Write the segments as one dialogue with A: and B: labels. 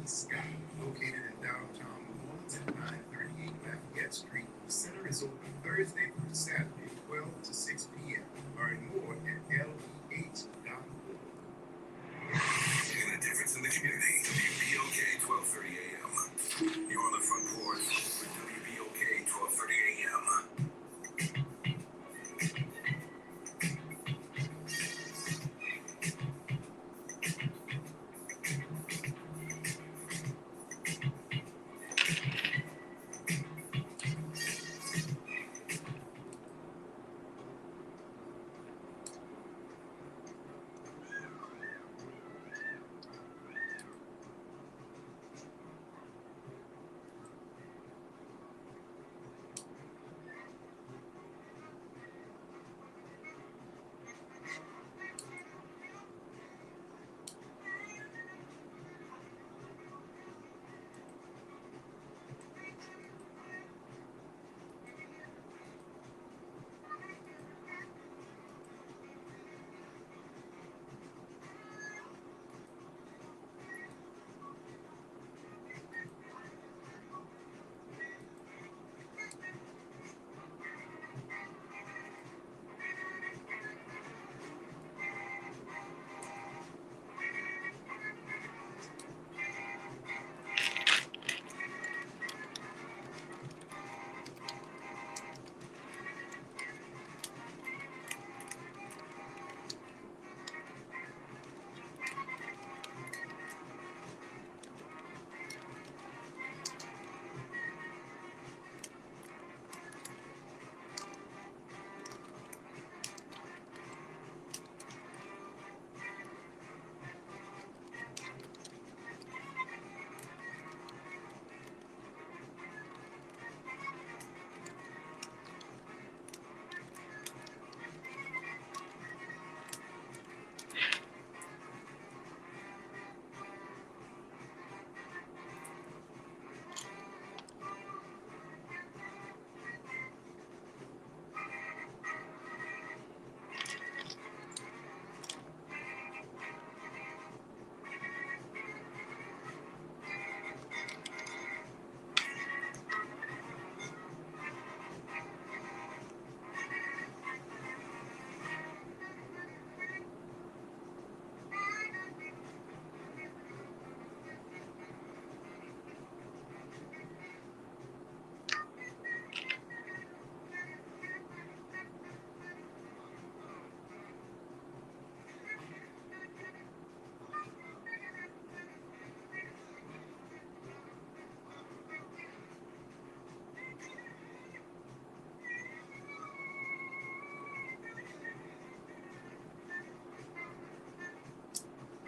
A: Scott, located in downtown New Orleans at 938 Lafayette Street. The center is open Thursday through Saturday, 12 to 6 p.m. Learn more at leh.org. Making a difference in the community. WBOK 1230 AM. You're on the front porch with WBOK 1230 AM.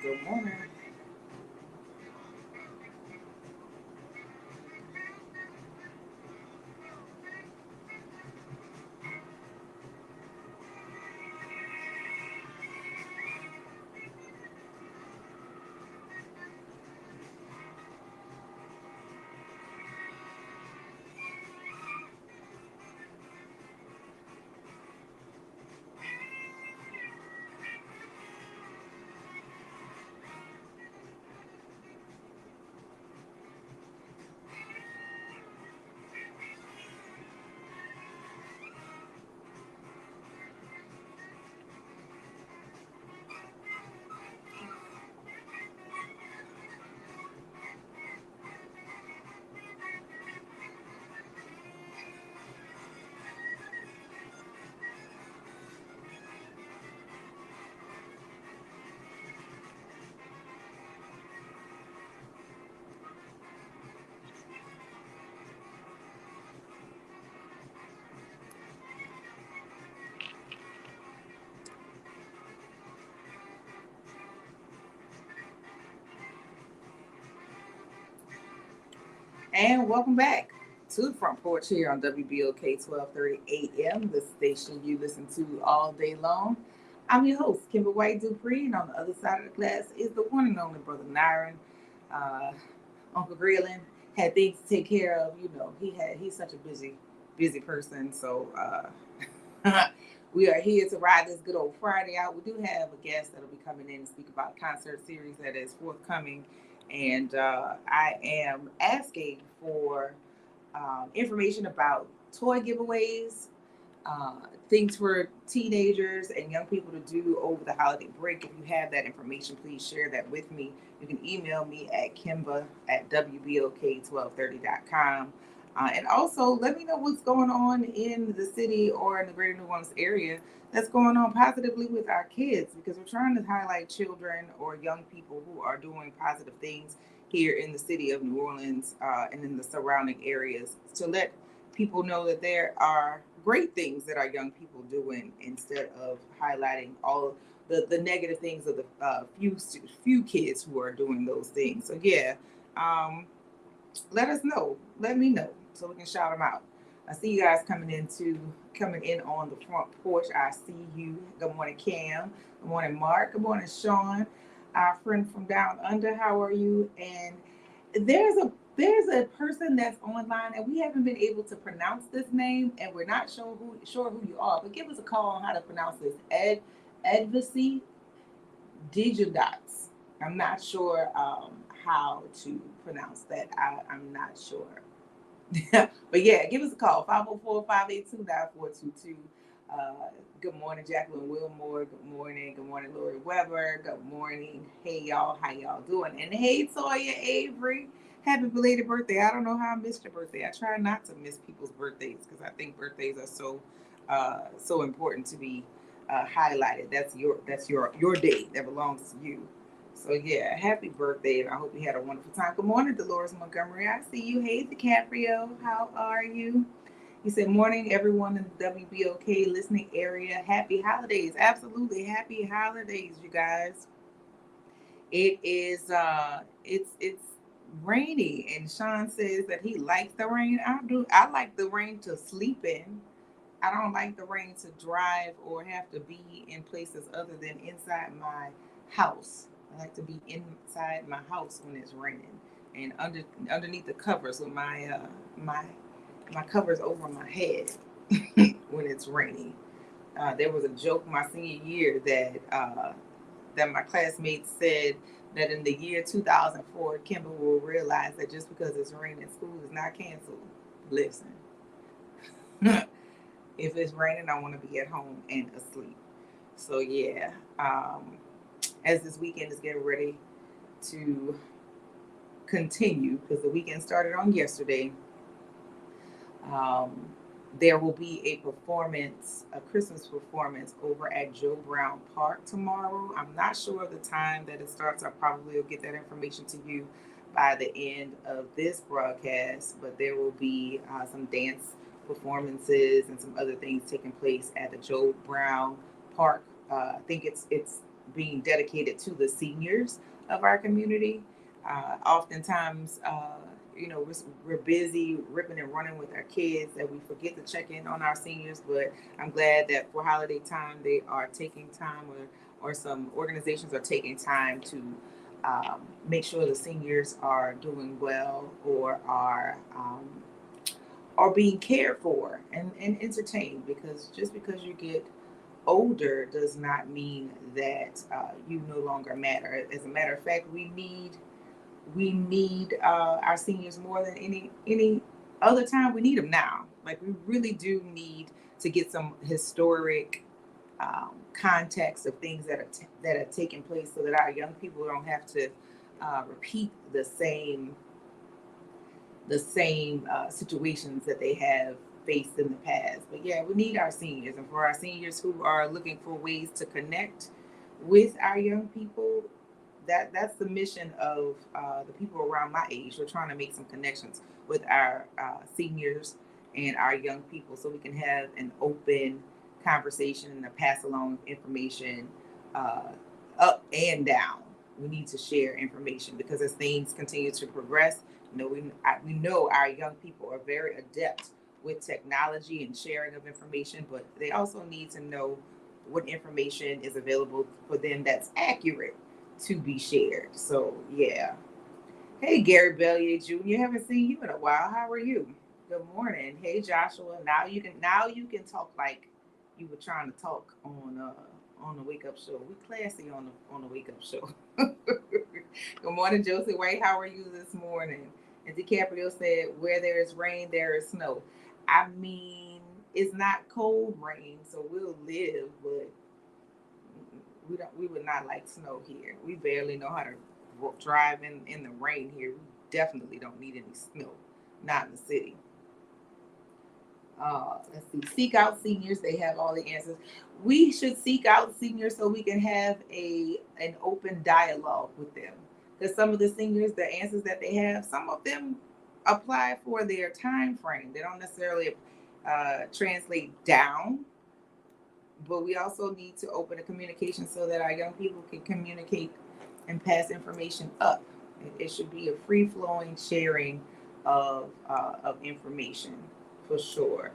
A: Good morning. And welcome back to the front porch here on WBOK 1230 AM, the station you listen to all day long. I'm your host, Kimber White Dupree, and on the other side of the glass is the one and only brother Nyron. Uh, Uncle Grayling had things to take care of. You know, he's such a busy person. So we are here to ride this good old Friday out. We do have a guest that'll be coming in to speak about a concert series that is forthcoming And I am asking for information about toy giveaways, uh, things for teenagers and young people to do over the holiday break. If you have that information, please share that with me. You can email me at kimba at wbok1230.com. And also let me know what's going on in the city or in the greater New Orleans area that's going on positively with our kids, because we're trying to highlight children or young people who are doing positive things here in the city of New Orleans and in the surrounding areas, to let people know that there are great things that our young people doing, instead of highlighting all the negative things of the few kids who are doing those things. So yeah, um, let us know. Let me know so we can shout them out. I see you guys coming in on the front porch. I see you. Good morning, Cam. Good morning, Mark. Good morning, Sean. Our friend from down under. How are you? And there's a person that's online, and we haven't been able to pronounce this name, and we're not sure who you are. But give us a call on how to pronounce this. Edvisi Digidots. I'm not sure how to pronounce that. I'm not sure. But yeah, give us a call, 504-582-9422. Good morning, Jacqueline Wilmore. Good morning. Good morning, Lori Weber. Good morning. Hey, y'all. How y'all doing? And hey, Toya Avery. Happy belated birthday. I don't know how I missed your birthday. I try not to miss people's birthdays because I think birthdays are so important to be highlighted. That's your day that belongs to you. So yeah, happy birthday, and I hope you had a wonderful time. Good morning, Dolores Montgomery. I see you. Hey, DiCaprio, how are you? He said, morning, everyone in the WBOK listening area. Happy holidays. Absolutely, happy holidays, you guys. It is it's rainy, and Sean says that he likes the rain. I do. I like the rain to sleep in. I don't like the rain to drive or have to be in places other than inside my house. I like to be inside my house when it's raining, and underneath the covers with my covers over my head when it's raining. There was a joke my senior year that my classmates said that in the year 2004, Kimber will realize that just because it's raining, school is not canceled. Listen, if it's raining, I want to be at home and asleep. So yeah, as this weekend is getting ready to continue, because the weekend started on yesterday, um, there will be a performance, a Christmas performance over at Joe Brown Park tomorrow. I'm not sure of the time that it starts. I probably will get that information to you by the end of this broadcast, but there will be some dance performances and some other things taking place at the Joe Brown Park. I think it's being dedicated to the seniors of our community. Oftentimes, we're busy ripping and running with our kids that we forget to check in on our seniors. But I'm glad that for holiday time they are taking time, or some organizations are taking time to make sure the seniors are doing well, or are being cared for and entertained. Because just because you get older does not mean that you no longer matter. As a matter of fact, we need our seniors more than any other time. We need them now. Like, we really do need to get some historic context of things that are taking place, so that our young people don't have to repeat the same situations that they have faced in the past. But yeah, we need our seniors, and for our seniors who are looking for ways to connect with our young people, that's the mission of the people around my age. We're trying to make some connections with our seniors and our young people, so we can have an open conversation and to pass along information uh, up and down. We need to share information, because as things continue to progress, we know our young people are very adept with technology and sharing of information, but they also need to know what information is available for them that's accurate to be shared. So yeah. Hey, Gary Bellier Jr. Haven't seen you in a while. How are you? Good morning. Hey, Joshua. Now you can talk like you were trying to talk on the Wake Up Show. We classy on the Wake Up Show. Good morning, Josie White. How are you this morning? And DiCaprio said, "Where there is rain, there is snow." I mean, it's not cold rain, so we'll live, but we don't. We would not like snow here. We barely know how to drive in the rain here. We definitely don't need any snow. Not in the city. Let's see. Seek out seniors. They have all the answers. We should seek out seniors so we can have an open dialogue with them. Because some of the seniors, the answers that they have, some of them apply for their time frame. They don't necessarily translate down, but we also need to open a communication so that our young people can communicate and pass information up. It should be a free flowing sharing of information for sure.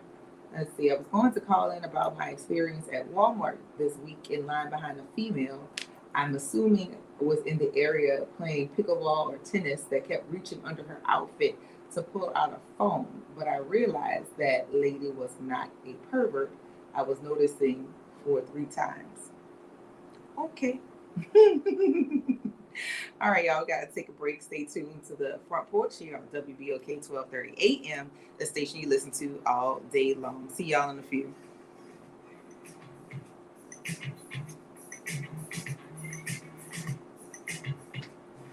A: Let's see. I was going to call in about my experience at Walmart this week in line behind a female. I'm assuming was in the area playing pickleball or tennis that kept reaching under her outfit to pull out a phone. But I realized that lady was not a pervert. I was noticing for 3 times. Okay. All right, y'all got to take a break. Stay tuned to the front porch here on WBOK 1230 AM, the station you listen to all day long. See y'all in a few.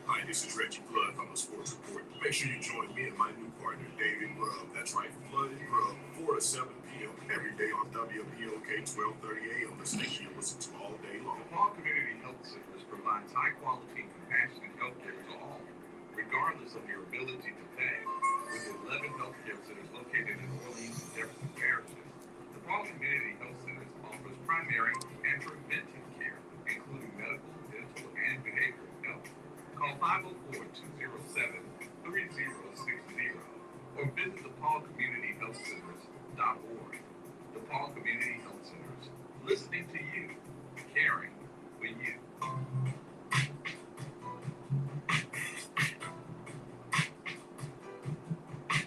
B: Hi, this is Reggie Flood from the Sports Report. Make sure you join me and my new partner, David Grubb. That's right, Flood and Grubb, 4 to 7 p.m. every day on WBOK 1230 AM, the station you listen to all day long.
C: All community health centers provides high-quality and compassionate health care to all, regardless of your ability to pay. With 11 healthcare centers located in Orleans and Jefferson parishes, the Paul Community Health Centers offers primary and preventive care, including medical, dental, and behavioral health. Call 504-207-3060 or visit thepaullcommunityhealthcenters.org. The Paul Community Health Centers, listening to you, caring for you.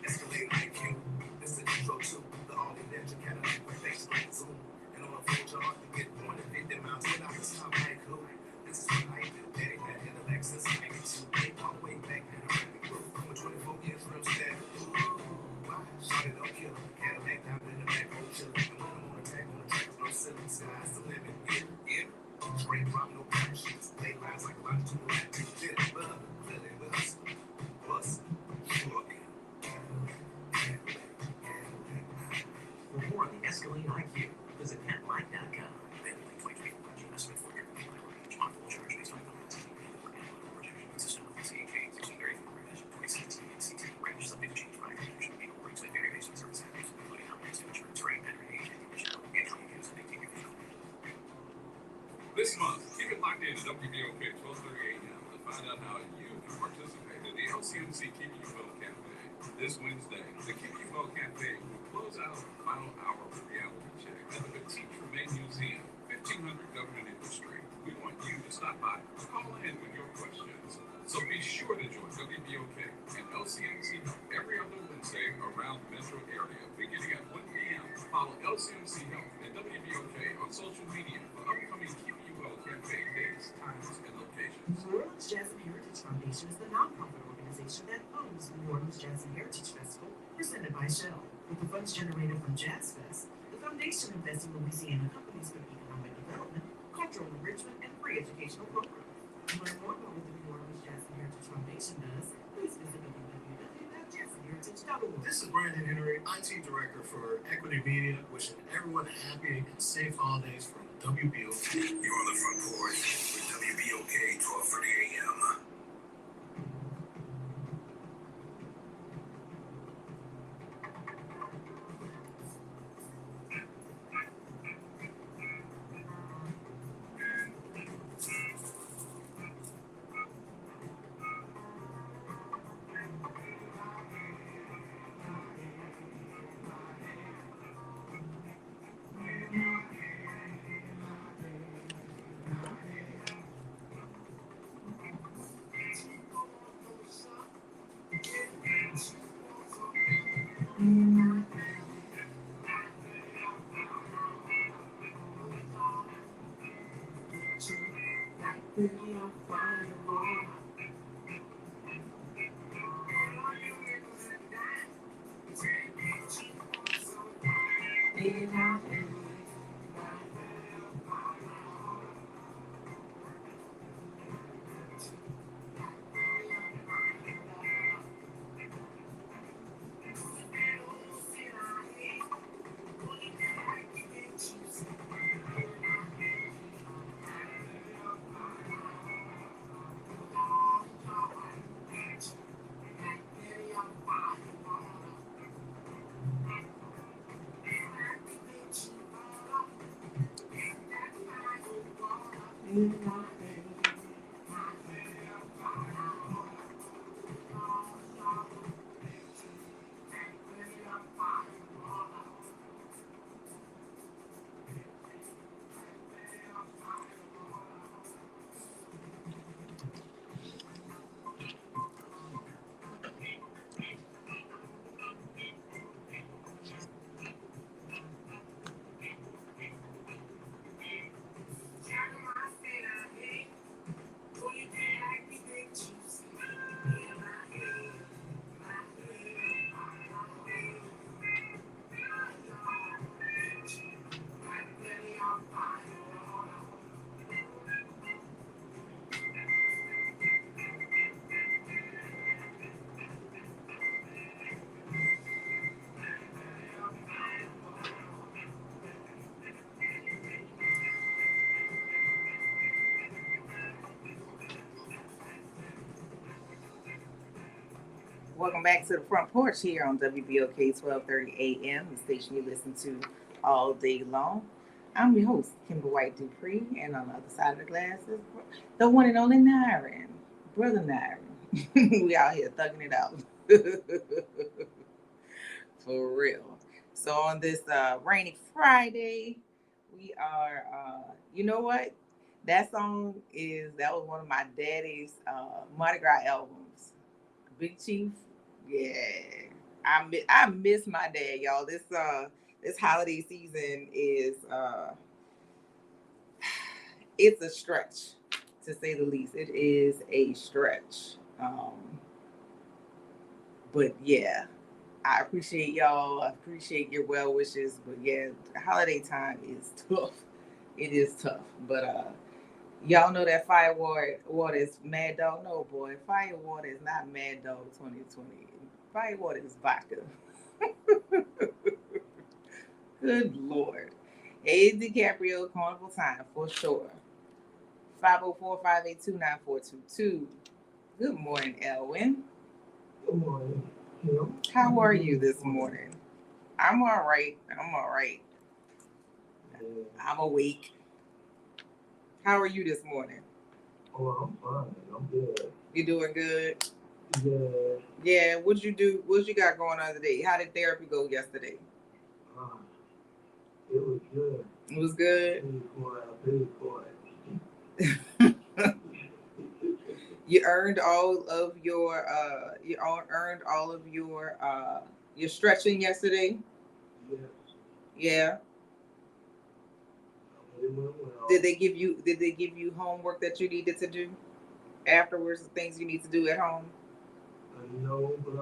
B: Escalade IQ, this is the intro to the all electric Cadillac with face like Zoom. And on a full charge, you get 150 miles without a stop like who? This is what I do. Daddy had an Alexis, I get you all the way back and around the group. I'm a 24 years real steady. Why? Shot it up, killer. Cadillac down in the back, old chiller. And when I'm on attack, no ceiling, sky's the limit. Yeah. Straight drop, no parachutes. They rise like a lot of two black people. Clearly with us. Plus, sure.
D: For more on the Escalade IQ, visit PetLife.com.
C: This month, keep it locked in to WBOK 1230 AM to find out how you can participate in the LCMC Keep You Well Cafe. This Wednesday, the Keep You Well Cafe will close out the final hour of reality check at the Petite Tremaine Museum, 1500 Governor Nichols Street. We want you to stop by or call in with your questions. So be sure to join WBOK and LCMC every other Wednesday around the metro area, beginning at 1 p.m. Follow LCMC Health and WBOK on social media for upcoming Keep You Well Cafe dates, times, and locations.
E: New Orleans Jazz and Heritage Foundation is the nonprofit organization that owns New Orleans Jazz and Heritage Festival, presented by Shell. With the funds generated from Jazz Fest, the foundation invests in Louisiana companies for economic development, cultural enrichment, and free educational programs. To learn more about what the New Orleans Jazz and Heritage Foundation does, please visit www.jazzandheritage.org.
B: This is Brandon Henry, IT Director for Equity Media, wishing everyone happy and safe holidays from WBOK. You're on the front porch with WBOK 1230 AM.
A: Welcome back to the front porch here on WBOK 1230 AM, the station you listen to all day long. I'm your host, Kimber White Dupree, and on the other side of the glass is the one and only Nyron, Brother Nyron. We out here thugging it out. For real. So on this rainy Friday, we are, you know what? That was one of my daddy's Mardi Gras albums. Big Chief, yeah. I miss my dad, y'all. This holiday season is it's a stretch to say the least. It is a stretch. But yeah, I appreciate y'all. I appreciate your well wishes. But yeah, holiday time is tough. It is tough. But y'all know that water is Mad Dog. No, boy, water is not Mad Dog 2020. Water is vodka. Good Lord. Hey, DiCaprio, Carnival Time for sure. 504-582-9422. Good morning, Elwin.
B: Good morning, Kim.
A: How are you this morning? I'm all right. I'm awake. How are you this morning?
B: Oh, I'm fine. I'm good.
A: You doing good?
B: Yeah.
A: Yeah. What'd you do? What you got going on today? How did therapy go yesterday?
B: It was good.
A: It was good.
B: I paid for it.
A: You earned all of your your stretching yesterday.
B: Yes.
A: Yeah.
B: It went well.
A: Did they give you homework that you needed to do afterwards? The things you need to do at home.
B: No, but I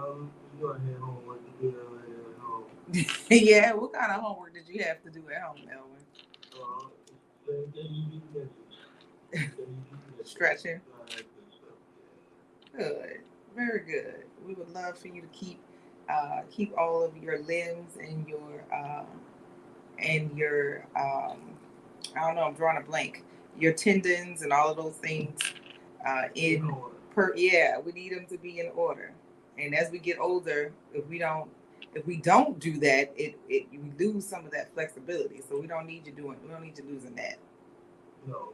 B: had homework to do at home.
A: Yeah. What kind of homework did you have to do at home, Elwin?
B: Same thing you did.
A: Stretching. Good. Very good. We would love for you to keep all of your limbs and your I don't know, I'm drawing a blank. Your tendons and all of those things in we need them to be in order. And as we get older, if we don't do that, we lose some of that flexibility. So we don't need you losing that.
B: No.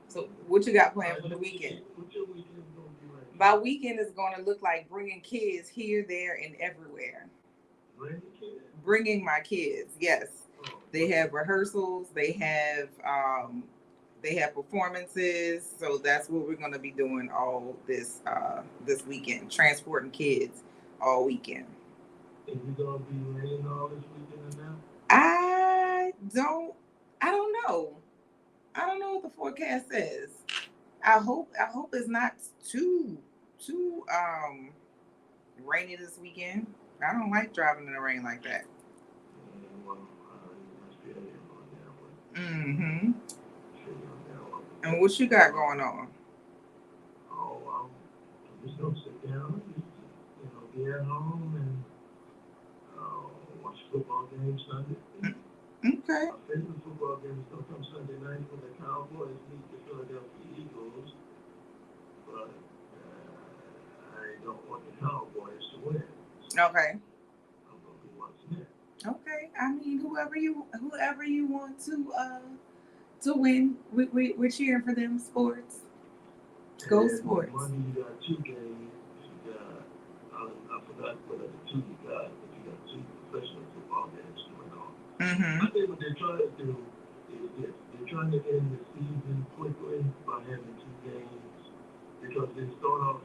A: So what you got planned for the weekend?
B: What your weekend gonna be like?
A: My weekend is going to look like bringing kids here, there, and everywhere. Bringing my kids, yes. Oh. They have rehearsals. They have performances. So that's what we're going to be doing all this weekend. Transporting kids all weekend.
B: And you gonna be raining all this weekend now?
A: I don't know. I don't know what the forecast says. I hope it's not too rainy this weekend. I don't like driving in the rain like that. Mm-hmm. And what you got going on?
B: Oh, I'm just gonna sit down, be at home and watch football games Sunday.
A: Okay.
B: My favorite football game is gonna come Sunday night when the Cowboys meet the Philadelphia Eagles. But I don't want the Cowboys to win.
A: Okay.
B: I'm gonna be watching it.
A: Okay. I mean, whoever you want to win. We're cheering for them. Sports. Go
B: And
A: Sports.
B: Monday you got two games. You got I forgot what other two you got, but you got two professional football games going on.
A: Mm-hmm.
B: I think what they're trying to do is this. They're trying to end the season quickly by having two games because they start off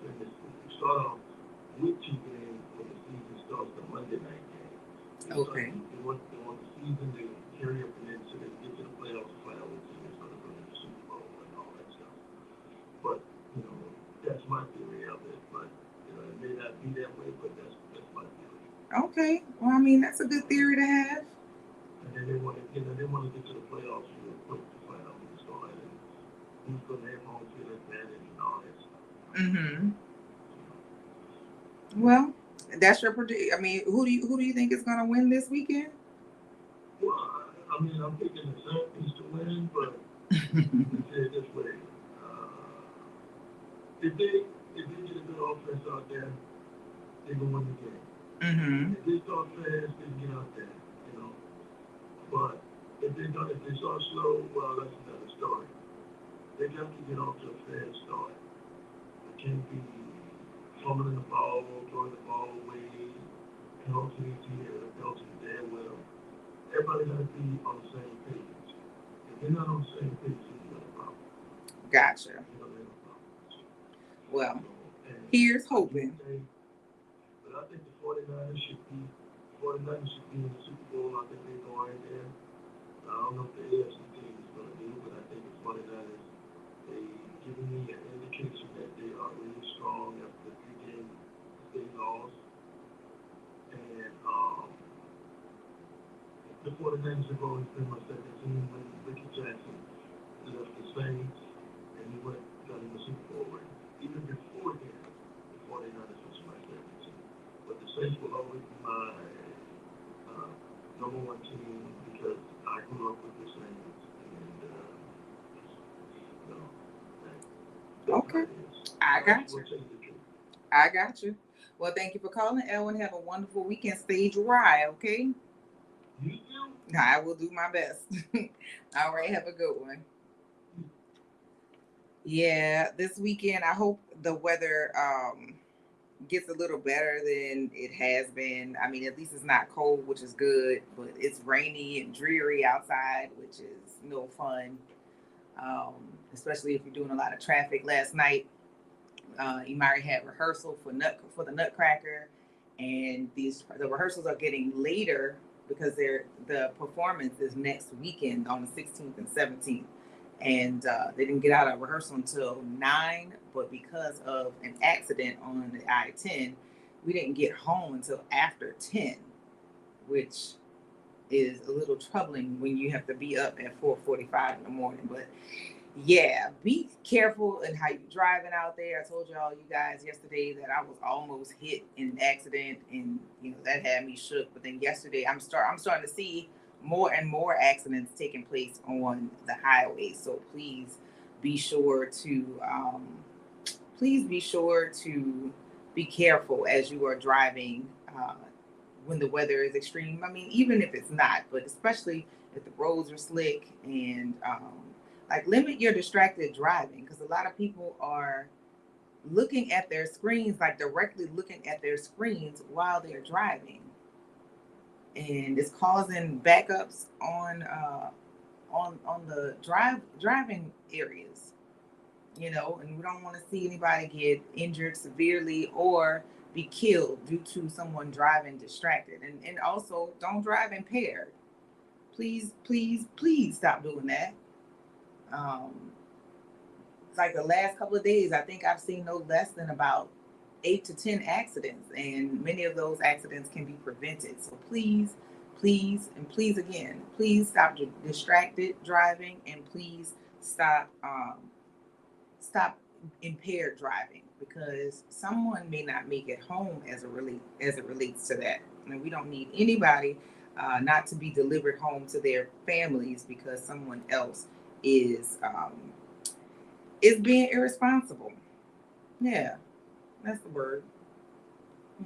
B: with two games when the season starts the Monday night game.
A: Okay.
B: They want the season to carry up and then so they can get to the playoffs, play out with teams going to go to the Super Bowl and all that stuff. But that's my theory of it. But it may not be that way, but that's my theory.
A: Okay. Well, I mean, that's a good theory to have.
B: And then they want to get to the playoffs real quick to find out who's going and who's going to have home field advantage and all that stuff.
A: Mm-hmm. Well, that's your prediction. I mean, who do you think is going to win this weekend?
B: Well, I mean, I'm picking the Celtics to win, but let's say it this way: if they get a good offense out there, they can win the game.
A: Mm-hmm.
B: If they start fast, they can get out there, But if they start slow, well, that's another story. They got to get off to a fast start. They can't be fumbling the ball, throwing the ball away, penalties here, penalties there. Well, everybody got to be on the same page. If they're not on the same page, then you got a problem.
A: Gotcha.
B: You know, they have a problem.
A: Well,
B: And
A: here's hoping.
B: But I think the 49ers should be in the Super Bowl. I think they're going there. I don't know if the AFC team is going to do, but I think the 49ers, they giving me an indication that they are really strong after the 3 games they lost. And the 49ers have always been my second team when Ricky Jackson left the Saints and he got in the Super Bowl ring. Even before then, the 49ers was my second team. But the Saints will always be my number one team because I grew up with the Saints. And,
A: Okay. I got you. I got you. Well, thank you for calling, Elwin. Have a wonderful weekend. Stay dry, okay?
B: You do?
A: I will do my best. All right. Have a good one. Yeah, this weekend, I hope the weather gets a little better than it has been. I mean, at least it's not cold, which is good, but it's rainy and dreary outside, which is no fun. Um, Especially if you're doing a lot of traffic. Last night, Imari had rehearsal for the Nutcracker, and the rehearsals are getting later because the performance is next weekend on the 16th and 17th, and they didn't get out of rehearsal until 9. But because of an accident on the I-10, we didn't get home until after 10, which is a little troubling when you have to be up at 4:45 in the morning. But yeah, be careful in how you're driving out there. I told you guys yesterday that I was almost hit in an accident, and that had me shook. But then yesterday, I'm starting to see more and more accidents taking place on the highway. So be sure to be sure to be careful as you are driving when the weather is extreme. I mean, even if it's not, but especially if the roads are slick and limit your distracted driving, because a lot of people are looking at their screens, like directly looking at their screens while they're driving, and it's causing backups on the driving areas, and we don't want to see anybody get injured severely or be killed due to someone driving distracted. And also, don't drive impaired. Please, please, please stop doing that. It's like the last couple of days, I think I've seen no less than about 8 to 10 accidents, and many of those accidents can be prevented. So please, please, and please again, please stop distracted driving, and please stop impaired driving, because someone may not make it home as it relates to that. And we don't need anybody not to be delivered home to their families because someone else is being irresponsible. Yeah, that's the word.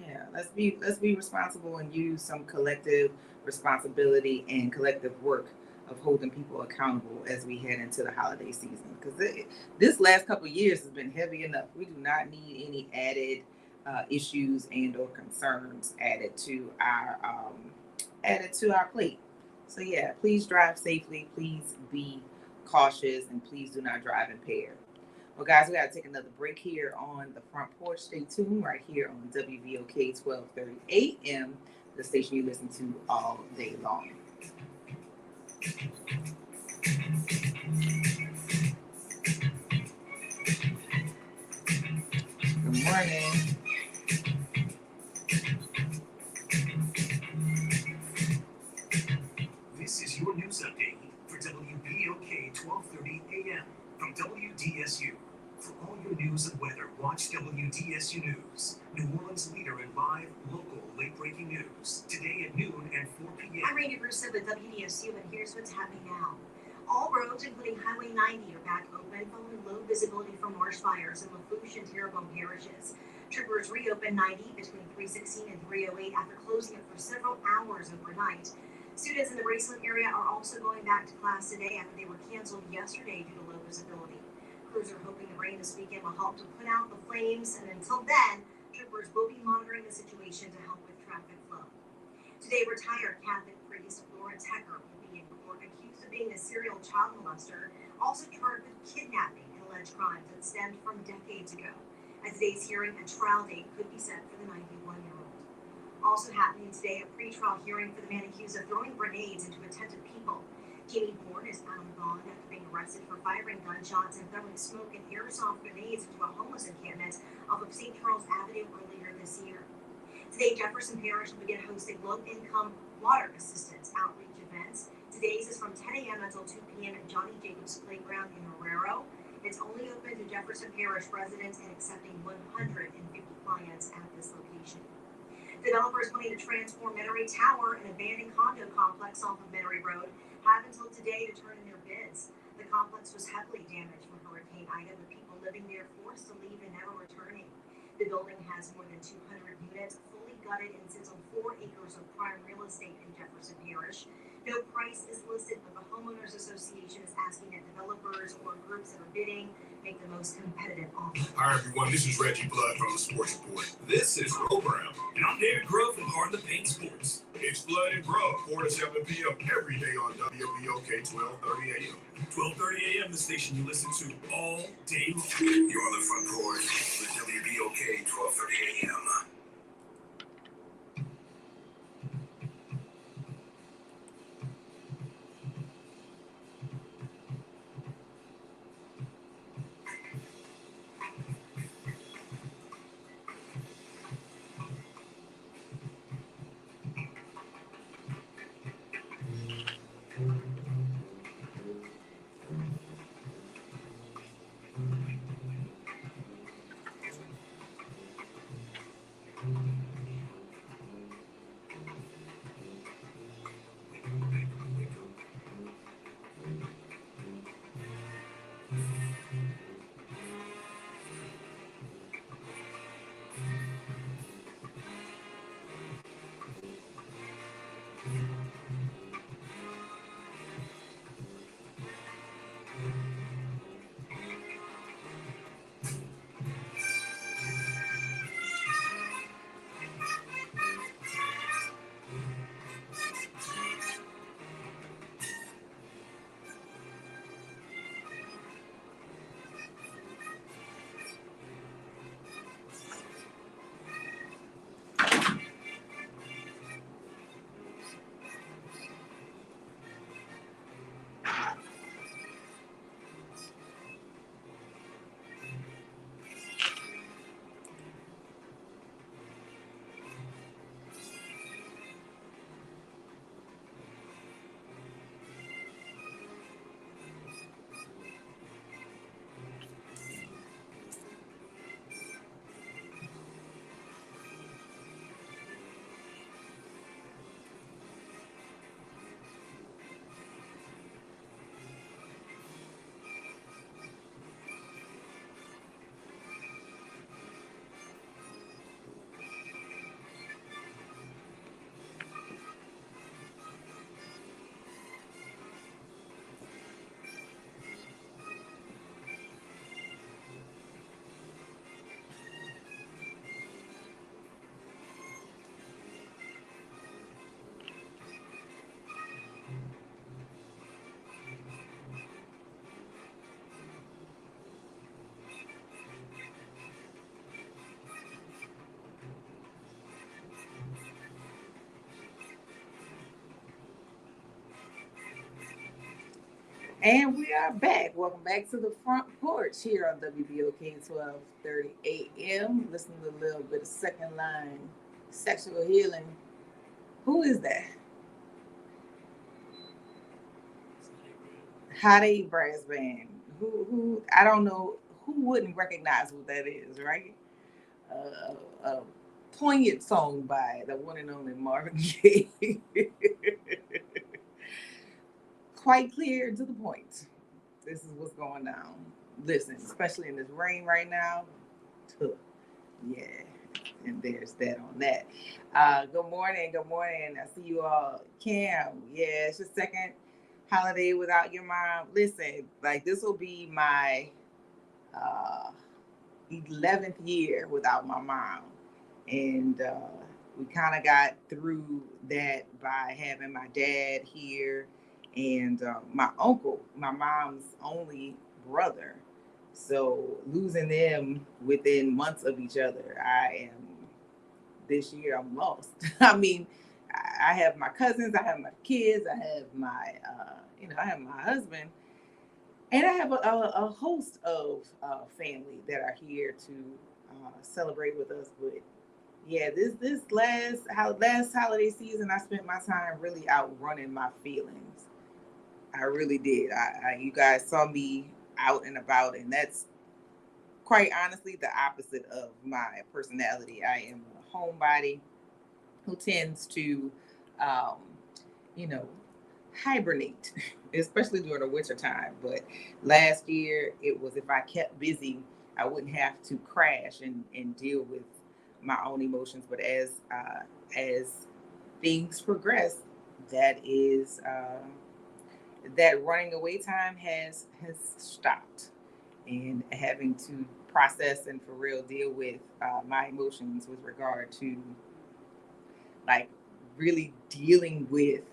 A: Yeah, let's be responsible and use some collective responsibility and collective work of holding people accountable as we head into the holiday season. Because this last couple of years has been heavy enough. We do not need any added issues and or concerns added to our plate. So yeah, please drive safely. Please be cautious, and please do not drive impaired. Well, guys, we got to take another break here on the front porch. Stay tuned right here on WVOK 1230 AM, the station you listen to all day long. Good morning.
D: This is your news update for WBOK 1230 AM from WDSU. For all your news and weather, watch WDSU News, New Orleans leader in live, local, late-breaking news. Today at noon and 4 p.m.
F: I'm Randy Russo with WDSU, and here's what's happening now. All roads, including Highway 90, are back open following low visibility from marsh fires in Lafourche and Terrebonne parishes. Troopers reopened 90 between 316 and 308 after closing it for several hours overnight. Students in the Bracelet area are also going back to class today after they were canceled yesterday due to low visibility. Crews are hoping the rain this weekend will help to put out the flames, and until then, troopers will be monitoring the situation to help with traffic flow. Today, retired Catholic priest Lawrence Hecker will be in court accused of being a serial child molester, also charged with kidnapping and alleged crimes that stemmed from decades ago. At today's hearing, a trial date could be set for the 91-year-old. Also happening today, a pretrial hearing for the man accused of throwing grenades into attentive people. Jamie Bourne is out on bond after being arrested for firing gunshots and throwing smoke and airsoft grenades into a homeless encampment off of St. Charles Avenue earlier this year. Today, Jefferson Parish will begin hosting low-income water assistance outreach events. Today's is from 10 a.m. until 2 p.m. at Johnny Jacobs Playground in Marrero. It's only open to Jefferson Parish residents and accepting 150 clients at this location. Developers wanting to transform Metairie Tower, an abandoned condo complex off of Metairie Road, have until today to turn in their bids. The complex was heavily damaged from Hurricane Ida, with people living there forced to leave and never returning. The building has more than 200 units, fully gutted, and sits on 4 acres of prime real estate in Jefferson Parish. No price is listed, but the Homeowners Association is asking that developers or groups that are bidding make the most competitive offer.
B: Hi everyone, this is Reggie Blood from the Sports Report.
C: This is Roe Brown.
B: And I'm David Grove from Hard to Paint Sports. It's Blood and Grove, 4 to 7 p.m. every day on WBOK 1230 AM. 1230 AM, the station you listen to all day long.
G: You're on the front porch with WBOK 1230 AM.
A: And we are back. Welcome back to the front porch here on WBOK 12:30 a.m. Listen to a little bit of second line sexual healing. Who is that? Hot Eight Brass Band. Who? I don't know. Who wouldn't recognize what that is, right? A poignant song by the one and only Marvin Gaye. Quite clear to the point. This is what's going down. Listen, especially in this rain right now. Yeah, and there's that on that. Good morning. Good morning. I see you all. Cam, yeah, it's your second holiday without your mom. Listen, like this will be my uh, 11th year without my mom. And we kind of got through that by having my dad here and my uncle, my mom's only brother. So losing them within months of each other, this year I'm lost. I mean, I have my cousins, I have my kids, I have my, I have my husband, and I have a host of family that are here to celebrate with us. But yeah, this last holiday season, I spent my time really outrunning my feelings. I really did. You guys saw me out and about, and that's quite honestly the opposite of my personality. I am a homebody who tends to, um, you know, hibernate, especially during the winter time. But last year, it was if I kept busy, I wouldn't have to crash and deal with my own emotions. But as things progress, that is that running away time has stopped, and having to process and for real deal with my emotions with regard to like really dealing with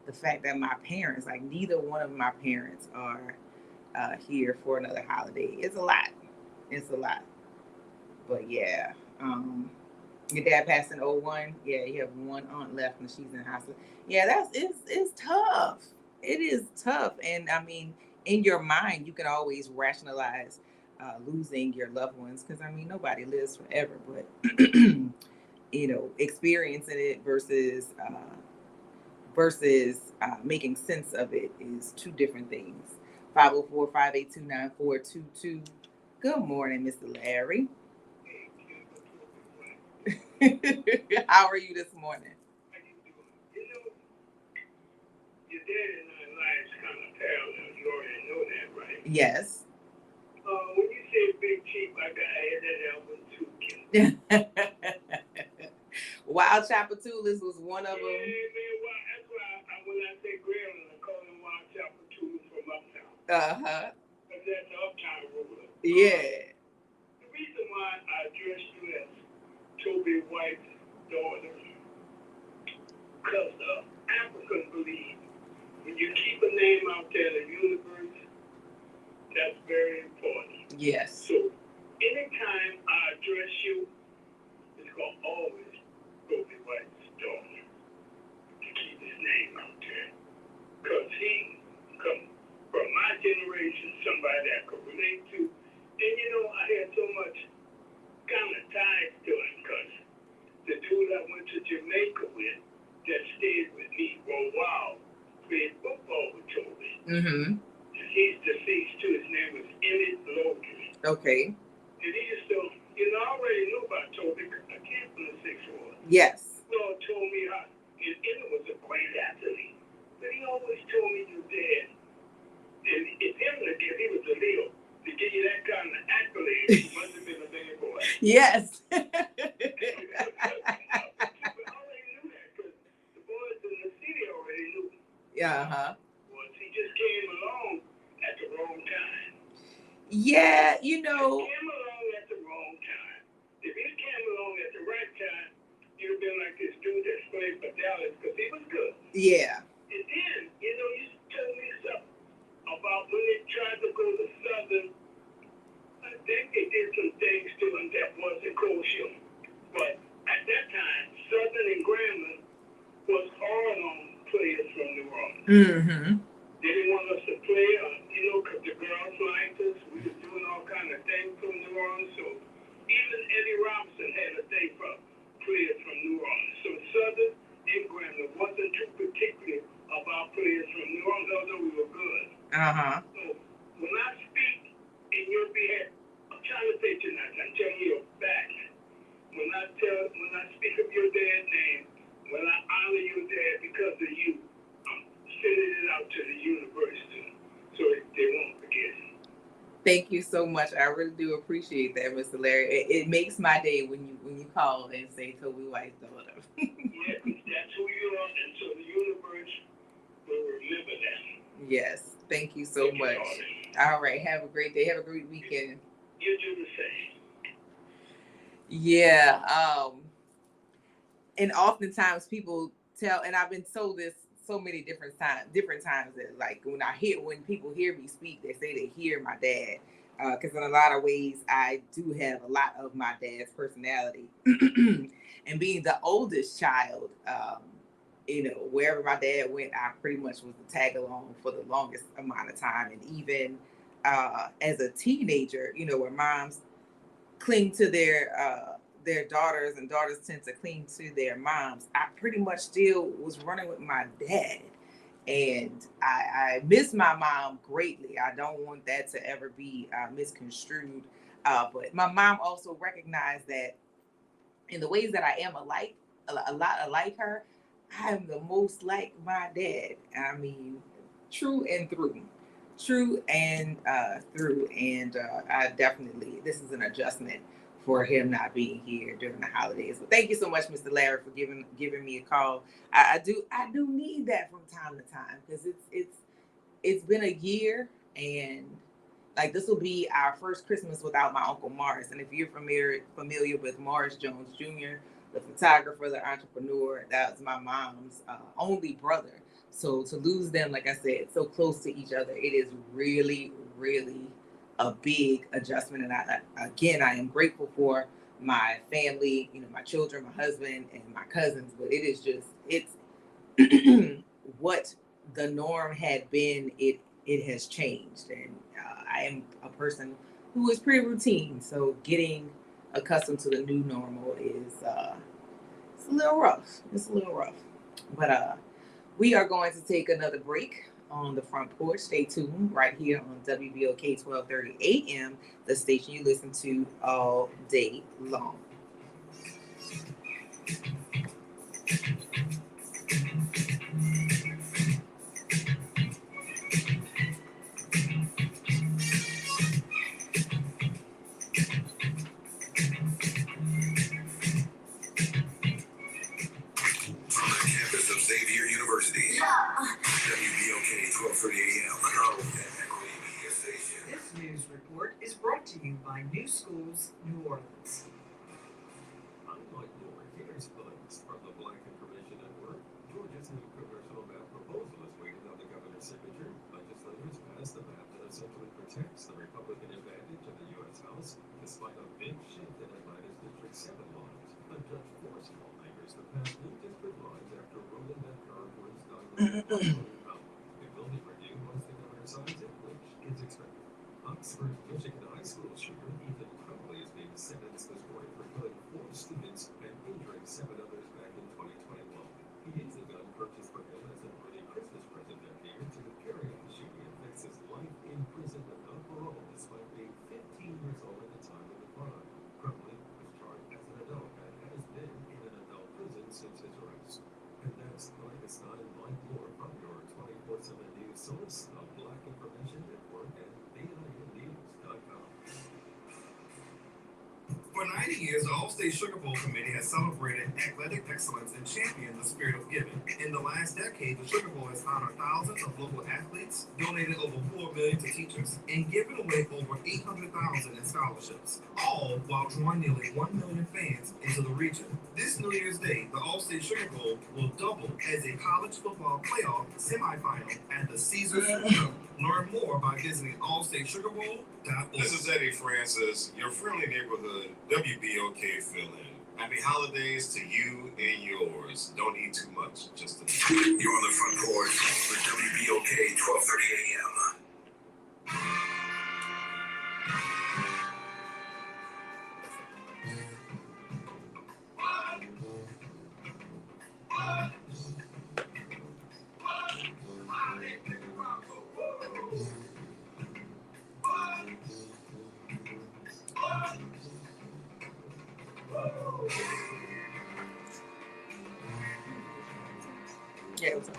A: the fact that my parents, like neither one of my parents are here for another holiday. It's a lot. It's a lot. But yeah, your dad passed in '01. Yeah, you have one aunt left and she's in hospital. Yeah, it's tough. It is tough. And I mean, in your mind, you can always rationalize losing your loved ones because I mean, nobody lives forever. But experiencing it versus making sense of it is two different things. 504-582-9422. Good morning, Mr. Larry. How are you this morning?
B: You know, your dad and I lives kind of parallel. You already know that, right?
A: Yes.
B: When you say Big Chief, I got had that album too, Kim.
A: Wild Chopper Toolis was one of them.
B: Yeah, man, that's why when I say Gremlin, I call him Wild Chopper Toolis from Uptown.
A: Uh-huh.
B: Because that's the Uptown ruler.
A: Yeah.
B: The reason why I address you as Toby White's daughter, because Africans believe when you keep a name out there in the universe, that's very important.
A: Yes.
B: So anytime I address you, it's going to always Toby White's daughter to keep his name out there. Because he come from my generation, somebody that I could relate to. And I had so much kind of ties to him because the dude I went to Jamaica with that stayed with me for a while played football with Toby.
A: Mm-hmm.
B: And he's deceased too. His name was Emmett Logan.
A: Okay.
B: And he used to, I already knew about Toby because I came from the 6th Ward.
A: Yes.
B: Lord told me how, and Emmett was a great athlete, but he always told me your dad, and if he was a Leo, to give you that kind of accolade, he must have been a bad boy.
A: Yes.
B: I already knew that because the boys in the city already knew.
A: Uh-huh.
B: Well, he just came along at the wrong time.
A: Yeah,
B: He came along at the wrong time. If he came along at the right time, you'd have been like this dude that played for Dallas because he was good.
A: Yeah.
B: And then, you told me something about when they tried to go to Southern. I think they did some things to him that wasn't kosher. But at that time, Southern and Grambling was hard on players from New Orleans.
A: Mm-hmm.
B: They didn't want us to play or
A: Uh-huh.
B: So when I speak in your behalf, I'm trying to say tonight, I'm telling you a fact. When I speak of your dad's name, when I honor your dad because of you, I'm sending it out to the universe so they won't forget.
A: Thank you so much. I really do appreciate that, Mr. Larry. It makes my day when you call and say Toby White's daughter.
B: Yeah, that's who you are, and so the universe will remember that.
A: Yes. Thank you so much. All right. Have a great day. Have a great weekend.
B: You do the same.
A: Yeah. And oftentimes people tell, and I've been told this so many different times that like when people hear me speak, they say they hear my dad. Because in a lot of ways, I do have a lot of my dad's personality. And being the oldest child, wherever my dad went, I pretty much was the tag along for the longest amount of time. And even as a teenager, where moms cling to their daughters and daughters tend to cling to their moms, I pretty much still was running with my dad. And I miss my mom greatly. I don't want that to ever be misconstrued. But my mom also recognized that in the ways that I am a lot alike her, I am the most like my dad. I mean, true and through. True and through. And I definitely, this is an adjustment for him not being here during the holidays. But thank you so much, Mr. Larry, for giving me a call. I do need that from time to time, because it's been a year, and like this will be our first Christmas without my Uncle Morris. And if you're familiar with Morris Jones Jr., the photographer, the entrepreneur, that's my mom's only brother. So to lose them, like I said, so close to each other, it is really, really a big adjustment. And I am grateful for my family, my children, my husband, and my cousins. But it's what the norm had been. It has changed, and I am a person who is pretty routine. So getting accustomed to the new normal is it's a little rough. It's a little rough, but we are going to take another break on the front porch. Stay tuned right here on WBOK 1230 AM, the station you listen to all day long.
G: University. WBOK 1230 AM.
E: This news report is brought to you by New Schools, New Orleans.
C: I'm Mike Moore. Here's bugs from the Black Information Network. Georgia's new congressional map proposal is waiting on the governor's signature. Legislators passed a map that essentially protects the Republican advantage of the U.S. House, despite a big shift in Atlanta's District 7 lines. A judge forced lawmakers to pass new district lines after ruling that curve was done with the building review once the governor signs it, which is expected. Oxford, Michigan high school shooter Ethan Crumley is being sentenced this morning for killing 4 students and injuring 7 others back in 2021. He used a gun purchased for him as an early Christmas present that year to carry out the shooting and fix his life in prison without parole, despite being 15 years old at the time of the crime. Crumley was charged as an adult and has been in an adult prison since his arrest. And that's the latest on Mike Moore from your 24/7 news source of Black Information Network and BINnews.com.
B: For 90 years, the All-State Sugar Bowl Committee has celebrated athletic excellence and championed the spirit of giving. In the last decade, the Sugar Bowl has honored thousands of local athletes, donated over $4 million to teachers, and given away over $800,000 in scholarships, all while drawing nearly 1 million fans into the region. This New Year's Day, the All-State Sugar Bowl will double as a college football playoff semifinal at the Caesars Superdome. Learn more by visiting allstatesugarbowl.org.
H: This is Eddie Francis, your friendly neighborhood WBOK fill-in. Happy holidays to you and yours. Don't eat too much, just enough.
G: You're on the front porch with WBOK 1230 AM.
A: Yeah, what's up?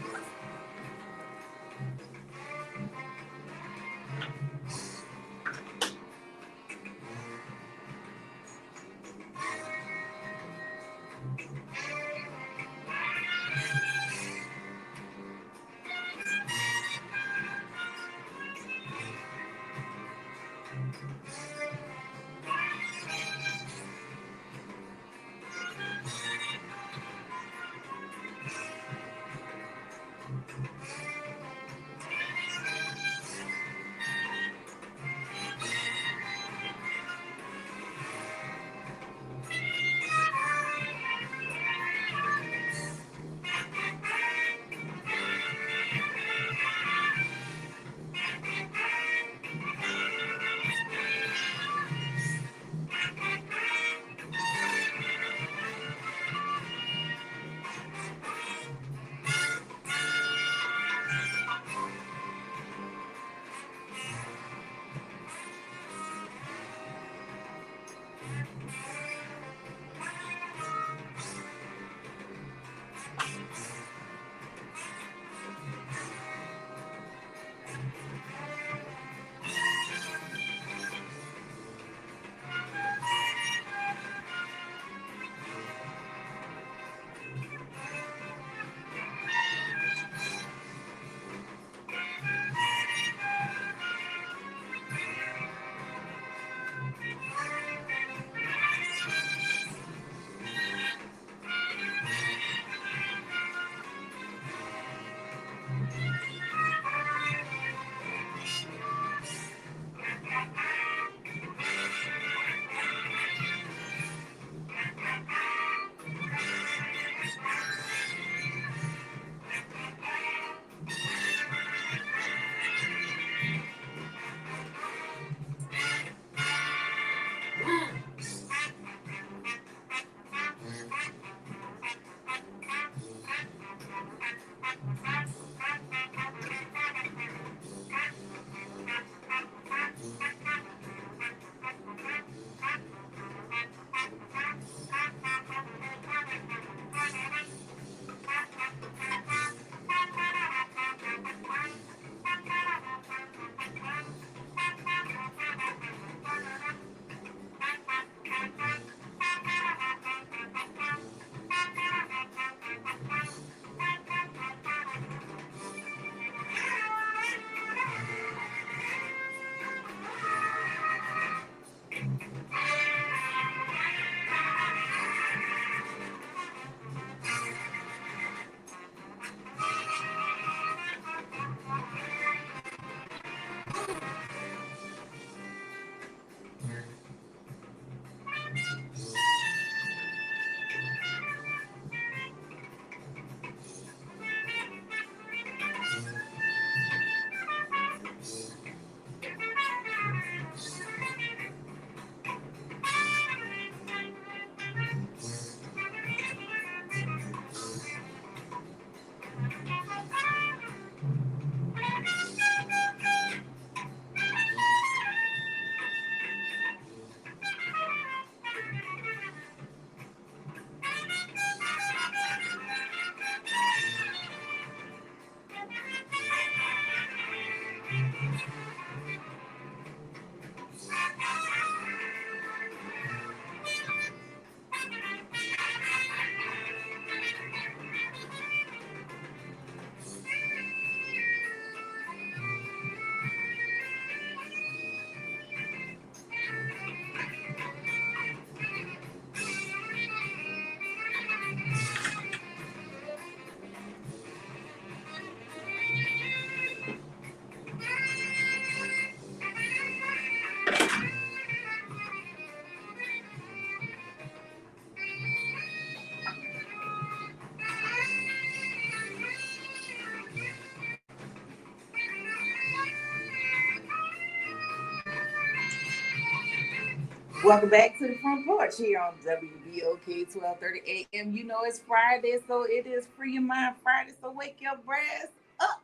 A: Welcome back to the front porch here on WBOK 1230 AM. You know it's Friday, so it is Free Your Mind Friday. So wake your brass up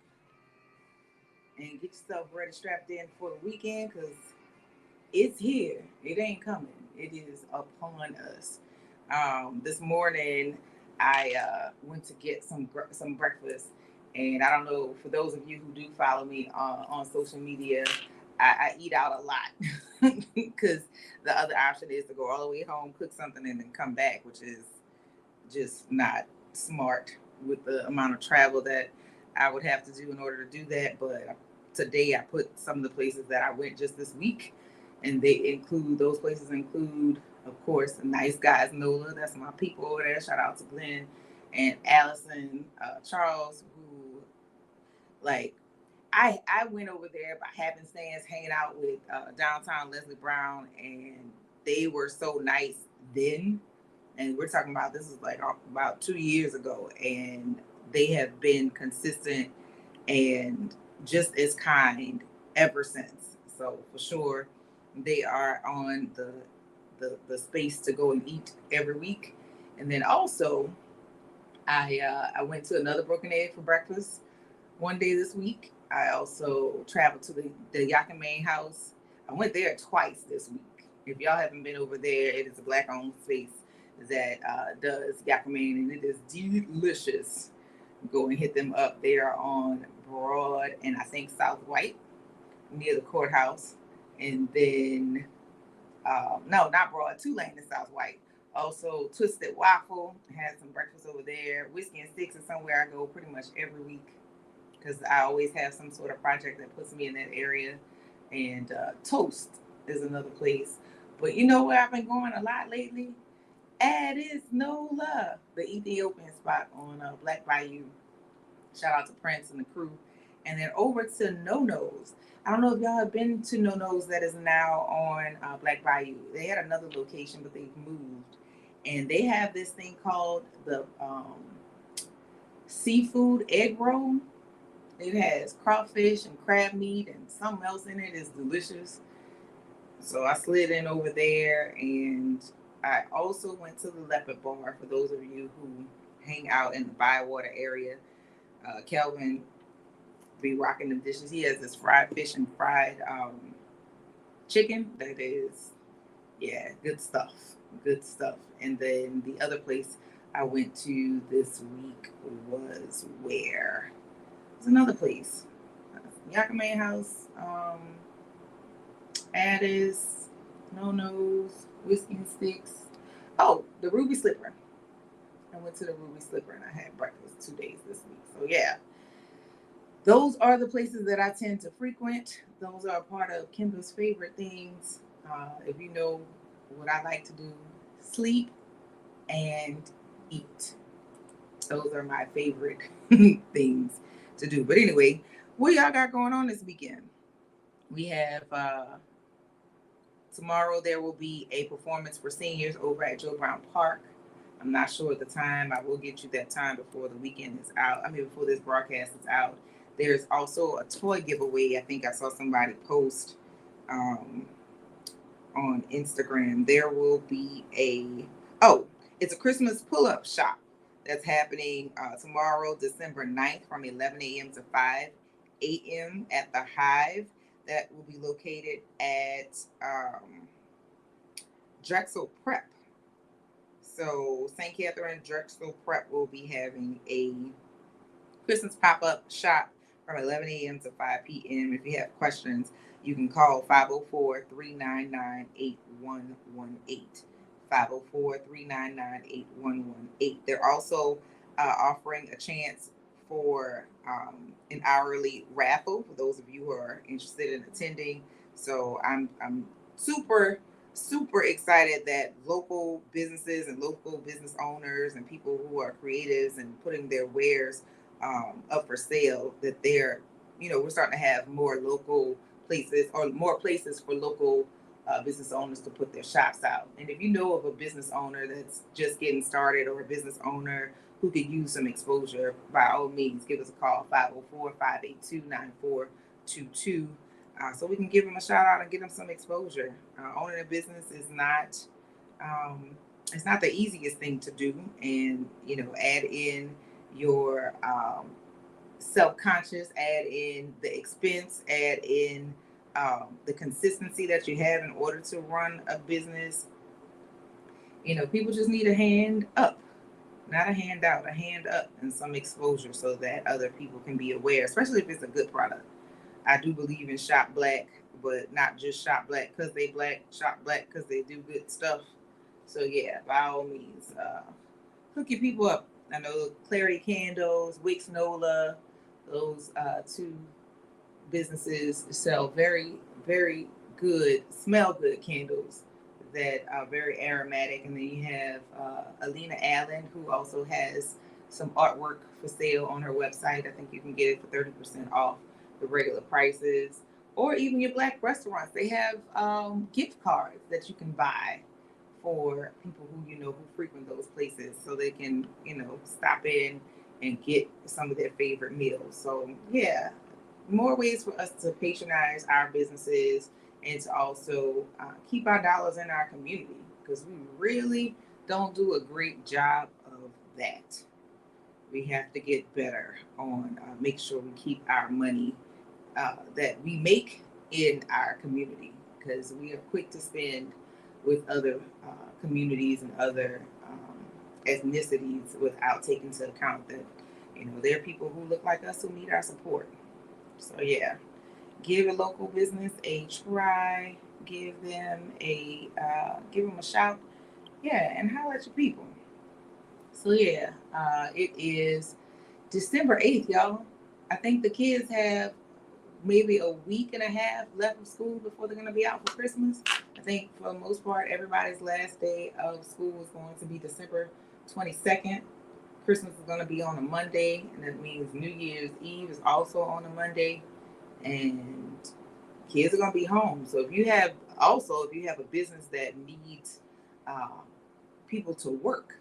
A: and get yourself ready, strapped in for the weekend, because it's here. It ain't coming. It is upon us. This morning, I went to get some breakfast, and I don't know, for those of you who do follow me on social media, I eat out a lot because the other option is to go all the way home, cook something, and then come back, which is just not smart with the amount of travel that I would have to do in order to do that. But today I put some of the places that I went just this week, and those places include, of course, Nice Guys NOLA. That's my people over there. Shout out to Glenn and Allison Charles, who, like, I went over there by happenstance, hanging out with downtown Leslie Brown, and they were so nice then. And we're talking about, this is like about 2 years ago, and they have been consistent and just as kind ever since. So for sure, they are on the space to go and eat every week. And then also, I went to another Broken Egg for breakfast one day this week. I also traveled to the Yakima House. I went there twice this week. If y'all haven't been over there, it is a black-owned space that does Yakima, and it is delicious. Go and hit them up. They are on Broad and I think South White, near the courthouse. And then, no, not Broad, Tulane and South White. Also, Twisted Waffle, had some breakfast over there. Whiskey and Sticks is somewhere I go pretty much every week, because I always have some sort of project that puts me in that area. And Toast is another place. But you know where I've been going a lot lately? Addis Nola, the Ethiopian spot on Black Bayou. Shout out to Prince and the crew. And then over to No No's. I don't know if y'all have been to No No's, that is now on Black Bayou. They had another location, but they've moved. And they have this thing called the seafood egg roll. It has crawfish and crab meat and something else in it. It's delicious. So I slid in over there, and I also went to the Leopard Bar for those of you who hang out in the Bywater area. Kelvin be rocking the dishes. He has this fried fish and fried chicken that is, yeah, good stuff. Good stuff. And then the other place I went to this week was where? It was another place. Yakima House, Addis, No No's, Whiskey and Sticks. Oh, the Ruby Slipper. I went to the Ruby Slipper and I had breakfast 2 days this week. So yeah, those are the places that I tend to frequent. Those are part of Kimba's favorite things. If you know what I like to do, sleep and eat. Those are my favorite things to do. But anyway, what y'all got going on this weekend? We have tomorrow there will be a performance for seniors over at Joe Brown Park. I'm not sure at the time. I will get you that time before the weekend is out. I mean, before this broadcast is out. There's also a toy giveaway. I think I saw somebody post on Instagram. There will be it's a Christmas pull-up shop that's happening tomorrow, December 9th from 11 a.m. to 5 a.m. at the Hive. That will be located at Drexel Prep. So St. Catherine Drexel Prep will be having a Christmas pop-up shop from 11 a.m. to 5 p.m. If you have questions, you can call 504-399-8118. 504-399-8118. They're also offering a chance for an hourly raffle for those of you who are interested in attending. So I'm super excited that local businesses and local business owners and people who are creatives and putting their wares up for sale, that we're starting to have more local places, or more places for local business owners to put their shops out. And if you know of a business owner that's just getting started, or a business owner who could use some exposure, by all means, give us a call, 504-582-9422. So we can give them a shout out and get them some exposure. Owning a business is not, it's not the easiest thing to do. And, add in your self-conscious, add in the expense, add in the consistency that you have in order to run a business. People just need a hand up. Not a handout, a hand up, and some exposure so that other people can be aware, especially if it's a good product. I do believe in shop black, but not just shop black because they black, shop black because they do good stuff. So yeah, by all means, hook your people up. I know Clarity Candles, Wix Nola, those two businesses sell very, very good, smell good candles that are very aromatic. And then you have Alina Allen, who also has some artwork for sale on her website. I think you can get it for 30% off the regular prices. Or even your black restaurants, they have gift cards that you can buy for people who who frequent those places, so they can stop in and get some of their favorite meals. So yeah, more ways for us to patronize our businesses and to also keep our dollars in our community, because we really don't do a great job of that. We have to get better on make sure we keep our money that we make in our community, because we are quick to spend with other communities and other ethnicities without taking into account that there are people who look like us who need our support. So yeah, give a local business a try. Give them a shout. Yeah, and holler at your people. So yeah, it is December 8th, y'all. I think the kids have maybe a week and a half left of school before they're going to be out for Christmas. I think for the most part, everybody's last day of school is going to be December 22nd. Christmas is going to be on a Monday, and that means New Year's Eve is also on a Monday, and kids are going to be home. So if you have a business that needs uh, people to work,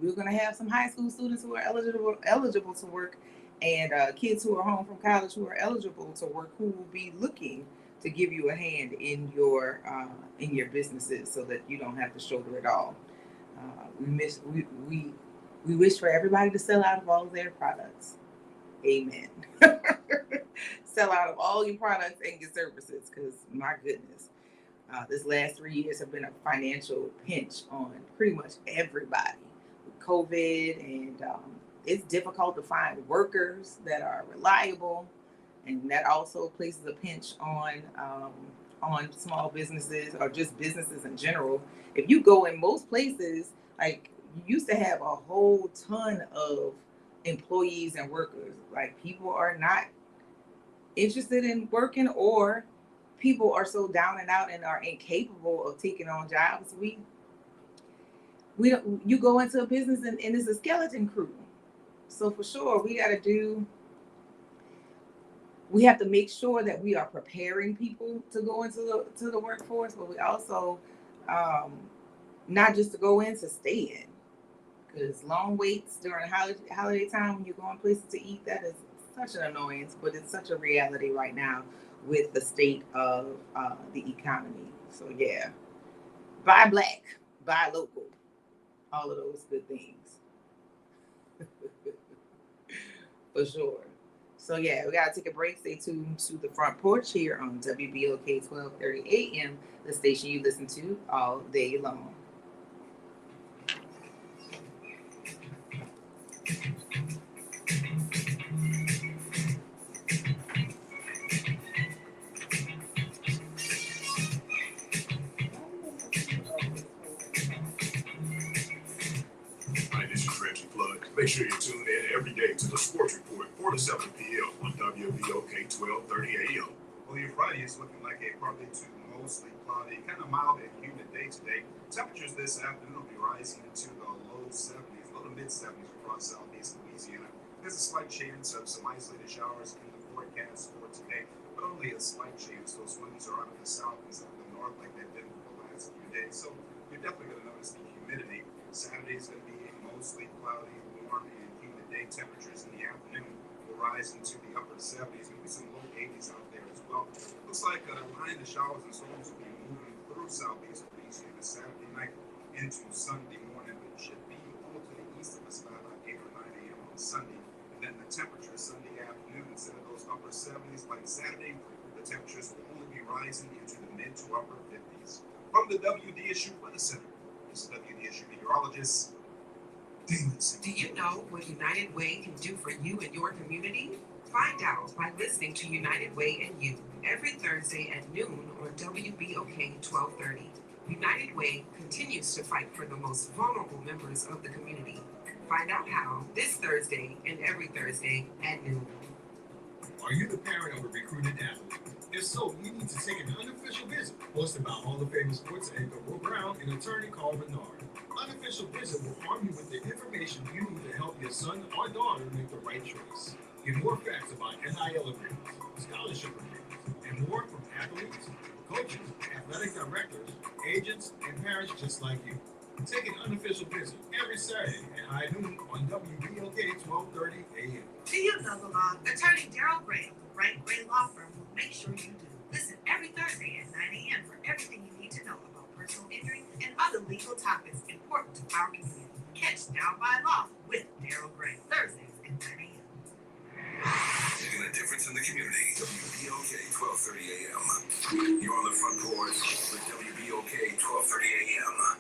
A: we're going to have some high school students who are eligible to work, and kids who are home from college who are eligible to work, who will be looking to give you a hand in your businesses so that you don't have to shoulder it all. We wish for everybody to sell out of all of their products. Amen. Sell out of all your products and your services, because my goodness, this last 3 years have been a financial pinch on pretty much everybody with COVID, and it's difficult to find workers that are reliable, and that also places a pinch on small businesses or just businesses in general. If you go in most places, like you used to have a whole ton of employees and workers. Like people are not interested in working, or people are so down and out and are incapable of taking on jobs. We don't, you go into a business and it's a skeleton crew. So for sure we have to make sure that we are preparing people to go into the workforce, but we also um, not just to go in, to stay in, because long waits during holiday time when you're going places to eat, that is such an annoyance, but it's such a reality right now with the state of the economy. So yeah, buy black, buy local, all of those good things. For sure. So yeah, we gotta take a break. Stay tuned to the front porch here on WBOK 1230 AM, the station you listen to all day long.
B: Hi, this is Reggie Flood. Make sure you tune in every day to the Sports Report, 4 to 7 p.m. on WBOK 1230 AM. Well, your Friday is looking like a partly to mostly cloudy, kind of mild and humid day today. Temperatures this afternoon will be rising into the low 70s, low to mid 70s across southeast Louisiana. There's a slight chance of some isolated showers in the forecast for today, but only a slight chance. Those winds are out of the south instead of the north like they've been for the last few days. So you're definitely going to notice the humidity. Saturday is going to be mostly cloudy, warm, and humid day. Temperatures in the afternoon will rise into the upper 70s, maybe some low 80s out there as well. Looks like a line of showers and storms will be moving through southeast Louisiana Saturday night into Sunday morning, but should be all to the east of us by about 8 or 9 a.m. on Sunday. And then the temperature Sunday afternoon, instead of those upper 70s like Saturday, the temperatures will only be rising into the mid to upper 50s. From the WDSU Weather Center, this is WDSU meteorologist
E: Do you know what United Way can do for you and your community? Find out by listening to United Way and You every Thursday at noon on WBOK 1230. United Way continues to fight for the most vulnerable members of the community. Find out how this Thursday and every Thursday at noon.
B: Are you the parent of a recruited athlete? If so, you need to take an unofficial visit. Hosted by Hall of Fame sports anchor Will Brown and attorney Carl Bernard. Unofficial visit will arm you with the information you need to help your son or daughter make the right choice. Get more facts about NIL agreements, scholarship agreements, and more from athletes, coaches, athletic directors, agents, and parents just like you. Take an unofficial visit every Saturday at high noon on WBOK 1230 AM.
E: Do you know the law? Attorney Daryl Gray of the Bright Gray Law Firm will make sure you do. Listen every Thursday at 9 a.m. for everything you need to know about personal injury and other legal topics important to our community. Catch Down by Law with Daryl Gray, Thursdays at 9 a.m.
G: Making a difference in the community. WBOK 1230 AM. You're on the front porch with WBOK 1230 AM.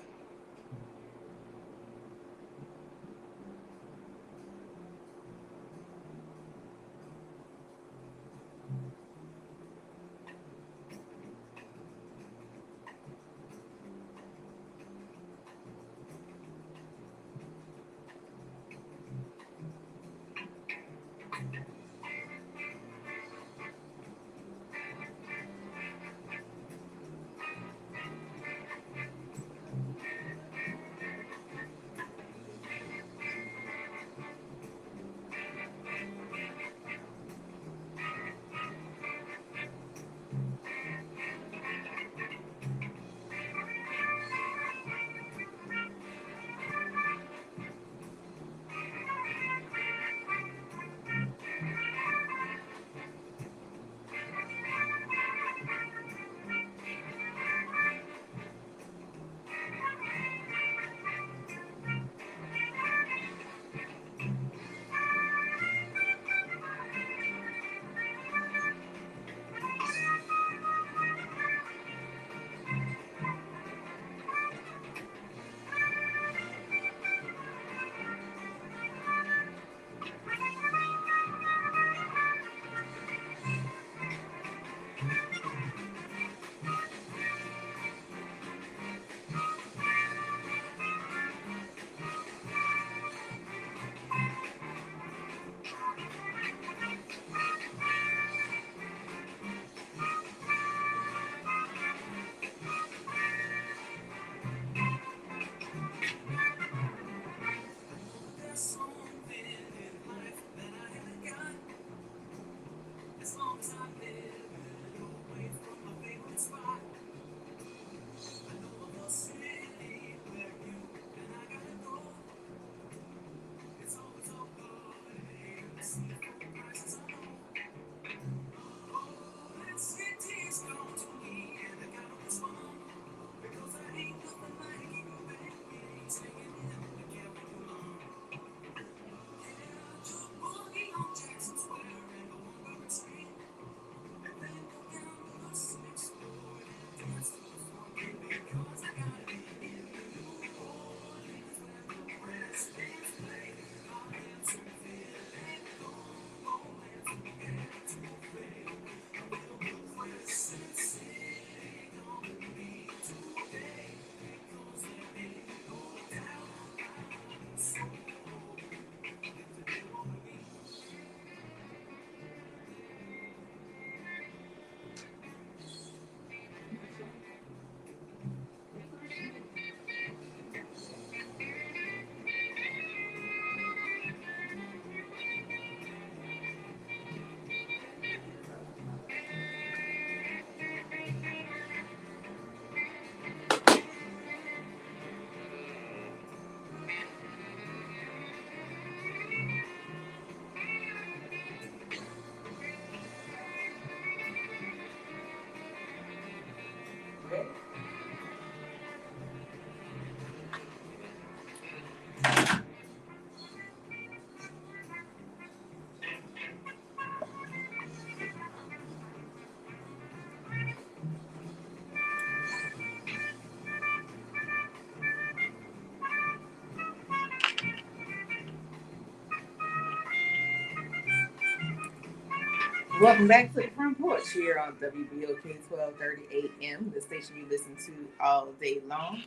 A: Welcome back to the front porch here on WBOK 1230 AM, the station you listen to all day long.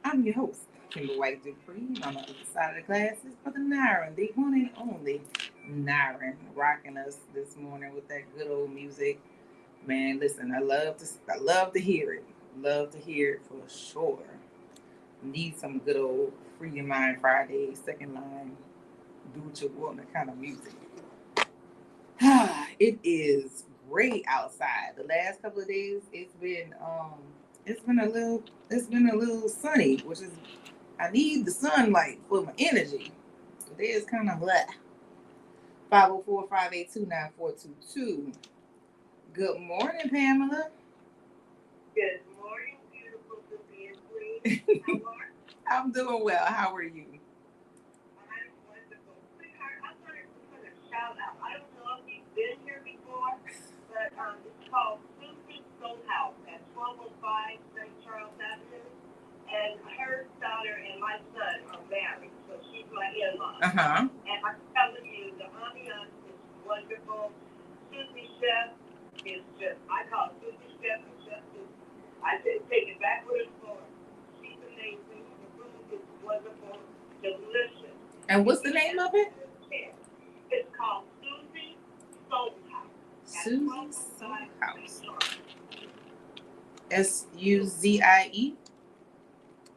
A: I'm your host, Kimber White Dupree. On the other side of the glass is Brother Nyron, the one and only Nyron, rocking us this morning with that good old music. Man, listen, I love to hear it. Love to hear it for sure. Need some good old Free Your Mind Friday, second line, do what you want kind of music. It is great outside. The last couple of days, it's been a little sunny, which is I need the sunlight for my energy. Today is kind of blah. 504-582-9422. Good morning, Pamela.
I: Good morning, beautiful Sophia Queen. How are you?
A: I'm doing well. How are you?
I: I'm wonderful. Sweetheart, I wanted to put a shout out. I don't know if you've been here before, but it's called Susie Soul House at 1205 St. Charles Avenue. And her daughter and my son are married, so she's my in-law.
A: Uh-huh.
I: And I'm telling you, the ambiance is wonderful. Susie Chef is just, I call Susie Chef and Chef Susie. I said, take it back with her for her. She's amazing. The food is wonderful, delicious.
A: And what's the name of it?
I: It's called Susie Soul House.
A: Susie Soul House. Suzie?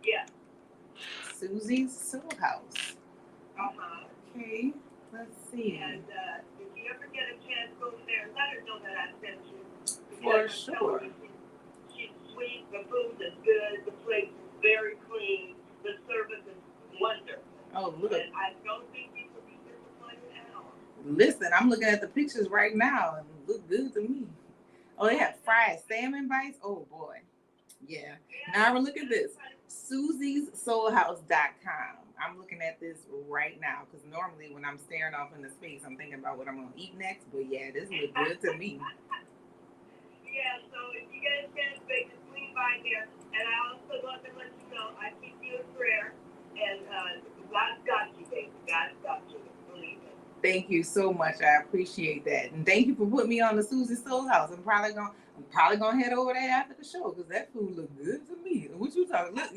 I: Yeah.
A: Susie's Soul House.
I: Uh-huh.
A: Okay, let's see.
I: And if you ever get a chance, go there and let her know that I sent you.
A: For sure.
I: She's sweet, the food is good, the place is very clean, the service is wonderful.
A: Oh, look.
I: And I don't think you will be disappointed at all.
A: Listen, I'm looking at the pictures right now and look good to me. Oh, they have fried salmon bites. Oh boy. Yeah. Now look at this. Susie'sSoulHouse.com. I'm looking at this right now because normally when I'm staring off into space, I'm thinking about what I'm gonna eat next. But yeah, this looks good to me.
I: Yeah, so if you get a chance, they can swing by there. And I also want to let you know I keep you in prayer. And God's got you, baby. God's got you. Believe it.
A: Thank you so much. I appreciate that, and thank you for putting me on the Susie Soul House. I'm probably gonna head over there after the show because that food look good to me. What you talking? Look,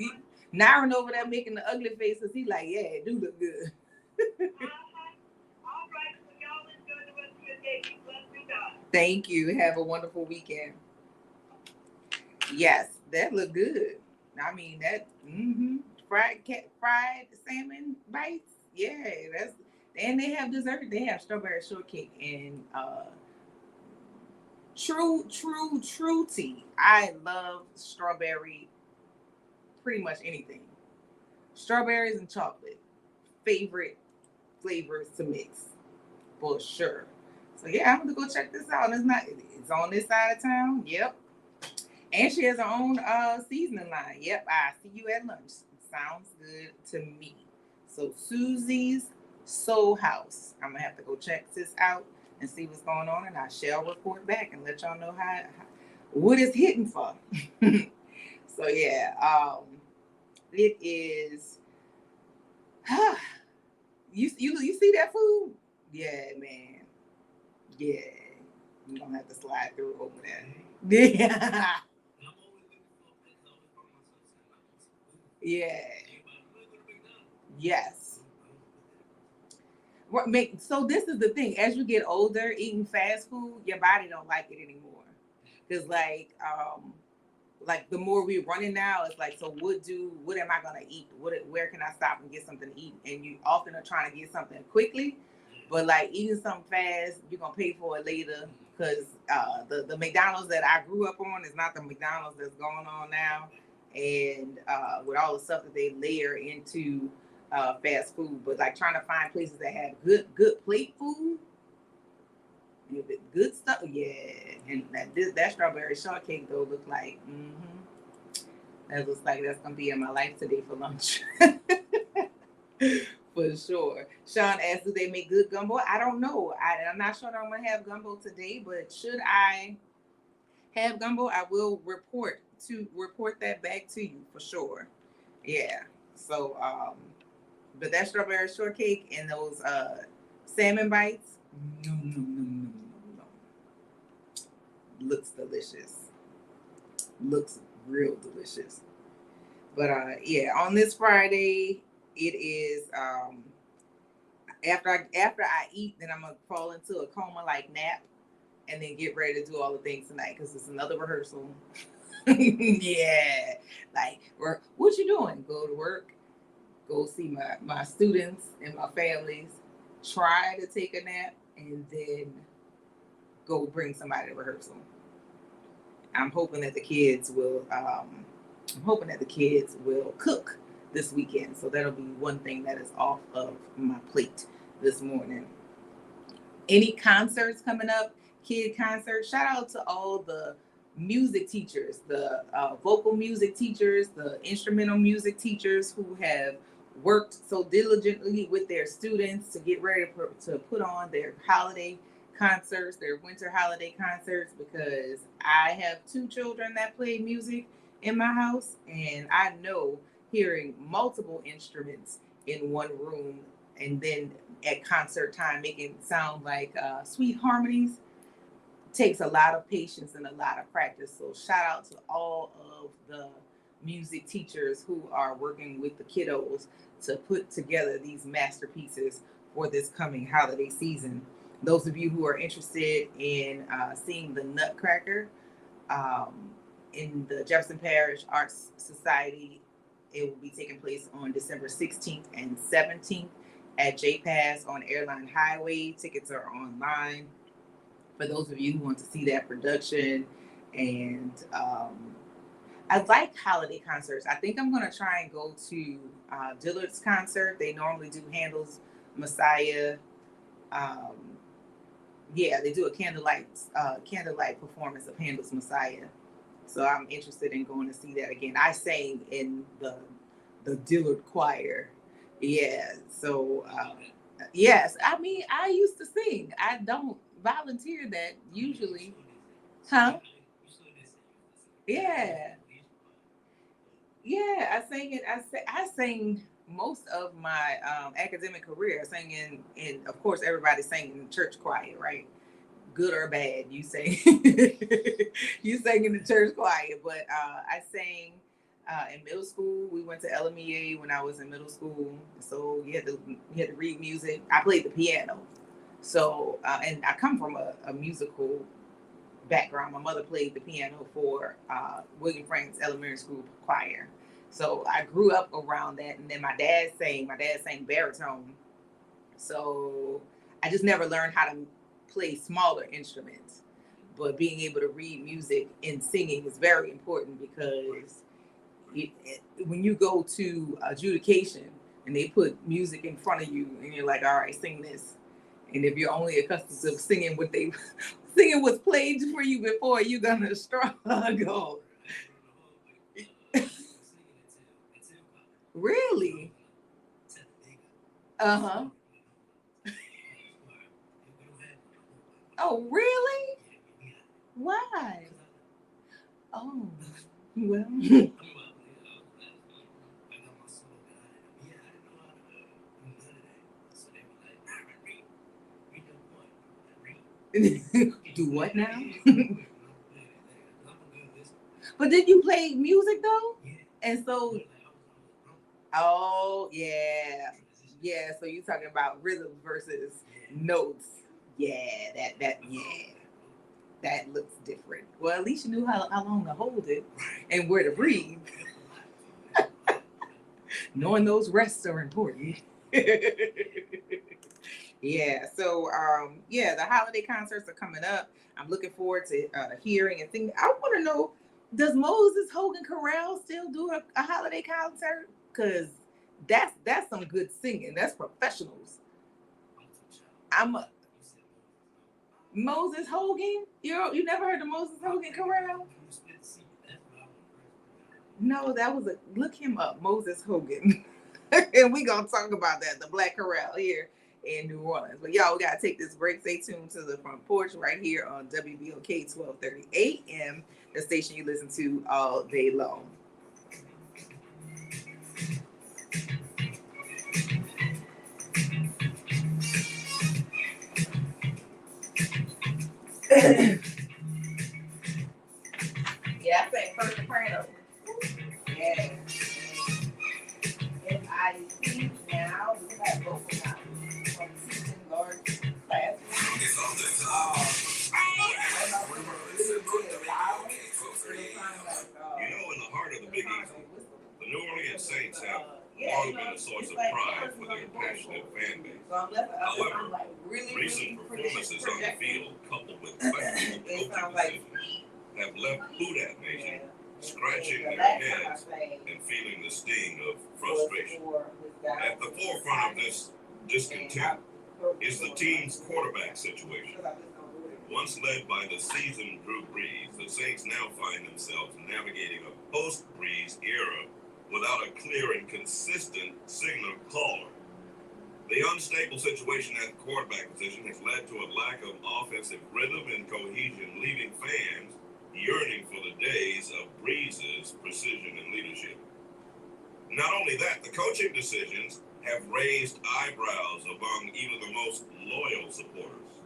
A: Nyron over there making the ugly faces. He like, yeah, it do look good.
I: All right, so y'all enjoy the rest of your day. Be blessed to God.
A: Thank you. Have a wonderful weekend. Yes, that look good. I mean that fried salmon bites. Yeah, that's and they have dessert. They have strawberry shortcake and true tea. I love strawberry pretty much anything. Strawberries and chocolate. Favorite flavors to mix. For sure. So yeah, I'm gonna go check this out. It's on this side of town. Yep. And she has her own seasoning line. Yep, I see you at lunch. Sounds good to me. So Susie's Soul House. I'm gonna have to go check this out and see what's going on, and I shall report back and let y'all know how what it's hitting for. So yeah, it is. You see that food? Yeah, man. Yeah, you're gonna have to slide through over there. Yeah. Yeah. Yes. So this is the thing. As you get older, eating fast food, your body don't like it anymore. Because like the more we're running now, it's like, so what am I gonna eat? Where can I stop and get something to eat? And you often are trying to get something quickly, but like eating something fast, you're gonna pay for it later. Because the McDonald's that I grew up on is not the McDonald's that's going on now. And with all the stuff that they layer into fast food, but like trying to find places that have good plate food, good stuff, yeah. And that strawberry shortcake though look like, that looks like that's gonna be in my life today for lunch. For sure. Sean asked, do they make good gumbo? I don't know. I'm not sure that I'm gonna have gumbo today, but should I have gumbo, I will report that back to you for sure. Yeah. So but that strawberry shortcake and those salmon bites, no. looks delicious. Looks real delicious. But yeah, on this Friday, it is after I eat, then I'm gonna fall into a coma like nap, and then get ready to do all the things tonight because it's another rehearsal. Yeah, like what you doing? Go to work, go see my students and my families, try to take a nap, and then go bring somebody to rehearsal. I'm hoping that the kids will. I'm hoping that the kids will cook this weekend, so that'll be one thing that is off of my plate this morning. Any concerts coming up? Kid concerts. Shout out to all the music teachers, the vocal music teachers, the instrumental music teachers who have worked so diligently with their students to get ready to put on their holiday concerts, their winter holiday concerts, because I have 2 children that play music in my house, and I know hearing multiple instruments in one room and then at concert time making it sound like sweet harmonies takes a lot of patience and a lot of practice. So shout out to all of the music teachers who are working with the kiddos to put together these masterpieces for this coming holiday season. Those of you who are interested in seeing the Nutcracker in the Jefferson Parish Arts Society, it will be taking place on December 16th and 17th at JPass on Airline Highway. Tickets are online for those of you who want to see that production. And I like holiday concerts. I think I'm going to try and go to Dillard's concert. They normally do Handel's Messiah. Yeah, they do a candlelight performance of Handel's Messiah. So I'm interested in going to see that again. I sang in the Dillard choir. Yeah. So yes, I mean I used to sing. I don't volunteer that usually. Huh? Yeah. Yeah, I sang it. I sang most of my academic career. I sang in of course everybody sang in the church choir, right? Good or bad, you sang you sang in the church choir. But I sang in middle school. We went to LMEA when I was in middle school, so you had to read music. I played the piano, so and I come from a musical background. My mother played the piano for William Frank's Elementary School choir, so I grew up around that. And then my dad sang baritone, so I just never learned how to play smaller instruments. But being able to read music and singing is very important because when you go to adjudication and they put music in front of you and you're like, all right, sing this. And if you're only accustomed to singing singing what's played for you before, you're gonna struggle. Really? Uh-huh. Oh, really? Why? Oh, well. Do what now? But did you play music though? And so, oh yeah, yeah. So you're talking about rhythm versus notes. Yeah, that looks different. Well, at least you knew how long to hold it and where to breathe. Knowing those rests are important. Yeah. So yeah, the holiday concerts are coming up. I'm looking forward to hearing and thinking. I want to know, does Moses Hogan Chorale still do a holiday concert? Because that's some good singing. That's professionals. I'm a Moses Hogan. You never heard of Moses Hogan Chorale? No, that was look him up, Moses Hogan. And we gonna talk about that, the Black Chorale here in New Orleans. But y'all, we gotta take this break. Stay tuned to the front porch right here on WBOK 1230 AM, the station you listen to all day long.
C: have long been a source of pride for their passionate fan base. However, recent performances on the field, coupled with questionable coaching decisions, have left Houdat Nation scratching their heads and feeling the sting of frustration. At the forefront of this discontent is the team's quarterback situation. Once led by the seasoned Drew Brees, the Saints now find themselves navigating a post-Brees era without a clear and consistent signal caller. The unstable situation at the quarterback position has led to a lack of offensive rhythm and cohesion, leaving fans yearning for the days of Brees' precision and leadership. Not only that, the coaching decisions have raised eyebrows among even the most loyal supporters.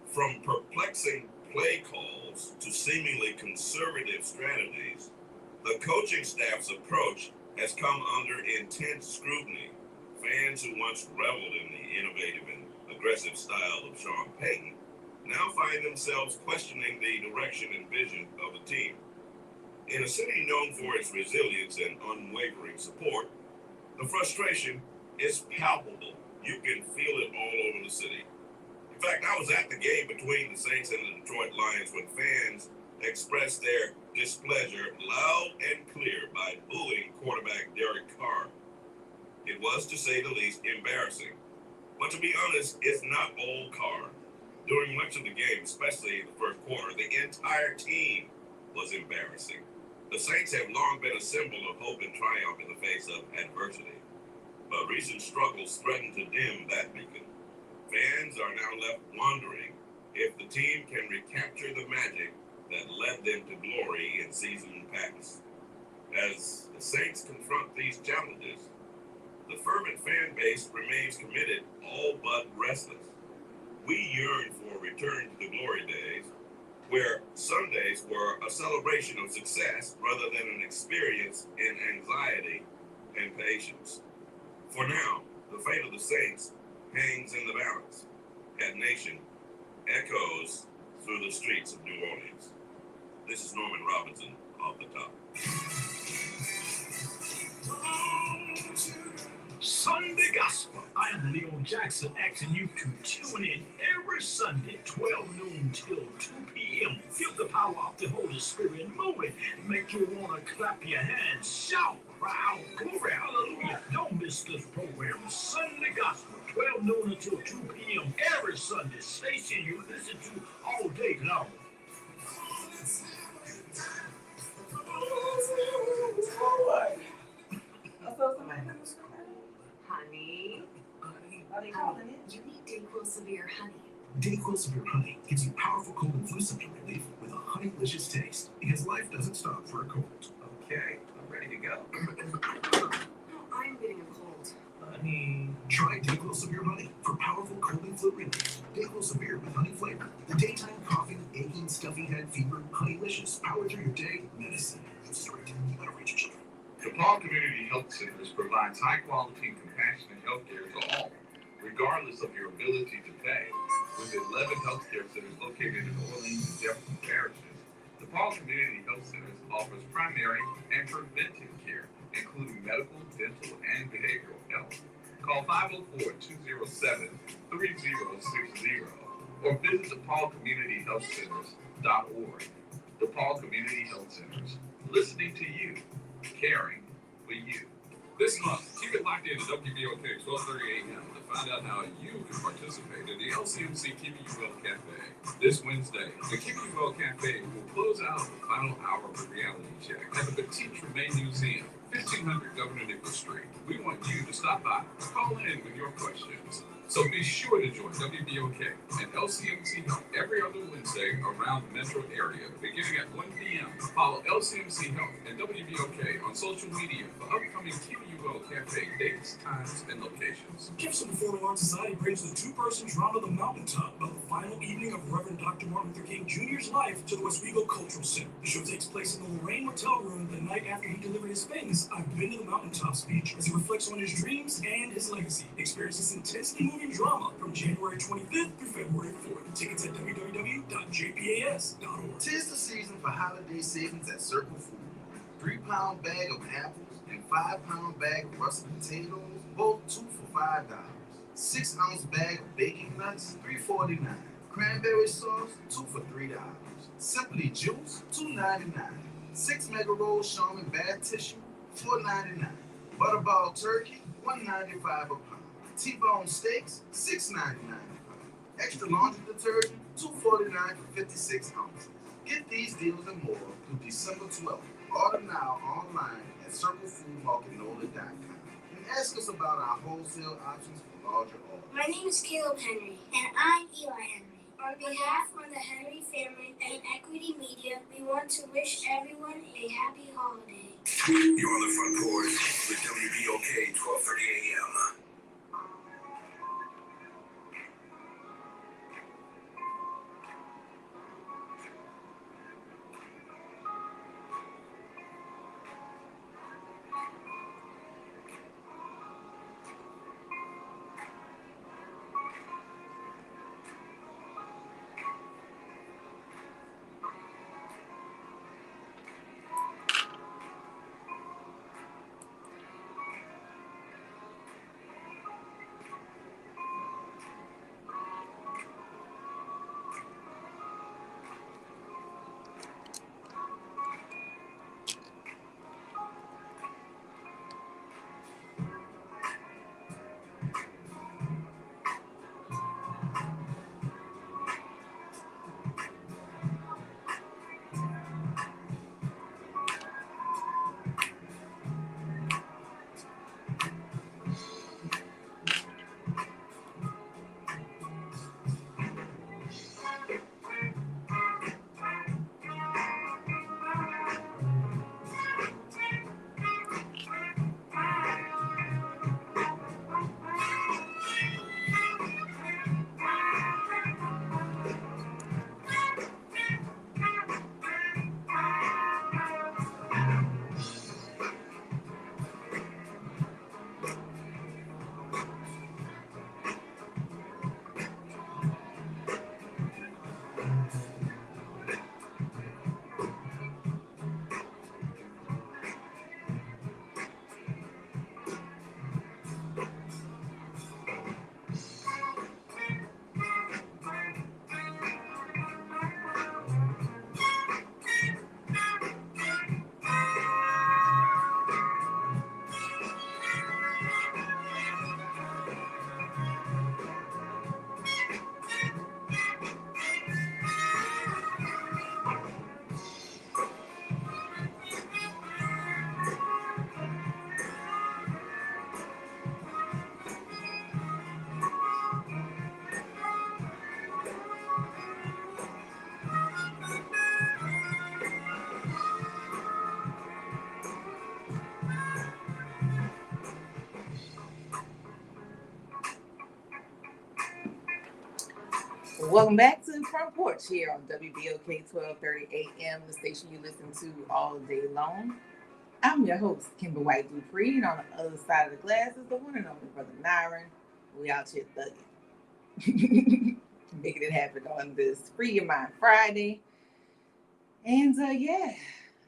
C: From perplexing play calls to seemingly conservative strategies, the coaching staff's approach has come under intense scrutiny. Fans who once reveled in the innovative and aggressive style of Sean Payton now find themselves questioning the direction and vision of the team. In a city known for its resilience and unwavering support, the frustration is palpable. You can feel it all over the city. In fact, I was at the game between the Saints and the Detroit Lions when fans expressed their displeasure loud and clear by booing quarterback Derek Carr. It was, to say the least, embarrassing. But to be honest, it's not all Carr. During much of the game, especially in the first quarter, the entire team was embarrassing. The Saints have long been a symbol of hope and triumph in the face of adversity. But recent struggles threaten to dim that beacon. Fans are now left wondering if the team can recapture the magic that led them to glory in season past. As the Saints confront these challenges, the fervent fan base remains committed, all but restless. We yearn for a return to the glory days, where Sundays were a celebration of success rather than an experience in anxiety and patience. For now, the fate of the Saints hangs in the balance. That nation echoes through the streets of New Orleans. This is Norman Robinson off the top.
D: Sunday Gospel. I am Leon Jackson, asking you to tune in every Sunday, 12 noon till 2 p.m. Feel the power of the Holy Spirit moving. Make you want to clap your hands, shout, cry out, glory, hallelujah. Don't miss this program. Sunday Gospel, 12 noon until 2 p.m. every Sunday. Station you listen to all day long.
E: Honey. Are they calling it? You need Dayquil Severe Honey.
D: Dayquil Severe Honey gives you powerful cold and flu symptom relief with a honeylicious taste, because life doesn't stop for a cold.
B: Okay, I'm ready to go.
E: I'm getting a cold.
D: Honey. Try Dayquil Severe Honey for powerful cold and flu relief. Dayquil Severe with honey flavor. The daytime coughing, aching, stuffy head, fever, honeylicious, power through your day, medicine. It's the right time. You gotta reach your children.
C: DePaul Community Health Centers provides high-quality and compassionate health care to all, regardless of your ability to pay. With 11 healthcare centers located in Orleans and Jefferson parishes, DePaul Community Health Centers offers primary and preventive care, including medical, dental, and behavioral health. Call 504-207-3060 or visit DePaulCommunityHealthCenters.org. DePaul Community Health Centers, listening to you, caring for you. This month, keep it locked in to WBOK 12:30 a.m. to find out how you can participate in the LCMC Keeping You Well Cafe. This Wednesday, the Keeping You Well Cafe will close out the final hour of the reality check at the Petite Tremaine Museum, 1500 Governor Nicholas Street. We want you to stop by or call in with your questions. So be sure to join WBOK and LCMC Health every other Wednesday around the metro area, beginning at 1 p.m. Follow LCMC Health and WBOK on social media for upcoming Keeping You Well Cafe dates, times, and locations.
J: Gibson Performing Arts Society brings the two-person drama The Mountaintop about the final evening of Reverend Dr. Martin Luther King Jr.'s life to the Oswego Cultural Center. The show takes place in the Lorraine Motel Room the night after he delivered his famous I've Been to the Mountaintop speech, as he reflects on his dreams and his legacy. Experience this intensely moving drama from January 25th through February 4th. Tickets at www.jpas.org.
B: Tis the season for holiday savings at Circle Food. 3-pound bag of apples, and 5-pound bag of russet potatoes, both 2 for $5. 6-ounce bag of baking nuts, $3.49. Cranberry sauce, 2 for $3. Simply juice, $2.99. 6 mega rolls Charmin bath tissue, $4.99. Butterball turkey, $1.95 a pound. T-bone steaks, $6.99 a pound. Extra laundry detergent, $2.49 for 56 ounces. Get these deals and more through December 12th. Order now online at CircleFoodMarketNola.com and ask us about our wholesale options for larger orders.
K: My name is Caleb Henry. And I'm Eli Henry. On behalf of the Henry family and Equity Media, we want to wish everyone a happy holiday.
G: You're on the front porch with WBOK 1230 AM.
A: Welcome back to the front porch here on WBOK 1230 AM, the station you listen to all day long. I'm your host, Kimber White Dupree, and on the other side of the glass is the one and only brother Nyron. We out here thugging, making it happen on this Free Your Mind Friday. And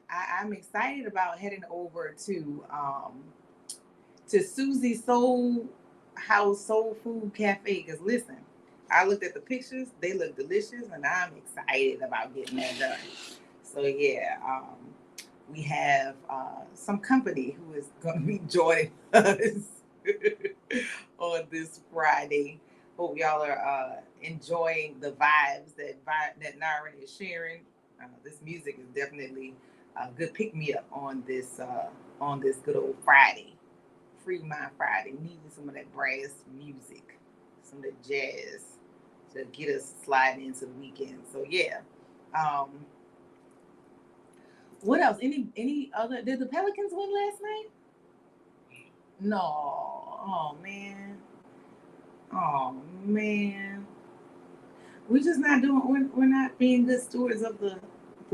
A: I'm excited about heading over to Susie's Soul House Soul Food Cafe. Because listen, I looked at the pictures; they look delicious, and I'm excited about getting that done. So we have some company who is going to be joining us on this Friday. Hope y'all are enjoying the vibes that Naren is sharing. This music is definitely a good pick me up on this good old Friday, Free Mind Friday. Needing some of that brass music, some of the jazz to get us sliding into the weekend. So what else? Any other? Did the Pelicans win last night? No. Oh man. We're not being good stewards of the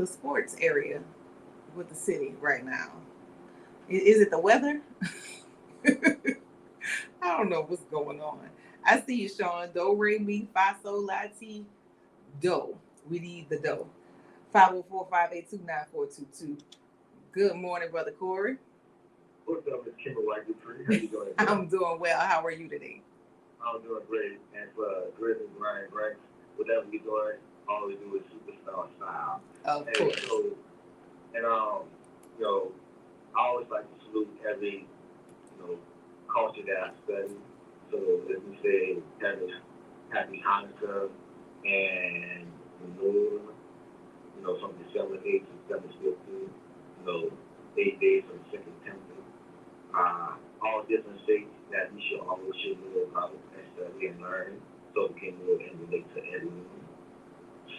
A: sports area with the city right now. Is it the weather? I don't know what's going on. I see you, Sean. Do, re, mi, fa, sol, la, ti, do. We need the do. 504-582-9422. Good morning, Brother Corey.
L: What's up, Miss Kimber White Dupree? How you doing?
A: I'm doing well. How are you today?
L: I'm doing great. And for Grizzly Brian Ranks, whatever you're doing, all we do is superstar style.
A: Of
L: And
A: course.
L: so, and you know, I always like to salute every, culture that I study. So let me say happy Hanukkah and Menorah, from December 8th to December 15th, 8 days from the second temple. All different states that we should always know about and study and learn so we can know and relate to everyone.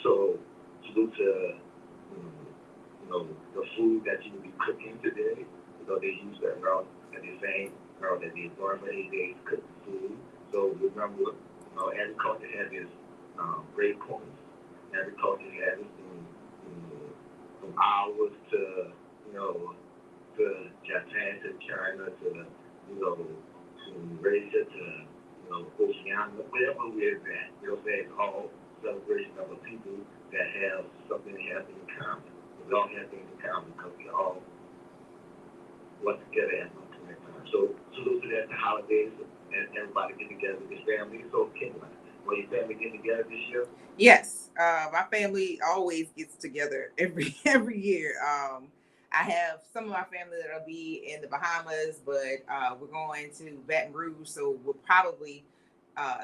L: So salute to the food that you will be cooking today. They use that route and the same route that they burn for 8 days to cook the food. So remember, agriculture has its great points. Agriculture has its from hours to Japan to China to Malaysia to Oceania, wherever we're at. It's all celebration of a people that have something they have in common. We all have things in common because we all work together at one point in time. So salute to that, the holidays, and everybody get together with their family. So Kimberly, will your family get together this year?
A: Yes, my family always gets together every year. I have some of my family that'll be in the Bahamas, but we're going to Baton Rouge, so we'll probably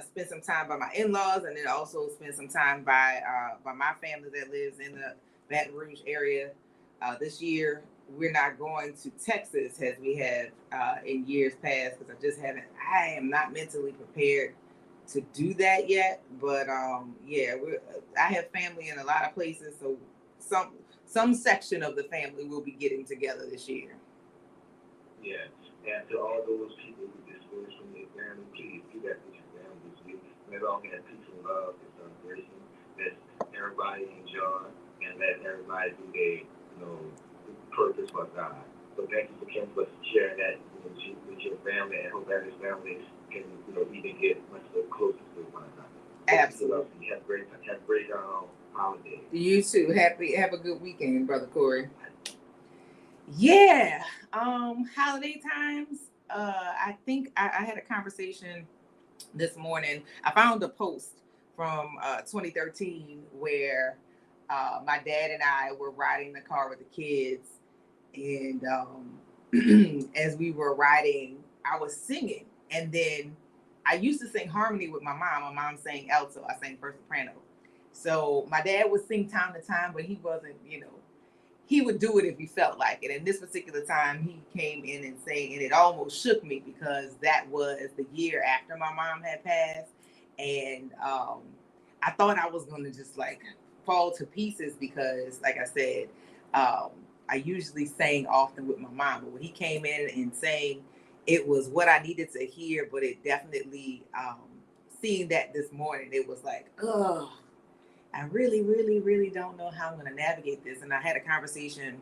A: spend some time by my in-laws, and then also spend some time by my family that lives in the Baton Rouge area. This year, we're not going to Texas as we have in years past because I am not mentally prepared to do that yet. But I have family in a lot of places, so some section of the family will be getting together this year.
L: Yes, and to all those people who dispersed from their family, please do that with your family this week. Let all have peace and love and celebration. Let everybody enjoy and let everybody do their purpose for God. So thank you for Kim for sharing that with your family, and hope that his family can even get much closer to one another.
A: Absolutely.
L: Have a great holiday.
A: You too. Have a good weekend, Brother Corey. Yeah. Holiday times. I think I had a conversation this morning. I found a post from 2013 where my dad and I were riding the car with the kids, and as we were riding, I was singing, and then I used to sing harmony with my mom. My mom sang alto. I sang first soprano. So my dad would sing time to time, but he wasn't, he would do it if he felt like it. And this particular time he came in and sang, and it almost shook me because that was the year after my mom had passed. And I thought I was going to just like fall to pieces because, like I said, I usually sang often with my mom. But when he came in and sang, it was what I needed to hear. But it definitely, seeing that this morning, it was like, oh, I really, really, really don't know how I'm going to navigate this. And I had a conversation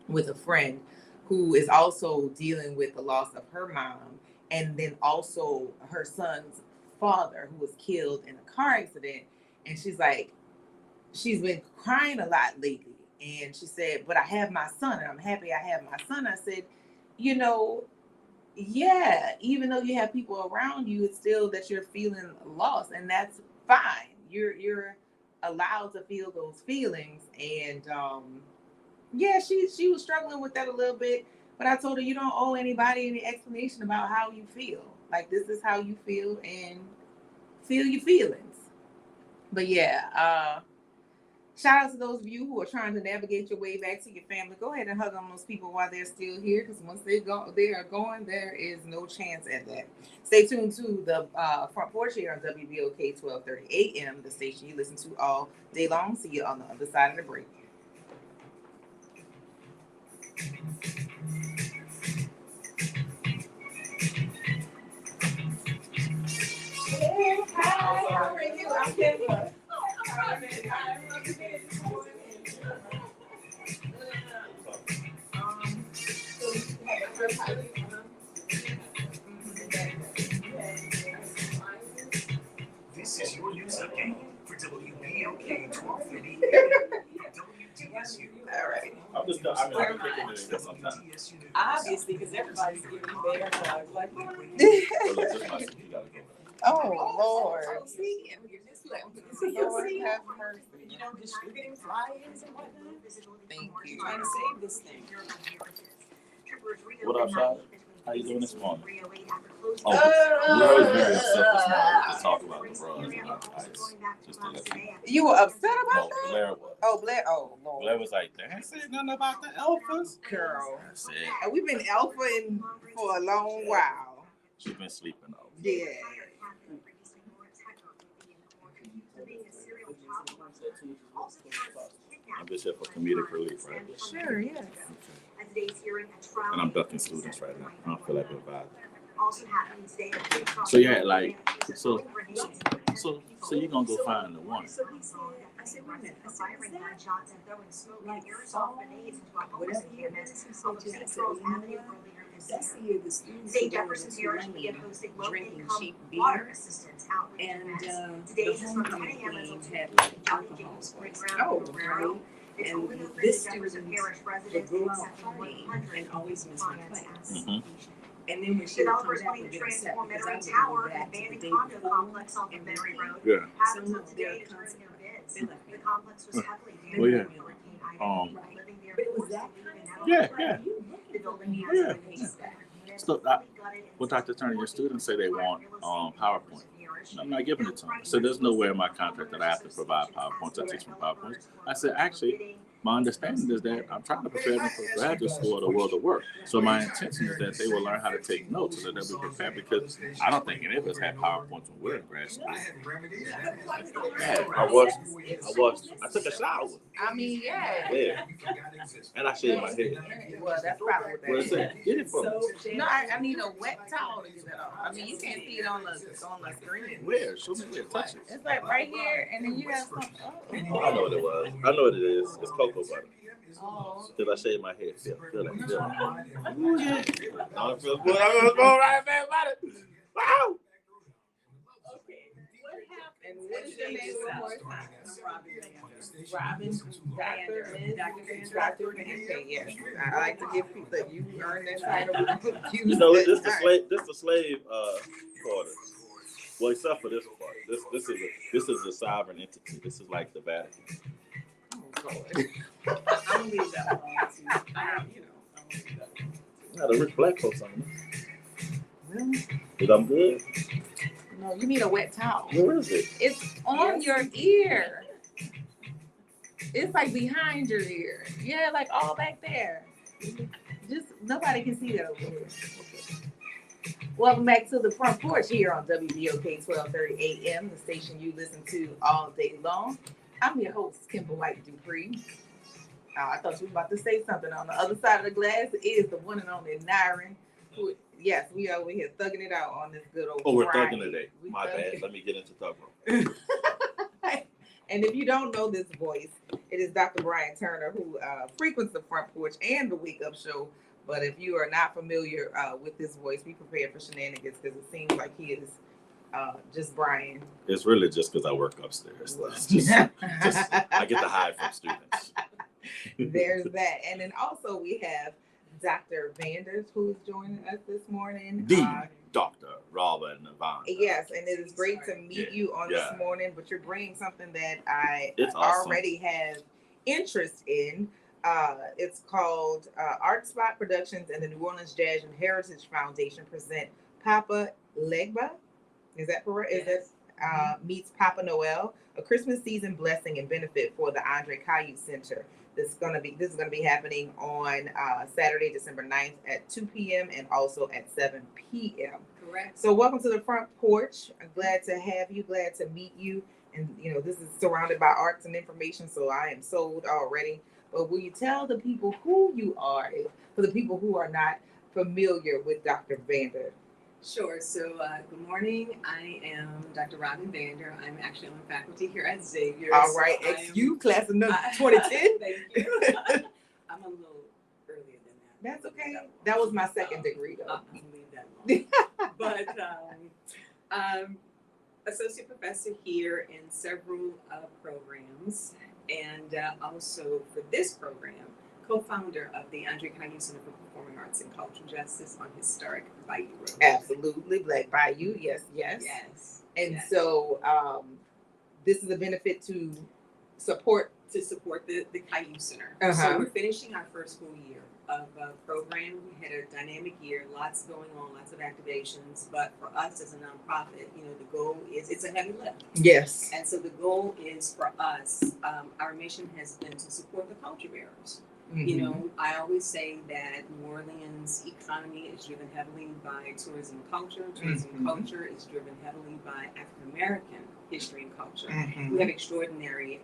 A: with a friend who is also dealing with the loss of her mom, and then also her son's father, who was killed in a car accident. And she's like, she's been crying a lot lately. And she said, but I have my son, and I'm happy I have my son. I said, yeah, even though you have people around you, it's still that you're feeling lost, and that's fine. You're allowed to feel those feelings. And she was struggling with that a little bit, but I told her, you don't owe anybody any explanation about how you feel. Like, this is how you feel, and feel your feelings. But yeah, shout out to those of you who are trying to navigate your way back to your family. Go ahead and hug on those people while they're still here, because once they are gone, there is no chance at that. Stay tuned to the Front Porch here on WBOK 1230 AM, the station you listen to all day long. See you on the other side of the break. How are you? I'm Kendra.
D: This is your news update for WBOK 1230. WDSU.
A: All right.
M: I'm just, I mean, I'm thinking it in sometimes.
D: WDSU News.
E: Obviously, because everybody's giving you bear hugs. Like,
M: So look, this my seat, you gotta go.
A: Oh, Lord.
E: see, and you just let me
A: Lord have mercy.
E: you know, distributing flyers and whatnot.
A: Thank you.
E: Trying to save this thing.
M: What up, Shad? How you doing this morning?
F: Oh,
M: You heard very upset this morning to talk about the bras and not the ice. Just to let you know.
A: You were upset
M: No,
A: about that?
M: Blair was.
A: Oh, Blair. Oh, Lord.
M: Blair was like, they ain't said nothing about the alphas.
A: Girl.
M: I said,
A: And we've been alphaing for a long while.
M: she's been sleeping though.
A: Yeah.
M: I'm just here for comedic relief, right?
A: Sure, yes.
M: And I'm ducking students right now. I don't feel like we're vibing.
F: Also happening today.
M: So yeah, like, so you're gonna go find the one.
E: So he said, I said, wait a minute. I said,
F: Firing gunshots and throwing smoke and aerosol
E: all
F: grenades into a homeless
E: whatever
F: encampment
E: he
F: on
E: said,
F: St.
E: I said,
F: Charles
E: you know
F: Avenue
E: what?
F: earlier this
E: That's the
F: year.
E: year the students
F: St.
E: were going
F: Jefferson's
E: to
F: Parish
E: London
F: began hosting
E: drinking
F: low-income
E: cheap
F: water
E: beer.
F: assistance outreach
E: And
F: events.
E: the
F: Today's is from 10
E: homecoming
F: a.m. until
E: theme
F: 2
E: had
F: p.m.
E: like
F: Johnny
E: alcohol
F: James Spring
E: sports.
F: Ground
E: Oh,
F: in Guerrero.
E: right.
F: It's
E: And
F: only open to
E: this
F: Jefferson
E: student
F: Parish
E: would
F: residents
E: go
F: and
E: out
F: accepting
E: partying
F: 100
E: and always miss my
F: clients'
E: class.
M: Mhm.
E: And then when she would come
F: Developers
E: back
F: planning
E: with
F: to
E: get upset
F: transform
E: because I
F: Metairie
E: wouldn't
F: Tower,
E: go
F: an
E: back to the
F: abandoned
E: day
F: condo
E: before
F: complex off of
E: and
F: Metairie
E: repeat.
F: Road.
M: Yeah.
F: Has
E: So
F: until
E: no,
F: today
E: they're
F: to turn in their bids.
E: they left me.
F: The complex was heavily damaged
M: Well, yeah.
F: by Hurricane Ida.
E: Right.
F: Living there
E: But it was
F: forced
E: that
F: to leave
E: kind
F: and
E: of
F: now
M: Yeah,
F: they're
M: yeah.
E: you
F: The
E: looking for
F: building
E: me
F: has
M: Yeah.
F: been haystack units,
M: So,
F: fully gutted and
M: well, Dr. Turner, your students say they want PowerPoint.
F: PowerPoint.
M: I'm not giving it to them. So there's nowhere in my contract that I have to provide PowerPoints. I teach from PowerPoints. I said, actually, my understanding is that I'm trying to prepare them for graduate school or the world of work. So my intention is that they will learn how to take notes so that they'll be prepared, because I don't think any of us had PowerPoints when we were in grad school. Yeah, I took a shower.
A: I mean, yeah.
M: Yeah. And I shaved my head.
A: Well, that's probably what
M: What
A: that
M: is it? Get it from me.
A: No, I need a wet towel to get that off. I mean, you can't see it on the screen.
M: Where? Show me where. Touch it.
A: It's like right here, and then you have some.
M: Oh, I know what it was. I know what it is. It's cocoa butter.
A: Oh.
M: Because I shaved my head. Feel it. Ooh, yeah. No, it feels good. I feel good right there about it. Wow.
E: Okay. What happened?
A: And what is your name one more time?
E: Robin.
A: Dr. Vander, yes. I like to give people that you earn that title.
M: You know, this the slave quarter. Well, except for this part. This is a sovereign entity. This is like the Vatican.
E: I'm gonna leave that alone. I'm gonna leave that alone.
M: Got a rich black folks on it.
A: Really?
M: But I'm good.
A: No, you need a wet towel.
M: Where is it?
A: It's on your ear. It's like behind your ear. Yeah, like all back there. Just nobody can see that over here. Welcome back to the front porch here on WBOK 1230 AM, the station you listen to all day long. I'm your host, Kimber White Dupree. I thought you were about to say something. On the other side of the glass is the one and only Nyron. Who, yes, we are over here thugging it out on this good old
M: We're
A: Friday.
M: thugging today. My
A: thugging.
M: bad. Let me get into thug mode.
A: And if you don't know this voice, it is Dr. Brian Turner, who frequents the front porch and the Wake Up Show. But if you are not familiar with this voice, be prepared for shenanigans, because it seems like he is just Brian.
M: It's really just because I work upstairs. It's just I get to hide from students.
A: There's that. And then also we have Dr. Vanders, who is joining us this morning.
M: Dr. Robin Van.
A: Yes, and it is great to meet you on this morning, but you're bringing something that I already have interest in. It's called Art Spot Productions and the New Orleans Jazz and Heritage Foundation present Papa Legba. Is that correct? Is that meets Papa Noel, a Christmas season blessing and benefit for the Andre Caillou Center. This is gonna be happening on Saturday, December 9th at 2 p.m. and also at 7 p.m.
E: Correct.
A: So welcome to the front porch. I'm glad to have you, glad to meet you. And you know, this is surrounded by arts and information, so I am sold already. But will you tell the people who you are, for the people who are not familiar with Dr. Vander?
E: Sure. So good morning. I am Dr. Robin Vander. I'm actually on faculty here at Xavier.
A: All right, XU class of 2010.
E: Thank you. I'm a little earlier than that.
A: That's okay. That was my second degree, though.
E: I'll leave that alone. But associate professor here in several programs,
N: and also for this program, co-founder of the Andre Caillou Center for Performing Arts and Cultural Justice on historic Bayou Road.
A: Absolutely, Black Bayou. Yes. And
N: yes.
A: so this is a benefit to support
N: the Caillou Center.
A: Uh-huh.
N: So we're finishing our first full year of program. We had a dynamic year, lots going on, lots of activations. But for us as a nonprofit, the goal is, it's a heavy lift.
A: Yes.
N: And so the goal is for us, our mission has been to support the culture bearers.
A: Mm-hmm.
N: I always say that New Orleans' economy is driven heavily by tourism and culture. Tourism and culture is driven heavily by African American history and culture.
A: Mm-hmm.
N: We have extraordinary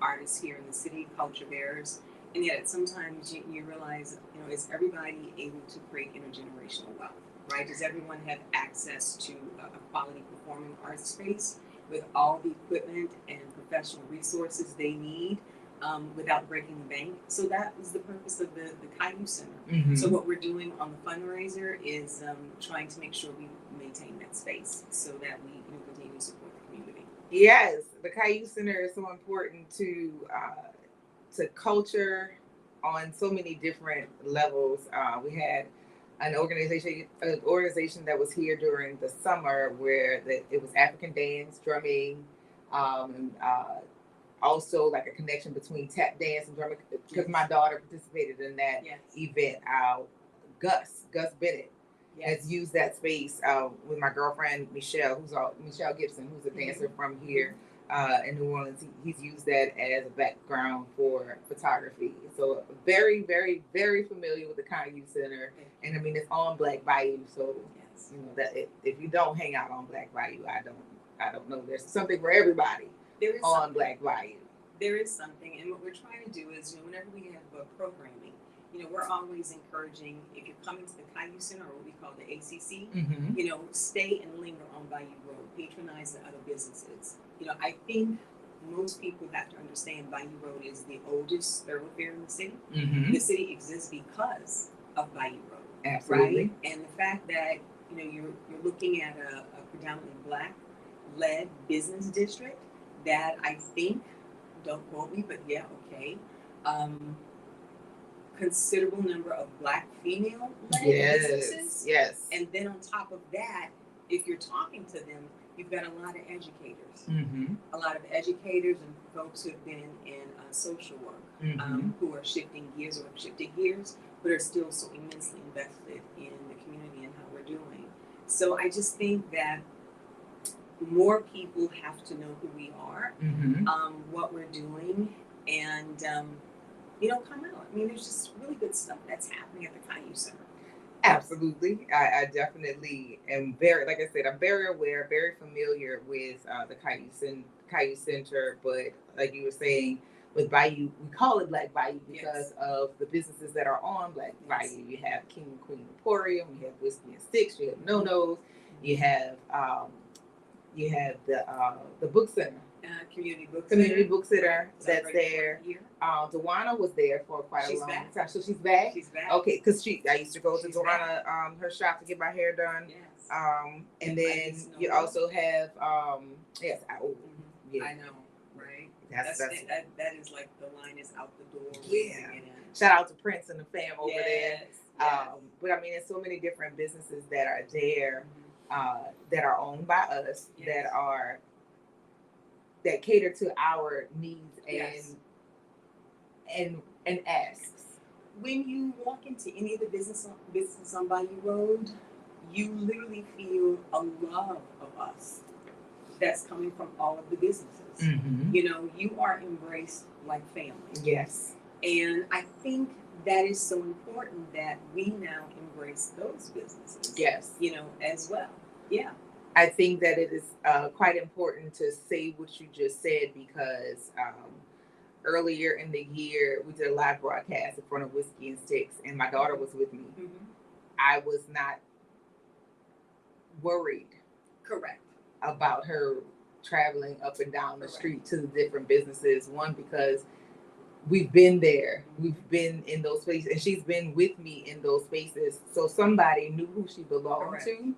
N: artists here in the city, culture bearers, and yet sometimes you realize, is everybody able to create intergenerational wealth, right? Does everyone have access to a quality performing arts space with all the equipment and professional resources they need? Without breaking the bank. So that was the purpose of the Caillou Center.
A: Mm-hmm.
N: So what we're doing on the fundraiser is trying to make sure we maintain that space so that we continue to support the community.
A: Yes, the Caillou Center is so important to culture on so many different levels. We had an organization that was here during the summer where it was African dance, drumming, and also like a connection between tap dance and drumming, because my daughter participated in that event. Gus Bennett has used that space with my girlfriend Michelle Gibson, who's a dancer from here in New Orleans. He's used that as a background for photography. So very, very, very familiar with the Caillou Center, and I mean it's on Black Bayou. So that if you don't hang out on Black Bayou, I don't know. There's something for everybody.
N: There is
A: on Black Bayou.
N: There is something, and what we're trying to do is, whenever we have programming, we're always encouraging, if you're coming to the Caillou Center, or what we call the ACC,
A: Mm-hmm.
N: Stay and linger on Bayou Road, patronize the other businesses. I think most people have to understand Bayou Road is the oldest thoroughfare in the city.
A: Mm-hmm.
N: The city exists because of Bayou Road.
A: Absolutely.
N: Right? And the fact that, you're looking at a predominantly Black-led business district that I think, don't quote me, but yeah, okay, considerable number of Black female-led businesses.
A: Yes.
N: And then on top of that, if you're talking to them, you've got a lot of educators.
A: Mm-hmm.
N: A lot of educators and folks who've been in social work, who are shifting gears or have shifted gears, but are still so immensely invested in the community and how we're doing. So I just think that more people have to know who we are, what we're doing, and come out. I mean, there's just really good stuff that's happening at the Caillou Center.
A: Absolutely. I definitely am very, like I said, I'm very aware, very familiar with the Caillou Center, but like you were saying, with Bayou, we call it Black Bayou because of the businesses that are on Black Bayou. You have King and Queen Emporium, you have Whiskey and Sticks, you have No-No's, you have the book center. Community book center that's there. Dewana was there for quite a long time. So she's back?
N: She's back.
A: Okay, because I used to go to Dewana, her shop to get my hair done.
N: Yes.
A: And then you also have,
N: I know, right? That is like the line is out the door.
A: Yeah. Shout out to Prince and the fam over there. But I mean, there's so many different businesses that are there that are owned by us, that cater to our needs and asks.
N: When you walk into any of the businesses on Bayou Road, you literally feel a love of us that's coming from all of the businesses.
A: Mm-hmm.
N: You are embraced like family.
A: Yes.
N: And I think that is so important that we now embrace those businesses.
A: Yes.
N: As well. Yeah.
A: I think that it is quite important to say what you just said because earlier in the year, we did a live broadcast in front of Whiskey and Sticks, and my daughter was with me.
N: Mm-hmm.
A: I was not worried.
N: Correct.
A: About her traveling up and down the street to the different businesses. One, because we've been there. We've been in those spaces, and she's been with me in those spaces. So somebody knew who she belonged to.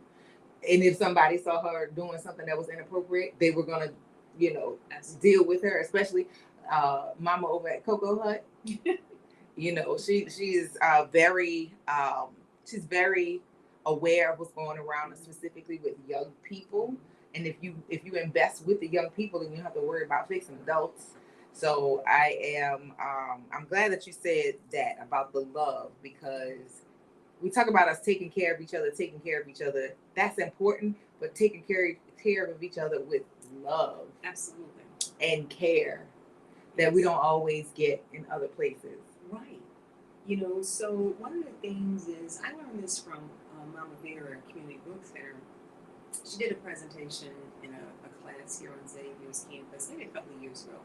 A: And if somebody saw her doing something that was inappropriate, they were going to, deal with her, especially Mama over at Cocoa Hut. You know, she's very she's very aware of what's going around, specifically with young people. And if you invest with the young people, then you don't have to worry about fixing adults. So I'm glad that you said that about the love, because we talk about us taking care of each other. That's important, but taking care of each other with love,
N: Absolutely.
A: and care that we don't always get in other places.
N: Right. You know, so one of the things is, I learned this from Mama Vera Community Book Center. She did a presentation in a class here on Xavier's campus, maybe a couple of years ago.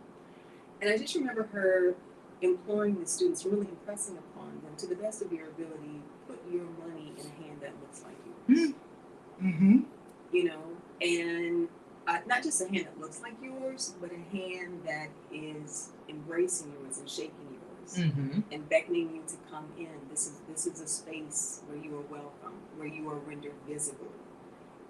N: And I just remember her imploring the students, really impressing upon them, to the best of your ability, put your money in a hand that looks like yours.
A: Mm-hmm.
N: You know, and not just a hand that looks like yours, but a hand that is embracing yours and shaking yours, and beckoning you to come in. This is a space where you are welcome, where you are rendered visible.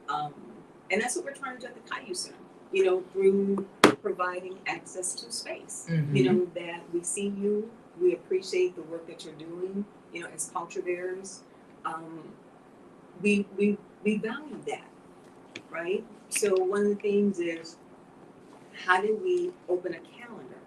N: And that's what we're trying to do at the Caillou Center, you know, through providing access to space. You know, that we see you, we appreciate the work that you're doing, you know, as culture bearers. We value that, right? So one of the things is, how do we open a calendar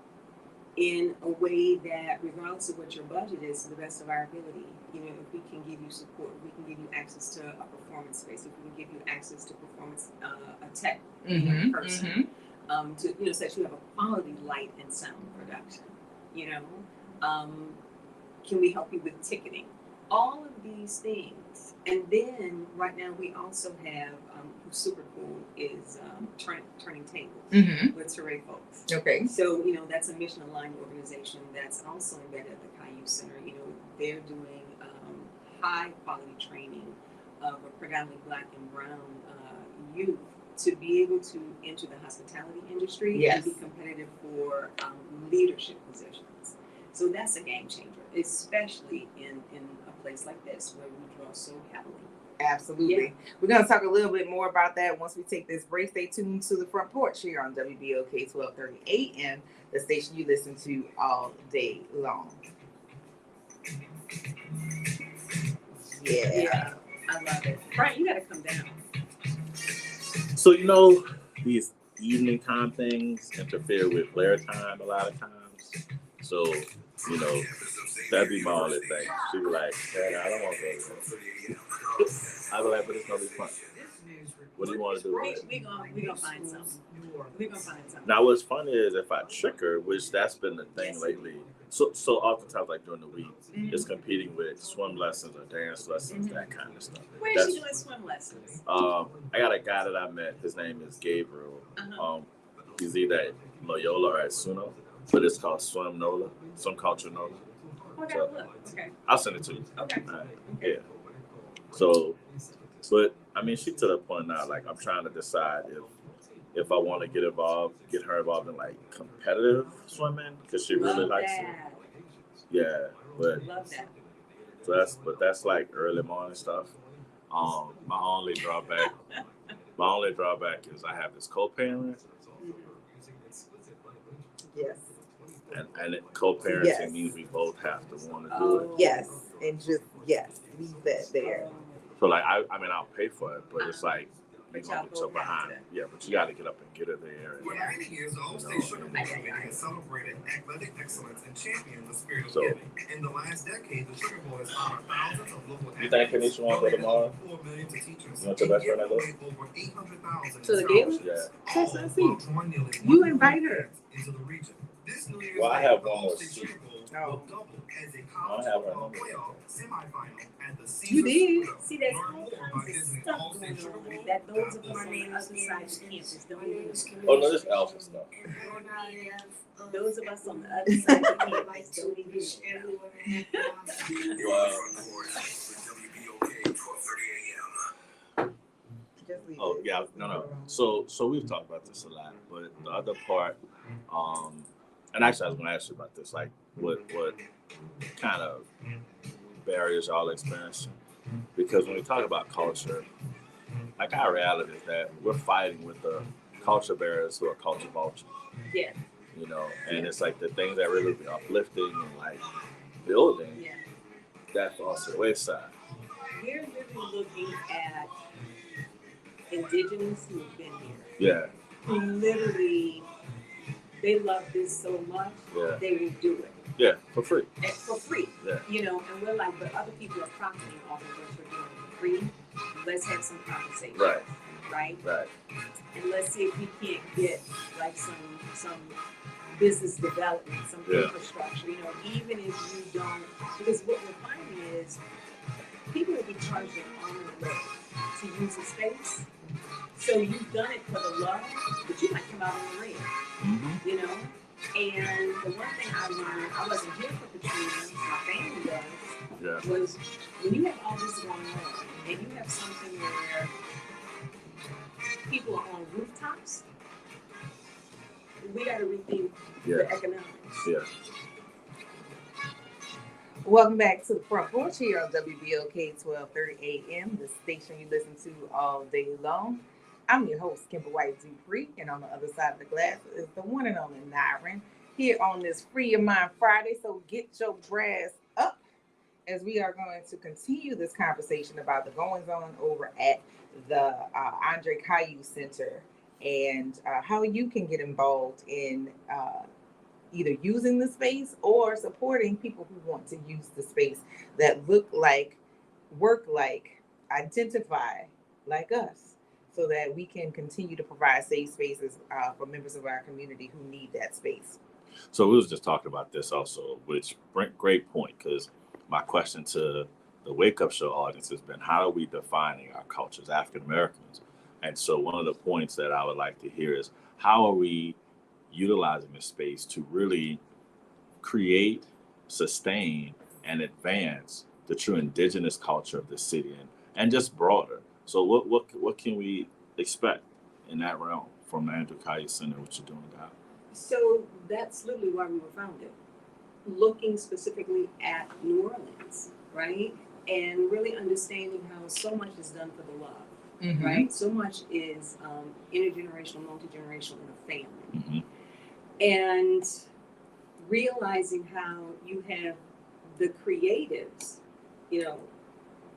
N: in a way that, regardless of what your budget is, to the best of our ability, you know, if we can give you support, if we can give you access to a performance space, if we can give you access to performance, a tech person, to, you know, so that you have a quality light and sound production, you know, can we help you with ticketing? All of these things. And then right now we also have, who's super cool, is Turning Tables with Teray folks.
A: Okay.
N: So, you know, that's a mission aligned organization that's also embedded at the Caillou Center. You know, they're doing high quality training of a predominantly Black and brown youth to be able to enter the hospitality industry and be competitive for leadership positions. So that's a game changer, especially in a place like this where we draw so heavily.
A: Absolutely.
N: Yeah.
A: We're going to talk a little bit more about that once we take this break. Stay tuned to the Front Porch here on WBOK 1230 AM, the station you listen to all day long.
N: Yeah, I love it. Right, you got to come down.
M: So, you know, these evening time things interfere with flare time a lot of times. So, you know, that'd be my only thing. She'd be like, Dad, I don't want to go there. I'd be like, but it's going to be fun. What do you want to do?
N: We're gonna find something.
M: Now, what's funny is if I trick her, which that's been the thing lately. So oftentimes, like during the week, it's competing with swim lessons or dance lessons, that kind of stuff.
N: Where's she doing swim lessons?
M: I got a guy that I met. His name is Gabriel. He's either at Loyola or at Suno, but it's called Swim Nola, Swim Culture Nola. So,
N: okay.
M: I'll send it to you.
N: Okay.
M: Right. Yeah. So, but I mean, she's to the point now. Like, I'm trying to decide if I want to get her involved in like competitive swimming, because she really likes it. Yeah, but
N: love that.
M: So that's like early morning stuff. My only drawback is I have this co-parent.
A: Yes.
M: And co-parenting means we both have to want to do it.
A: Yes, and just leave that there.
M: So like I mean I'll pay for it, but it's like you're gonna get so behind. Yeah, but you got to get up and get her there.
B: For 90 years, the Old State Sugar Bowl Committee has celebrated athletic excellence and championed the spirit of giving. In the last decade, the Sugar Bowl has honored thousands of local athletes.
M: You think Kanisha wants to go tomorrow?
B: $4 million to teachers.
M: You want your best friend at this?
B: Over 800,000
N: To the game?
M: Yeah.
A: You invite her.
B: Into the region. This New Year's
M: Well, I
B: Day,
M: have
B: the
M: one
B: Old
M: with
B: State
M: Sue.
B: Sugar Bowl will double as a
M: I
B: college
M: don't have her
B: football
M: number.
B: playoff semifinal at the Caesars
N: You did.
B: Superdome.
N: See, there's
B: Learn
N: all
B: more by
N: kinds of
B: visiting
N: stuff
B: All State
N: going
B: Sugar
N: on
B: Bowl.
N: that those of us
K: My
N: on the
K: name
N: other
K: is
N: side of the campus don't even.
M: Oh no, this Elsa stuff.
N: Those of us on the other side of the campus don't even.
G: You're on the Front Porch with WBOK 1230 AM.
M: Oh yeah, no. So we've talked about this a lot, but the other part, and actually I was going to ask you about this, like what kind of barriers y'all experiencing? Because when we talk about culture, like our reality is that we're fighting with the culture barriers who are culture vultures.
N: Yeah.
M: you know, and it's like the things that really be uplifting and like building.
N: Yeah.
M: That's also the west side.
N: We're really looking at indigenous who have been here,
M: Yeah,
N: who literally, they love this so much,
M: yeah,
N: they will do it.
M: yeah, for free.
N: And for free.
M: Yeah.
N: You know, and we're like, but other people are profiting off of what we're doing for free. Let's have some conversation.
M: Right.
N: Right?
M: Right.
N: And let's see if we can't get like some business development, some infrastructure, you know, even if you don't, because what we're finding is people will be charged an arm and a leg to use the space. So you've done it for the love, but you might come out in the red,
M: Mm-hmm.
N: you know? And the one thing I learned, I wasn't here for Katrina, my family was, was when you have all this going on and you have something where people are on rooftops, we got to rethink the economics.
M: Yeah.
A: Welcome back to the Front Porch here on WBOK 1230 AM, the station you listen to all day long. I'm your host, Kimber White Dupree, and on the other side of the glass is the one and only Nyron here on this Free Your Mind Friday. So get your brass up as we are going to continue this conversation about the goings on over at the Andre Caillou Center and how you can get involved in either using the space or supporting people who want to use the space that look like, work like, identify like us, so that we can continue to provide safe spaces for members of our community who need that space.
M: So we was just talking about this also, which great point, because my question to the Wake Up Show audience has been, how are we defining our culture as African Americans? And so one of the points that I would like to hear is, how are we utilizing the space to really create, sustain, and advance the true indigenous culture of the city and just broader? So what can we expect in that realm from the Andre Caillou Center, what you're doing now?
N: So that's literally why we were founded, looking specifically at New Orleans, right? And really understanding how so much is done for the love, right? So much is intergenerational, multi-generational in a family. And realizing how you have the creatives, you know,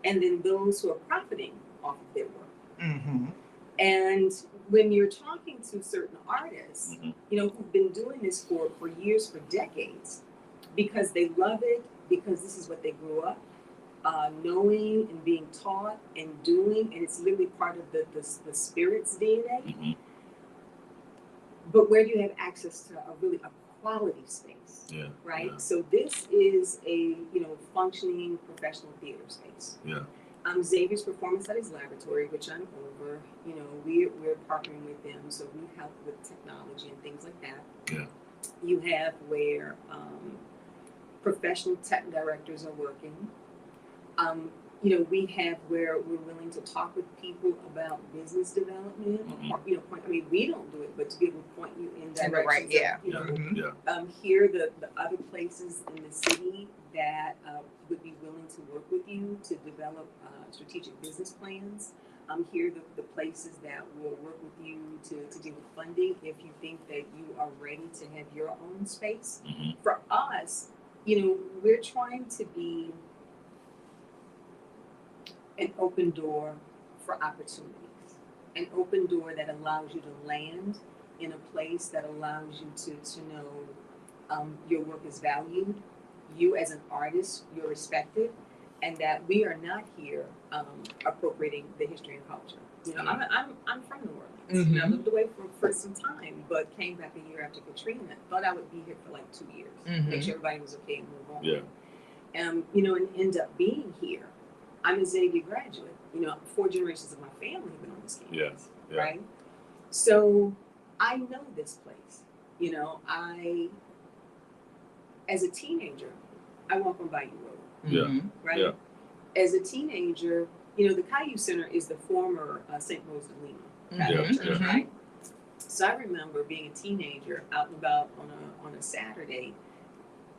N: and then those who are profiting off of their work. And when you're talking to certain artists, you know, who've been doing this for years, for decades, because they love it, because this is what they grew up knowing and being taught and doing, and it's literally part of the spirit's DNA. But where you have access to a quality space, right? Yeah. So this is a, you know, functioning professional theater space. Xavier's Performance Studies Laboratory, which I'm over, you know, we're partnering with them, so we help with technology and things like that. You have where professional tech directors are working. You know, we have where we're willing to talk with people about business development. You know, I mean, we don't do it, but to be able to point you in directions. Right, you know, here the other places in the city that would be willing to work with you to develop strategic business plans. Here the places that will work with you to deal with funding if you think that you are ready to have your own space. For us, you know, we're trying to be an open door for opportunities, an open door that allows you to land in a place that allows you to know your work is valued, you as an artist, you're respected, and that we are not here appropriating the history and culture. You know, I'm from New Orleans. You know, I lived away for some time, but came back a year after Katrina. Thought I would be here for like 2 years, make sure everybody was okay and move on. You know, and end up being here. I'm a Xavier graduate. You know, 4 generations of my family have been on this campus, right? So I know this place. You know, as a teenager, I walk on Bayou Road. Right? As a teenager, you know, the Caillou Center is the former St. Rose de Lima church, right? So I remember being a teenager out and about on a Saturday,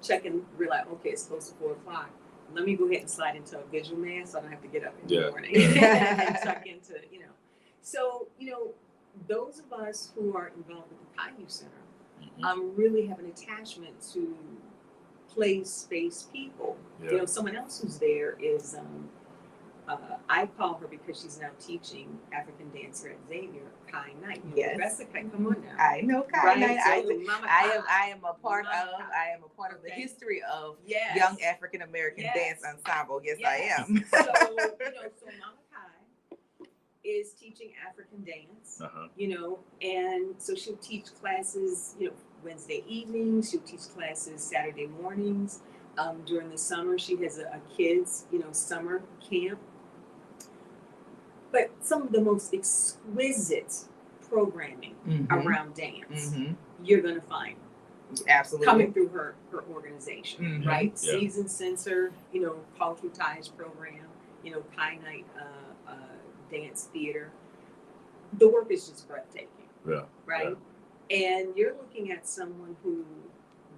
N: checking, realize, okay, it's close to 4 o'clock. Let me go ahead and slide into a visual mass so I don't have to get up in the morning and tuck into, you know. So, you know, those of us who are involved with the Caillou Center, really have an attachment to place, space, people.
M: Yeah.
N: You know, someone else who's there is, I call her because she's now teaching African dance here at Xavier, Kai Knight. You know,
A: Yes.
N: Professor Kai, come on now.
A: I know Kai
N: Right,
A: Knight.
N: so
A: I
N: Mama Kai.
A: am a part
N: Mama
A: of.
N: Kai.
A: I am a part of the
N: Okay.
A: history of
N: Yes.
A: Young African American
N: Yes.
A: Dance Ensemble. Yes,
N: Yes.
A: I am.
N: So, so Mama Kai is teaching African dance, you know, and so she'll teach classes, you know, Wednesday evenings, she'll teach classes Saturday mornings. During the summer, she has a kids, you know, summer camp. But some of the most exquisite programming around dance, you're going to find
A: absolutely
N: coming through her organization, right?
M: Yeah.
N: Seasoned Censor, you know, Cultural Ties program, you know, Kai Knight Dance Theater. The work is just breathtaking, right? Yeah. And you're looking at someone who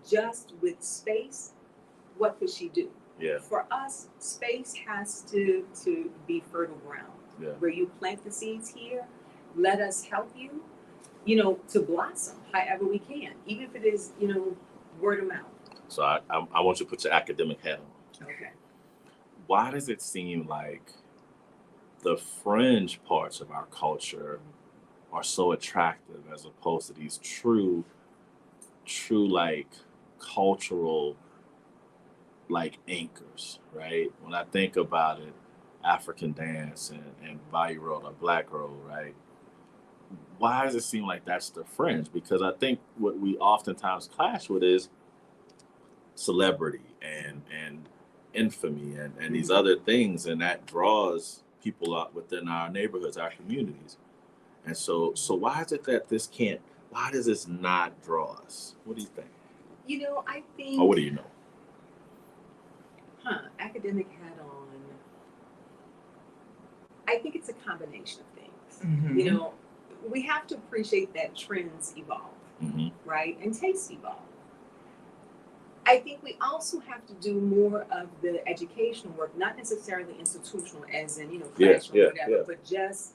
N: just with space, what could she do?
M: Yeah.
N: For us, space has to be fertile ground.
M: Yeah.
N: Where you plant the seeds here, let us help you, you know, to blossom however we can, even if it is, you know, word of mouth.
M: So I want you to put your academic hat on.
N: Okay.
M: Why does it seem like the fringe parts of our culture are so attractive as opposed to these true like cultural like anchors, right? When I think about it, African dance and Bayou Road or Black Road, right? Why does it seem like that's the fringe? Because I think what we oftentimes clash with is celebrity and infamy and these other things, and that draws people up within our neighborhoods, our communities. And so why is it that why does this not draw us? What do you think?
N: You know, I think...
M: Or what do you know?
N: Academic hat on. I think it's a combination of things. You know, we have to appreciate that trends evolve, right? And tastes evolve. I think we also have to do more of the educational work, not necessarily institutional as in, you know, classroom or whatever, but just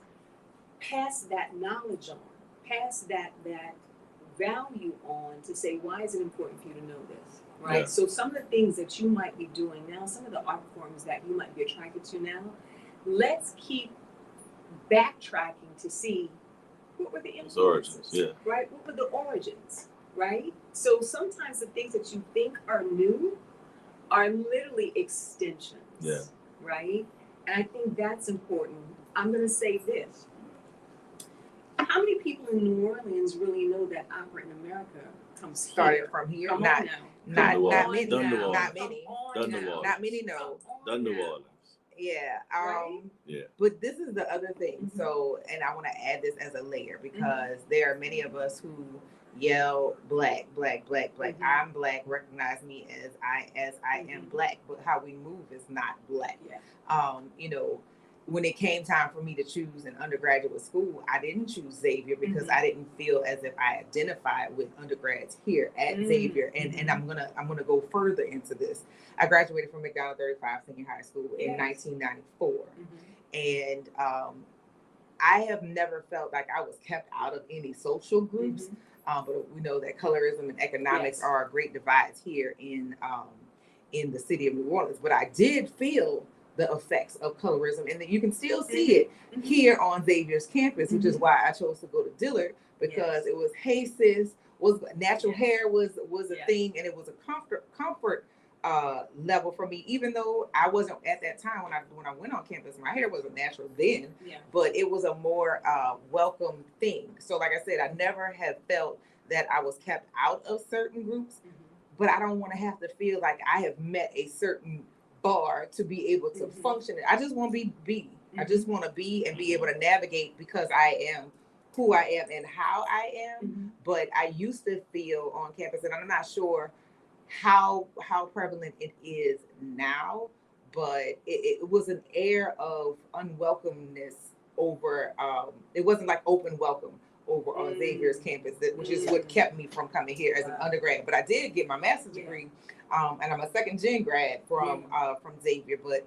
N: pass that knowledge on, pass that value on to say, why is it important for you to know this, right? Yeah. So some of the things that you might be doing now, some of the art forms that you might be attracted to now, let's keep backtracking to see what were the influences, right? What were the origins, right? So sometimes the things that you think are new are literally extensions, right? And I think that's important. I'm going to say this. How many people in New Orleans really know that opera in America started
A: from here?
N: Not
A: many.
M: Not many.
A: Not many know.
M: Done New Orleans.
A: Yeah.
N: Yeah.
A: But this is the other thing. So, and I want to add this as a layer because there are many of us who yell black. I'm black. Recognize me as I am black. But how we move is not black.
N: Yeah.
A: You know, when it came time for me to choose an undergraduate school, I didn't choose Xavier because I didn't feel as if I identified with undergrads here at Xavier. And I'm gonna go further into this. I graduated from McDonald 35 Senior High School in 1994, and I have never felt like I was kept out of any social groups. But we know that colorism and economics are great divides here in the city of New Orleans. But I did feel the effects of colorism, and that you can still see it here on Xavier's campus, which is why I chose to go to Dillard, because it was hey sis, was natural hair was a thing, and it was a comfort level for me, even though I wasn't at that time when I went on campus, my hair wasn't natural then, but it was a more welcome thing. So like I said, I never have felt that I was kept out of certain groups, but I don't want to have to feel like I have met a certain bar to be able to function. I just want to be. I just want to be and be able to navigate because I am who I am and how I am. But I used to feel on campus, and I'm not sure how prevalent it is now, but it was an air of unwelcomeness over. It wasn't like open welcome over on Xavier's campus, which is what kept me from coming here as an undergrad. But I did get my master's degree. And I'm a second gen grad from Xavier, but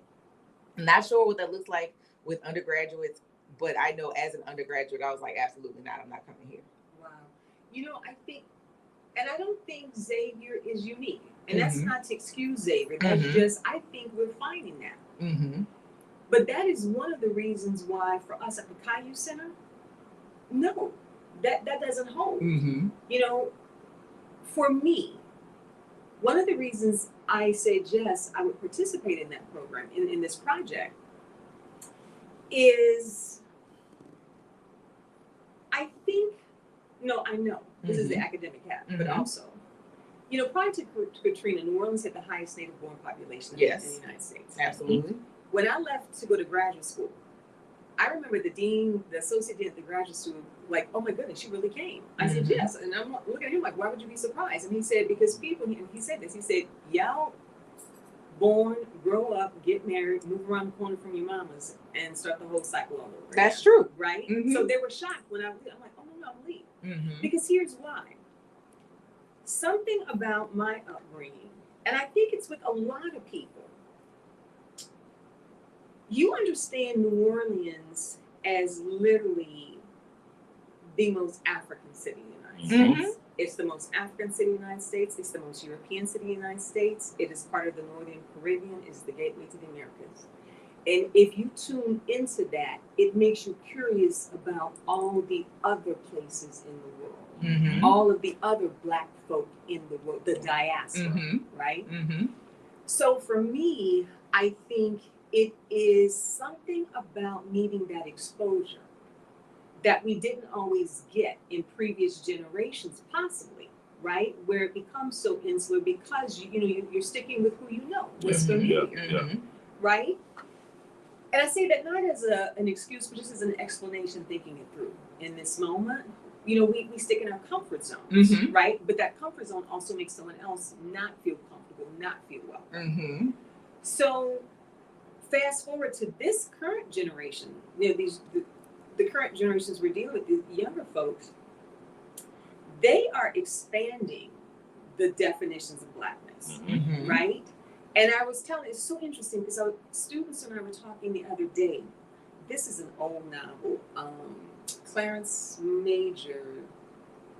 A: I'm not sure what that looks like with undergraduates. But I know as an undergraduate, I was like, absolutely not. I'm not coming here.
N: Wow. You know, I think And I don't think Xavier is unique. And that's
A: Mhm.
N: not to excuse Xavier. That's
A: Mhm.
N: just, I think we're finding that.
A: Mm-hmm.
N: But that is one of the reasons why for us at the Caillou Center, no, that doesn't hold.
A: Mm-hmm.
N: You know, for me, one of the reasons I said yes, I would participate in that program, in this project, is I think, no, I know, this is the academic half, but
A: Mhm.
N: also, you know, prior to Katrina, New Orleans had the highest native born population in
A: Yes.
N: the United States.
A: Absolutely.
N: When I left to go to graduate school, I remember the dean, the associate dean at the graduate school, like, oh my goodness, she really came. I said,
A: Mhm.
N: yes. And I'm looking at him like, why would you be surprised? And he said, because people, and he said this, he said, y'all born, grow up, get married, move around the corner from your mamas, and start the whole cycle all over.
A: That's true.
N: Right?
A: Mhm.
N: So they were shocked when I'm like, oh no, I'm leaving.
A: Mm-hmm.
N: Because here's why. Something about my upbringing, and I think it's with a lot of people, you understand New Orleans as literally the most African city in the United States. It's the most African city in the United States. It's the most European city in the United States. It is part of the Northern Caribbean. It's the gateway to the Americas. And if you tune into that, it makes you curious about all the other places in the world,
A: Mm-hmm.
N: all of the other Black folk in the world, the diaspora,
A: Mhm.
N: right?
A: Mm-hmm.
N: So for me, I think it is something about needing that exposure that we didn't always get in previous generations, possibly, right? Where it becomes so insular because you're sticking with who you know, what's familiar,
A: Mm-hmm.
N: right? And I say that not as an excuse, but just as an explanation, thinking it through. In this moment, you know, we stick in our comfort zones,
A: Mhm.
N: right? But that comfort zone also makes someone else not feel comfortable, not feel welcome.
A: Mm-hmm.
N: So fast forward to this current generation, you know, the current generations we're dealing with, the younger folks, they are expanding the definitions of Blackness,
A: Mm-hmm.
N: right? And I was telling, it's so interesting because our students and I were talking the other day. This is an old novel, Clarence Major,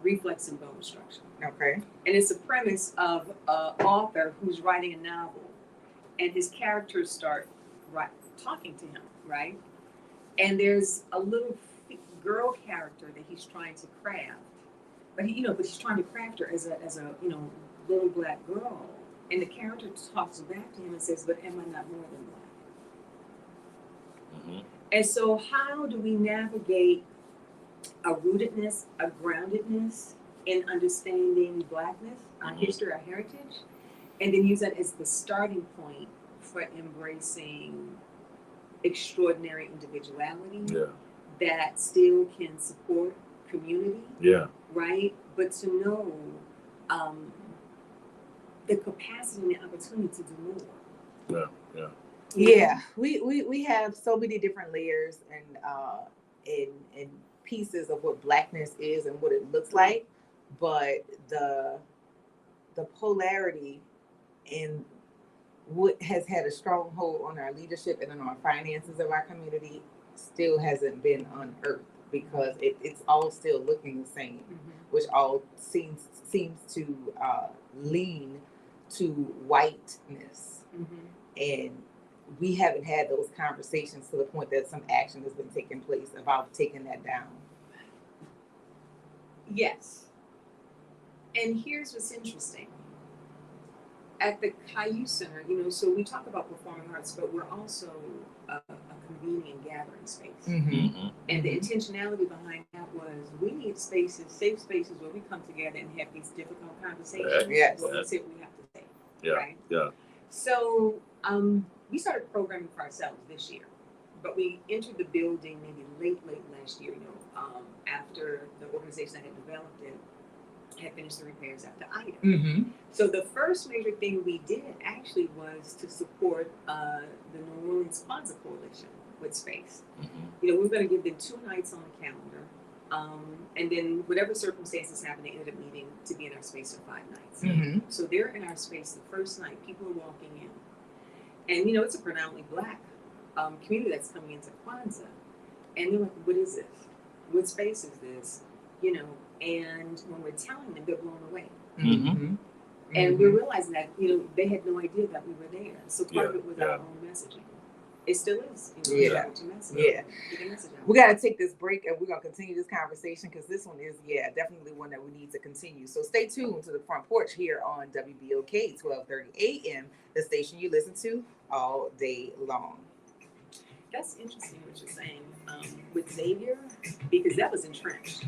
N: Reflex and Bone Structure.
A: Okay.
N: And it's a premise of an author who's writing a novel, and his characters start talking to him, right? And there's a little girl character that he's trying to craft, but he's trying to craft her as a little Black girl. And the character talks back to him and says, "But am I not more than Black?"
M: Mm-hmm.
N: And so, how do we navigate a rootedness, a groundedness in understanding Blackness, our history, our heritage, and then use that as the starting point for embracing extraordinary individuality that still can support community, right? But to know the capacity and the opportunity to do more.
A: Yeah, we have so many different layers and pieces of what Blackness is and what it looks like, but the polarity in what has had a stronghold on our leadership and on our finances of our community still hasn't been unearthed because it's all still looking the same, which all seems to lean to whiteness. And we haven't had those conversations to the point that some action has been taking place about taking that down.
N: Yes. And here's what's interesting. At the Caillou Center, so we talk about performing arts, but we're also a convening and gathering space.
A: Mm-hmm.
N: And the intentionality behind that was we need spaces, safe spaces where we come together and have these difficult conversations.
A: Yes.
N: Where we say what we have to say.
M: Yeah.
N: Right?
M: Yeah.
N: So we started programming for ourselves this year, but we entered the building maybe late last year, after the organization that had developed it had finished the repairs after Ida.
A: Mm-hmm.
N: So the first major thing we did actually was to support the New Orleans Kwanzaa Coalition with space.
M: Mm-hmm.
N: We were going to give them 2 nights on the calendar, and then whatever circumstances happened, they ended up needing to be in our space for 5 nights.
A: Mm-hmm.
N: So they're in our space the first night. People are walking in, and it's a predominantly Black community that's coming into Kwanzaa, and they're like, "What is this? What space is this?" And when we're telling them, they're blown away.
A: Mm-hmm.
N: And we're realizing that, they had no idea that we were there. So part of it was our own messaging. It still is.
A: Yeah. We got to take this break and we're going to continue this conversation because this one is, definitely one that we need to continue. So stay tuned to the Front Porch here on WBOK 1230 AM, the station you listen to all day long.
N: That's interesting what you're saying with Xavier, because that was entrenched.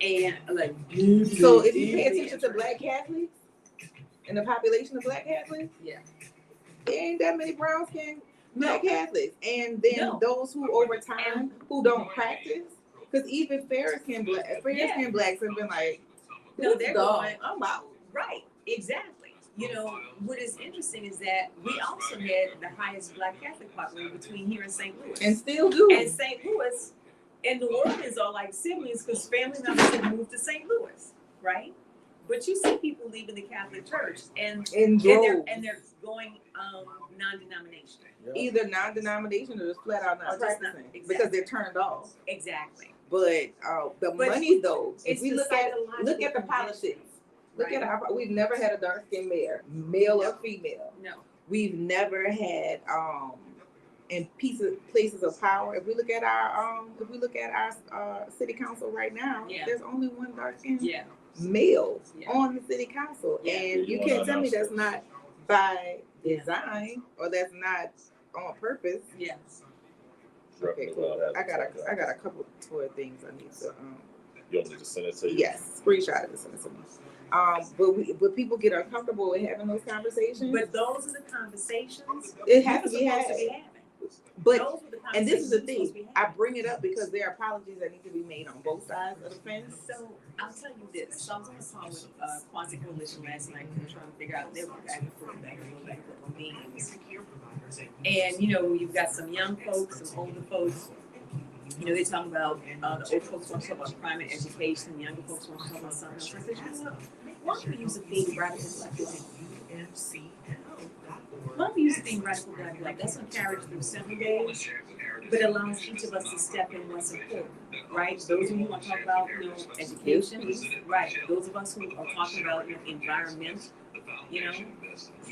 N: And
A: so if you pay attention to Black Catholics and the population of Black Catholics, there ain't that many brown skin Black Catholics, and then those who over time who don't practice, because even fair skin blacks have been like,
N: no, they're going, I'm out. Right, exactly. What is interesting is that we also had the highest Black Catholic population between here and St. Louis,
A: and still do.
N: And St. Louis and New Orleans are like siblings because family members have moved to St. Louis, right? But you see people leaving the Catholic Church and they're going non-denominational.
A: Either non-denomination or just flat out not practicing because they're turned off.
N: Exactly.
A: But money though, if we look at the politics, we've never had a dark skinned mayor, male or female.
N: No.
A: We've never had in places of power. If we look at our city council right now, there's only one dark skinned male on the city council, and you can't tell me that's not by design or that's not on purpose. Okay, cool. I got a couple of things I need to
M: You want me to send it to you?
A: Yes, screenshot it and send it to me. But people get uncomfortable with having those conversations.
N: But those are the conversations
A: it has to be had.
N: having.
A: But and this is the thing, I bring it up because there are apologies that need to be made on both sides of the fence.
N: So I'll tell you this. So I was on the call with Quasi Coalition last night trying to figure out they were back and forth on meetings. And you've got some young folks, some older folks. They talk about the old folks want to talk about crime and education, the younger folks want to talk about something else. I said, why don't we use the theme radical black life? Why don't we use the theme radical black life? That's on carriage through 7 days, but it allows each of us to step in what's important, right? Those of you who want to talk about, education, right? Those of us who are talking about, environment,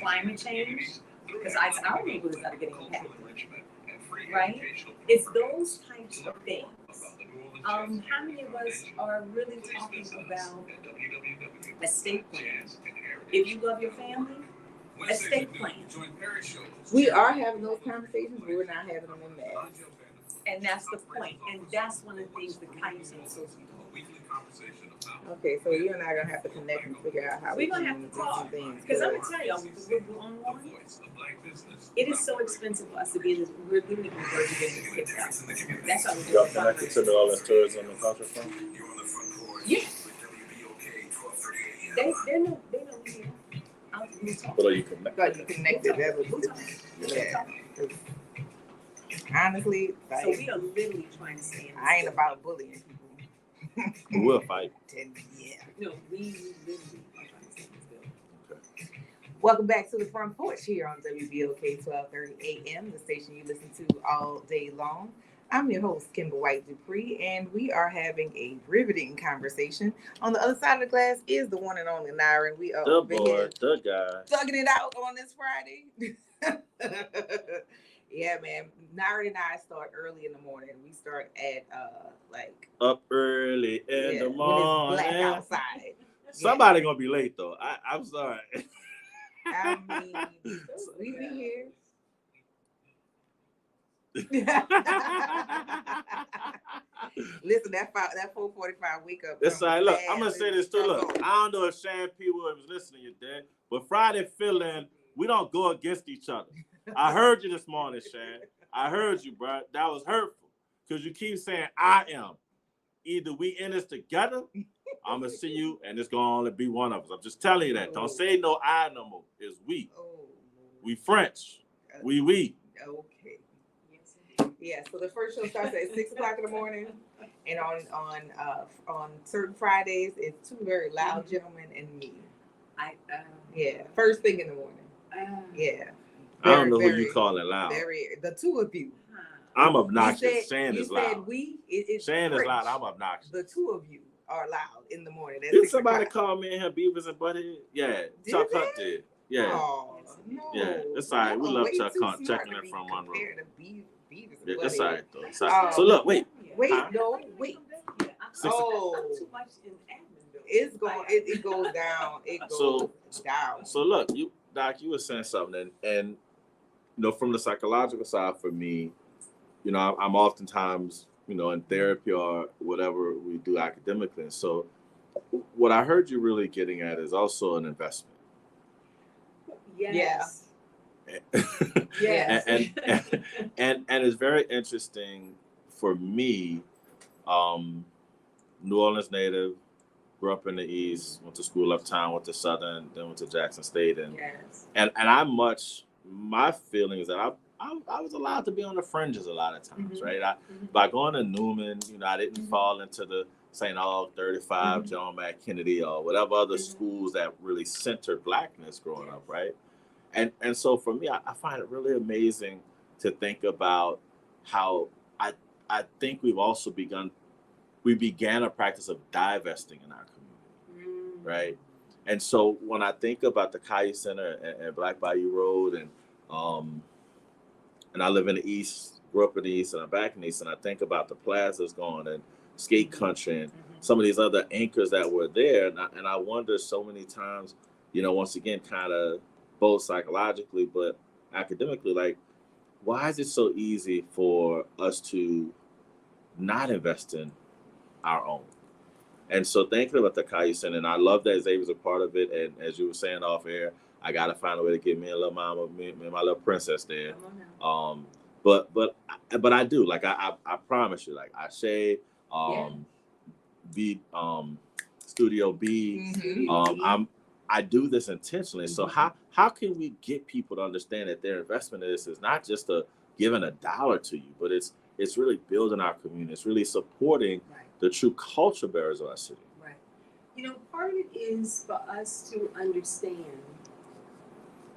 N: climate change, because our neighborhoods are getting impacted, right? It's those types of things. How many of us are really talking about estate plans? If you love your family, estate plans.
A: We are having those conversations, but we're not having them in mass.
N: And that's the point. And that's one of the things the Kaizen is so
A: Okay, so you and I are gonna have to connect and figure out how
N: we're gonna have to talk. Because I'm gonna tell y'all, it is so expensive for us to be in this. We're literally going to get kicked out. That's how we're doing.
M: Y'all connected to all the tourism and culture fund?
N: Yeah. They know.
M: But are you connected?
A: But you connected. That was honestly,
N: so we are literally trying to stay in
A: I ain't about bullying people.
M: We'll fight.
N: No, we literally are trying to stay in this building.
M: Okay.
A: Welcome back to the Front Porch here on WBOK 1230 AM, the station you listen to all day long. I'm your host, Kimber White Dupree, and we are having a riveting conversation. On the other side of the glass is the one and only Naira, and we are
M: the boy, the guy,
A: thugging it out on this Friday. Yeah, man. Naira and I start early in the morning. We start at
M: up early in the morning.
A: When it's black outside.
M: Somebody gonna be late though. I'm sorry.
A: I mean, we be here. Listen, that 4:45 wake up.
M: It's like, look, I'm gonna say this too. Look, I don't know if Shan P. was listening to that, but Friday feeling, we don't go against each other. I heard you this morning, Shan. I heard you, bro. That was hurtful because you keep saying I am. Either we in this together, I'm gonna see you, and it's gonna only be one of us. I'm just telling you that. Don't say no I no more. It's we. We French. We.
A: Okay. Yeah. So the first show starts at 6:00 in the morning, and on certain Fridays, it's two very loud gentlemen and me. First thing in the morning. Yeah.
M: I don't know who you calling loud.
A: The two of you.
M: I'm obnoxious. Shan is loud.
A: You said we.
M: Shan is loud. I'm obnoxious.
A: The two of you are loud in the morning. At
M: Did
A: 6
M: somebody
A: o'clock.
M: call me and her Beavis and Butthead? Yeah,
A: Did
M: Chuck
A: they?
M: Hunt did. Yeah,
A: Oh, no.
M: yeah. It's all right. We
A: Y'all
M: love
A: way
M: Chuck
A: too
M: Hunt,
A: smart
M: checking
A: to
M: it
A: be
M: from Monroe.
A: compared to Beavis and
M: Yeah,
A: Butthead.
M: it's all right though. It's all right. So
A: Oh.
M: look, wait.
A: Wait,
M: Huh?
A: no, wait. Oh.
N: I'm too much in admin though.
A: It's going. It goes down. It goes down.
M: So look, Doc, you were saying something, and you know, from the psychological side, for me, you know, I'm oftentimes, you know, in therapy or whatever we do academically. And so, what I heard you really getting at is also an investment.
N: Yes.
A: Yes.
M: And it's very interesting for me. New Orleans native, grew up in the East, went to school uptown, went to Southern, then went to Jackson State, and
N: Yes.
M: my feeling is that I was allowed to be on the fringes a lot of times,
N: Mhm.
M: right? By going to Newman, you know, I didn't fall into the St. Aug 35, John Mack Kennedy, or whatever other schools that really centered blackness growing up, right? And so for me, I find it really amazing to think about how I think we began a practice of divesting in our community, right? And so when I think about the Caillou Center and Black Bayou Road, and I live in the East, grew up in the East, and I'm back in the East, and I think about the plazas going and skate country and some of these other anchors that were there, and I wonder so many times, you know, once again, kind of both psychologically but academically, like, why is it so easy for us to not invest in our own? And so thinking about the Caillou Center, and I love that Xavier's a part of it. And as you were saying off air, I got to find a way to get me and little mama, me and my little princess there. But I do, like, I promise you, like, Ashe, Studio B, I do this intentionally. So how can we get people to understand that their investment in this is not just giving $1 to you, but it's really building our community. It's really supporting the true culture bearers of our city.
N: Right. You know, part of it is for us to understand,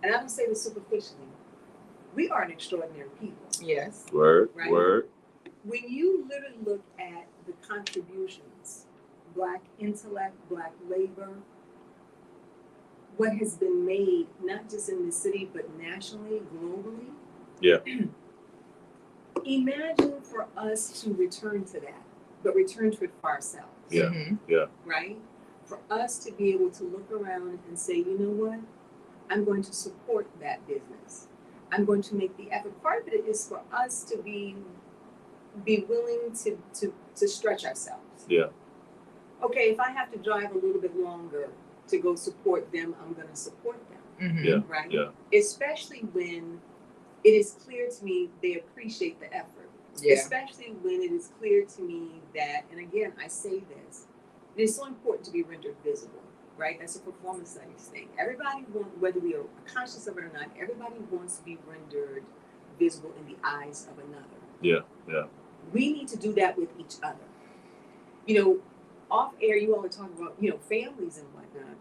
N: and I don't say this superficially, we are an extraordinary people.
A: Yes.
M: Word.
N: When you literally look at the contributions, Black intellect, Black labor, what has been made, not just in the city, but nationally, globally.
M: Yeah.
N: Imagine for us to return to that, but return to it for ourselves.
M: Yeah. Yeah.
N: Right? For us to be able to look around and say, you know what? I'm going to support that business. I'm going to make the effort. Part of it is for us to be willing to stretch ourselves.
M: Yeah.
N: Okay, if I have to drive a little bit longer to go support them, I'm going to support them.
M: Yeah.
N: Right?
M: Yeah.
N: Especially when it is clear to me they appreciate the effort.
A: Yeah.
N: Especially when it is clear to me that, and again, I say this, it is so important to be rendered visible, right? That's a performance studies thing. Everybody wants, whether we are conscious of it or not, everybody wants to be rendered visible in the eyes of another.
M: Yeah. Yeah.
N: We need to do that with each other. You know, off air, you all are talking about, you know, families and whatnot.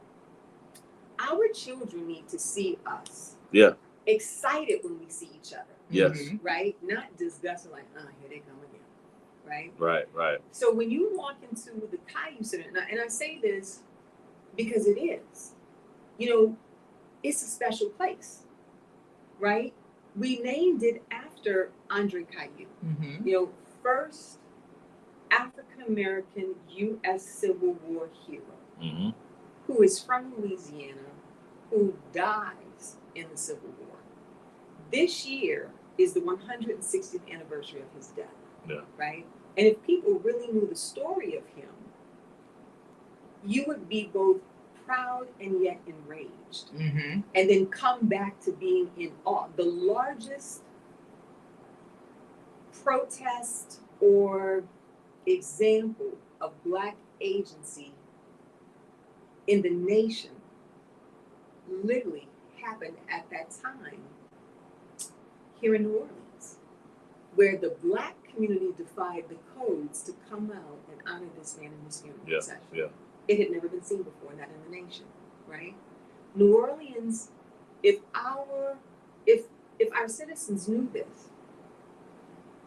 N: Our children need to see us.
M: Yeah.
N: Excited when we see each other.
M: Yes.
N: Right? Not disgusted, like, here they come again. Right?
M: Right.
N: So when you walk into the Caillou Center, and I say this because it is, you know, it's a special place, right? We named it after Andre Caillou, you know, first African-American U.S. Civil War hero, who is from Louisiana, who dies in the Civil War. This year is the 160th anniversary of his death.
M: Yeah.
N: Right? And if people really knew the story of him, you would be both proud and yet enraged. And then come back to being in awe. The largest protest or example of Black agency in the nation literally happened at that time here in New Orleans, where the Black community defied the codes to come out and honor this man in his funeral procession.
M: Yeah.
N: It had never been seen before, not in the nation, right? New Orleans, if our citizens knew this,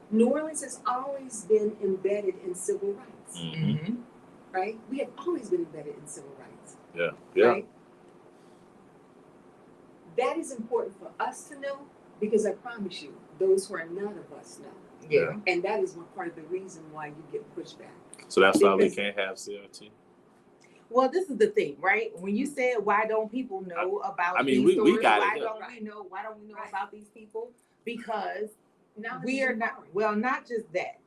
N: New Orleans has always been embedded in civil rights, right? We have always been embedded in civil rights.
M: Yeah. Yeah.
N: Right? That is important for us to know because I promise you, those who are none of us know.
A: Yeah.
N: And that is one part of the reason why you get pushed back.
M: So that's why we can't have CRT.
A: Well, this is the thing, right? When you said why don't people know about
M: mean,
A: these stories,
M: we got
A: why
M: it.
A: don't we know? Why don't we know about these people? Because
N: now
A: we are not. Well, not just that.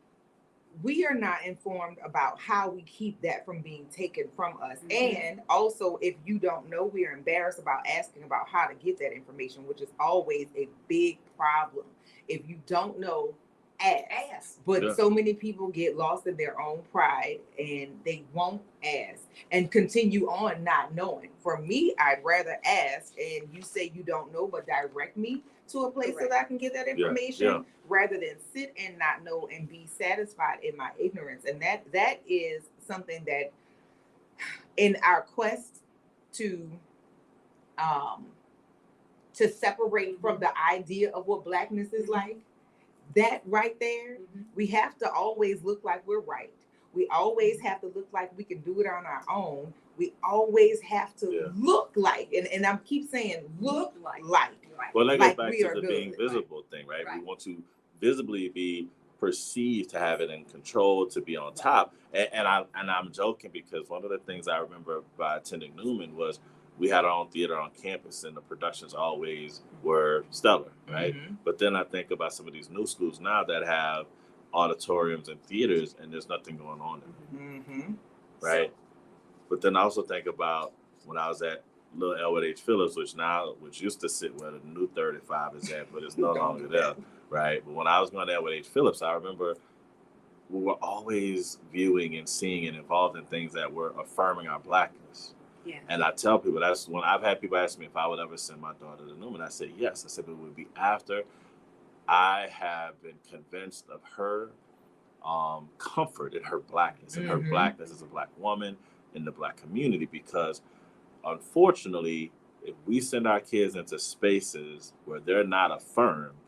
A: We are not informed about how we keep that from being taken from us. And also, if you don't know, we are embarrassed about asking about how to get that information, which is always a big problem. If you don't know, ask. But so many people get lost in their own pride and they won't ask and continue on not knowing. For me, I'd rather ask and you say you don't know, but direct me to a place so that I can get that information rather than sit and not know and be satisfied in my ignorance. And that is something that in our quest to separate from the idea of what Blackness is like, that right there, we have to always look like we're right. We always have to look like we can do it on our own. We always have to look like, and I keep saying look like.
M: Well, that
A: like
M: goes back
A: we
M: to
A: are
M: the
A: good.
M: being visible thing, right? We want to visibly be perceived to have it in control, to be on top. And I'm joking because one of the things I remember by attending Newman was we had our own theater on campus and the productions always were stellar, right? But then I think about some of these new schools now that have auditoriums and theaters and there's nothing going on there, right? But then I also think about when I was at Little Elwood H. Phillips, which used to sit where the new 35 is at, but it's no longer there, right? But when I was going to Elwood H. Phillips, I remember we were always viewing and seeing and involved in things that were affirming our Blackness. Yeah. And I tell people, that's when I've had people ask me if I would ever send my daughter to Newman. I said yes. I said it would be after I have been convinced of her comfort in her Blackness and her Blackness as a Black woman in the Black community, because unfortunately, if we send our kids into spaces where they're not affirmed,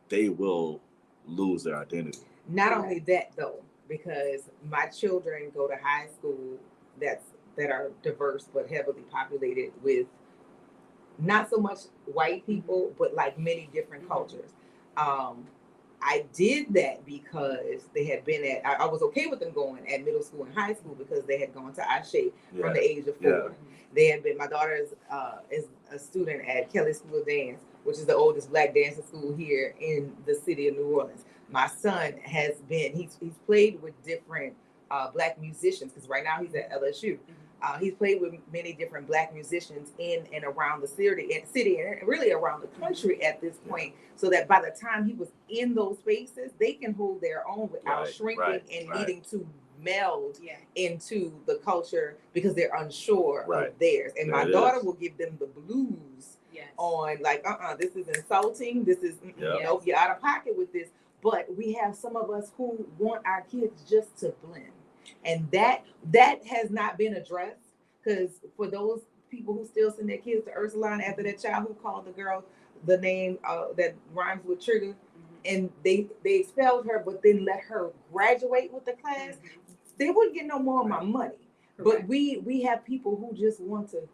M: they will lose their identity.
A: Not only that, though, because my children go to high school that are diverse but heavily populated with not so much white people, but like many different cultures. I did that because they had been I was okay with them going at middle school and high school because they had gone to Ashe from the age of 4. They had been, my daughter is a student at Kelly School of Dance, which is the oldest Black dancing school here in the city of New Orleans. My son has been, he's played with different Black musicians because right now he's at LSU. He's played with many different Black musicians in and around the city and really around the country at this point, so that by the time he was in those spaces, they can hold their own without shrinking and needing to meld into the culture because they're unsure of theirs. And my daughter will give them the blues on like, this is insulting. This is, nope, you're out of pocket with this. But we have some of us who want our kids just to blend. And that has not been addressed, because for those people who still send their kids to Ursuline after that child who called the girl the name that rhymes with trigger, and they expelled her, but then let her graduate with the class, they wouldn't get no more of my money. But we have people who just want to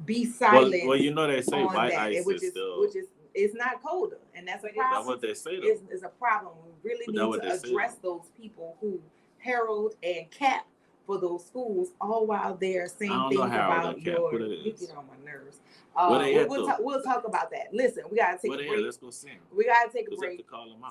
A: be silent.
M: Well, you know they say white ice
A: which is it's not colder, and that's a problem.
M: That's what they say.
A: Is a problem. We really need to address those people who herald and cap for those schools, all while they're saying things about your. You get on my nerves. We'll talk about that. Listen, we gotta take a break.
M: Let's go sing.
A: We gotta take a break.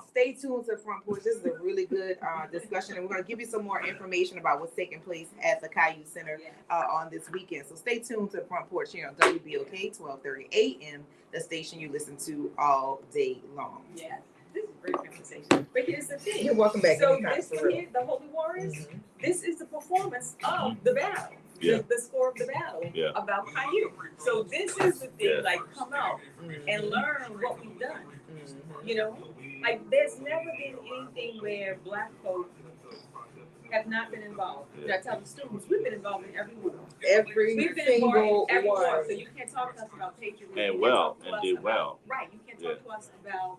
A: Stay tuned to the Front Porch. This is a really good discussion, and we're gonna give you some more information about what's taking place at the Caillou Center on this weekend. So stay tuned to the Front Porch here on WBOK 1230 AM, the station you listen to all day long.
N: Yeah. This is a great conversation. But here's the thing.
A: You're welcome back.
N: So this here, the Holy Warriors, this is the performance of the battle. The score of the battle about Caillou. So this is the thing, like, come out and learn what we've done. You know, like there's never been anything where Black folk have not been involved. I tell the students, we've been involved in every one.
A: We've been involved in every one.
N: So you can't talk to us about patriotism.
M: And did well.
N: Right. You can't talk to us about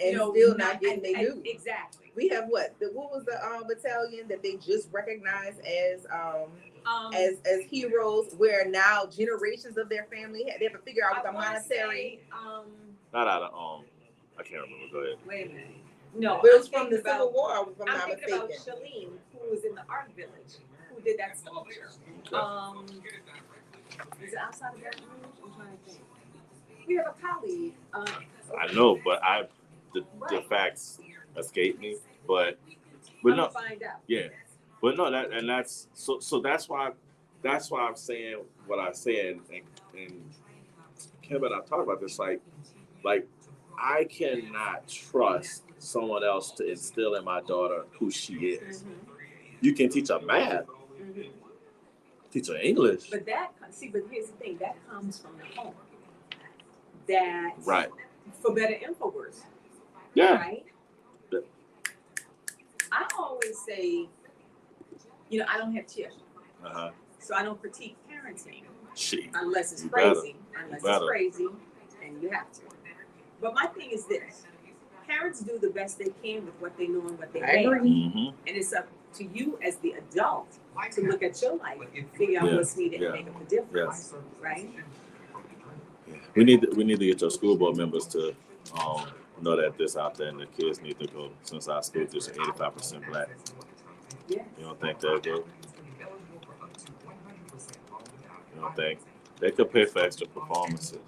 N: and
A: know,
N: still not getting their
A: and-
N: news.
A: Exactly.
N: We have what was the battalion that they just recognized as heroes, where now generations of their family they have to figure out the monetary.
M: Not out of I can't remember. Go ahead.
A: Wait a minute. No,
N: But it was
A: I'm
N: from the
A: thinking
N: Civil
A: about-
N: War, if I'm
A: I'm
N: not
A: thinking about
N: mistaken.
A: Shalene, who was in the art village, who did that sculpture. Is it outside of Baton Rouge? I'm trying to think. We have a colleague.
M: I know, but the facts escape me. But
A: I'm
M: no,
A: gonna find out.
M: yeah, but no, that's that's why I'm saying what I said, and Kevin, I talked about this like I cannot trust someone else to instill in my daughter who she is.
A: Mm-hmm.
M: You can teach her math, teach her English,
A: But here's the thing, that comes from the home. That
M: right?
A: For better and for worse.
M: Yeah.
A: Right? I always say, I don't have children. So I don't critique parenting. Unless it's crazy. Unless it's crazy, and you have to. But my thing is this. Parents do the best they can with what they know and what they have. And it's up to you as the adult to look at your life, figure out what's needed and make up the difference. Right?
M: We need to get your school board members to know that this out there, and the kids need to go, since our school district 85% black.
A: Yes.
M: You don't think they'll go? You don't think they could pay for extra performances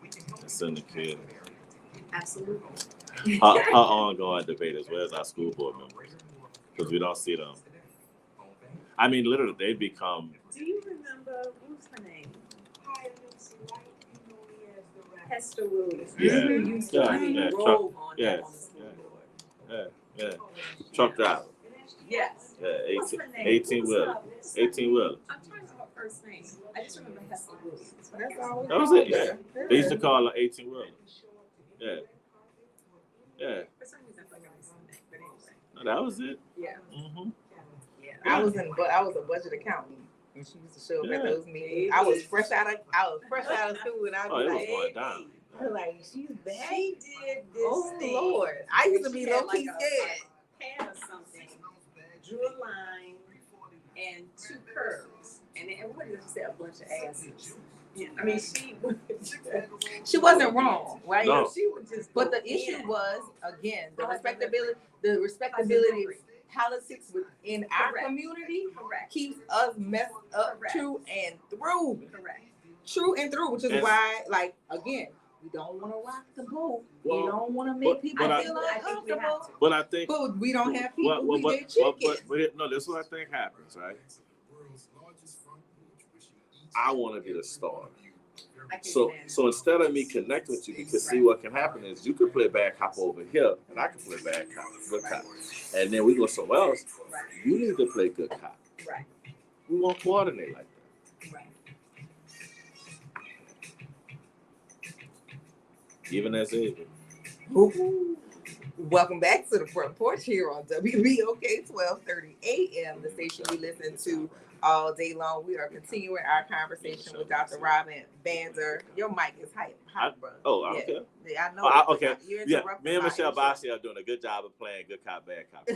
M: and send the kids?
A: Absolutely.
M: Our ongoing debate is, where's our school board members? Because we don't see them. I mean, literally, they become.
A: Do you remember, what's her name? Hester Williams.
M: Yeah.
A: Used to, roll on the school board.
M: Yeah. Truck driver.
A: Yes.
M: Yeah,
A: What's her name?
M: 18 wheeler. 18 wheeler.
A: I'm trying to know her first name. I just remember Hester Williams.
M: That was it, yeah. They used to call her 18 wheeler. Yeah. Yeah.
A: For some reason, I forgot her name, but anyway.
M: No, that was it.
A: Yeah.
N: Yeah. I was a budget accountant, and she used to show up at those meetings. I was fresh out of school, and I was
M: It
N: like,
M: was going down.
N: I'm like, she's back.
A: She did this
N: Oh
A: thing.
N: Lord, I used to be
A: She had
N: low key
A: like
N: scared.
A: a pan or something, drew a line and two curves, and everybody just said a bunch of asses. Yeah, I mean,
N: she wasn't wrong, right?
M: No.
A: She would just.
N: But the issue was, again, the respectability of politics within our community keeps us messed up true and through.
A: Correct.
N: True and through, which is why, like, again, we don't want to rock the boat. We don't want to make people feel uncomfortable.
M: But I think.
N: But we don't have people who get chickens.
M: No, this is what I think happens, right? I want to be the star. So instead of me connecting with you, because see what can happen is you could play bad cop over here, and I can play bad cop, good cop, and then we go somewhere else. You need to play good cop.
A: Right.
M: We won't coordinate like that.
A: Right.
M: Even as a.
N: Welcome back to the Front Porch here on WBOK 1230 AM, the station we listen to all day long. We are continuing our conversation with Dr. Robin Vander. Your mic is hot, brother.
M: Oh, okay.
N: Yeah, I know.
M: Okay.
N: You're
M: Yeah,
N: interrupting
M: me and
N: my
M: Michelle
N: intro.
M: Bossy are doing a good job of playing good cop, bad cop.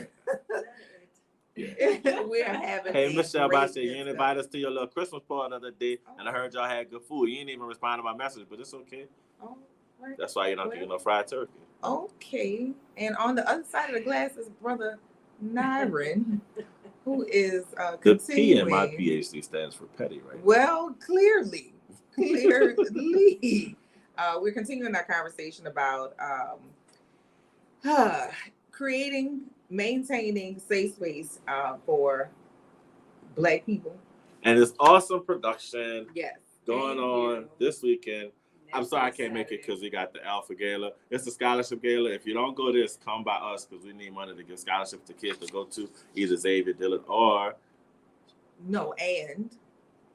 N: We're having
M: Hey,
N: a
M: Michelle
N: great
M: Bossy, you
N: discussion.
M: didn't invite us to your little Christmas party the other day, and I heard y'all had good food. You didn't even respond to my message, but it's okay.
N: Oh, right.
M: That's why you don't get no fried turkey.
N: Okay. And on the other side of the glass is Brother Nyron, who is
M: The
N: continuing.
M: P in my PhD stands for petty, right?
N: Well, clearly, we're continuing our conversation about maintaining safe space for Black people.
M: And it's awesome production
N: Yes.
M: going on this weekend. I'm sorry I can't make it because we got the Alpha Gala. It's the scholarship gala. If you don't go to this, come by us because we need money to give scholarships to kids to go to either Xavier, Dillard, or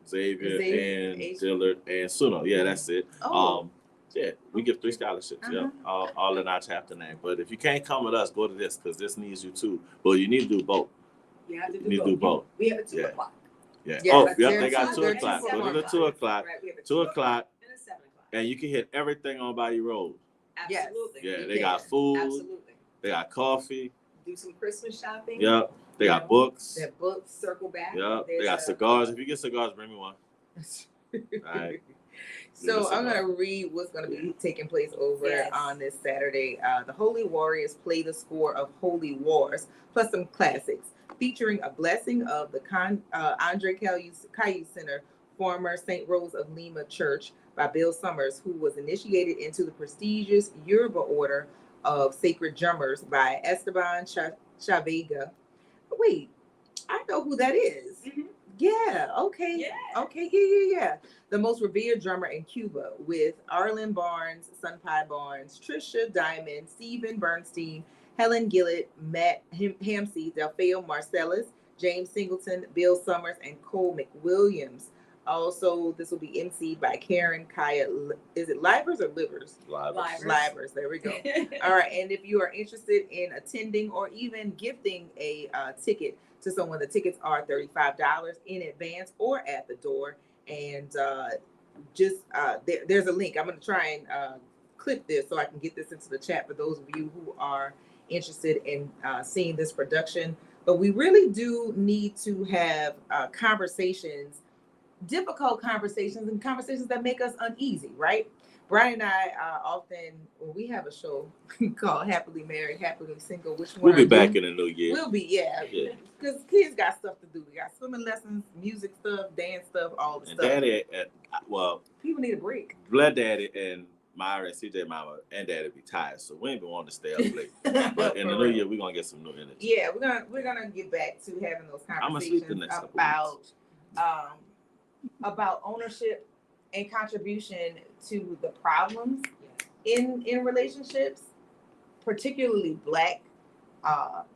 M: Xavier and Dillard and Suno. Yeah, that's it.
N: Oh.
M: Yeah, we give 3 scholarships. Yeah, all in our chapter name. But if you can't come with us, go to this because this needs you too. But you need to do both.
A: You have to
M: You need to do both.
A: We have a 2 o'clock.
M: Yeah.
N: Yeah,
M: Oh,
N: but
M: yep,
N: they're
M: they got
N: two-
M: 2
N: they're
M: o'clock.
N: two
M: Go to the 2 o'clock.
A: Right, we have a
M: 2 o'clock.
A: and a 7 o'clock.
M: And you can hit everything on Bayou Road.
N: Absolutely.
M: Yeah,
N: You
M: they
N: can.
M: got food.
N: Absolutely.
M: They got coffee.
N: Do some Christmas shopping.
M: Yep. They got books.
N: Their books. Circle back.
M: Yep. They
N: There's
M: got cigars. If you get cigars, bring me one. All right.
A: So I'm going to read what's going to be taking place over on this Saturday. The Holy Warriors play the score of Holy Wars, plus some classics, featuring a blessing of the Andre Caillou Center, former St. Rose of Lima Church by Bill Summers, who was initiated into the prestigious Yoruba Order of Sacred Drummers by Esteban Chavega. Wait, I know who that is. Mm-hmm. Yeah, okay. Yeah. Okay, yeah. The most revered drummer in Cuba, with Arlen Barnes, Sunpai Barnes, Trisha Diamond, Stephen Bernstein, Helen Gillett, Matt Hamsey, Delfeo Marcellus, James Singleton, Bill Summers, and Cole McWilliams. Also, this will be emceed by Karen Kaya. Is it Livers or Livers? Livers. There we go. All right. And if you are interested in attending or even gifting a ticket to someone, the tickets are $35 in advance or at the door. And there's a link. I'm going to try and clip this so I can get this into the chat for those of you who are interested in seeing this production. But we really do need to have conversations, difficult conversations, and conversations that make us uneasy, right? Brian and I often, we have a show called Happily Married, Happily Single. Which one?
M: We'll be back in the new year.
A: We'll be, because kids got stuff to do. We got swimming lessons, music stuff, dance stuff, all the stuff.
M: Daddy,
A: people need a break.
M: Blood Daddy and Myra and CJ Mama and Daddy be tired, so we ain't been wanting to stay up late. But in the new year, we're gonna get some new energy.
A: Yeah, we're gonna get back to having those conversations about ownership and contribution to the problems in relationships, particularly Black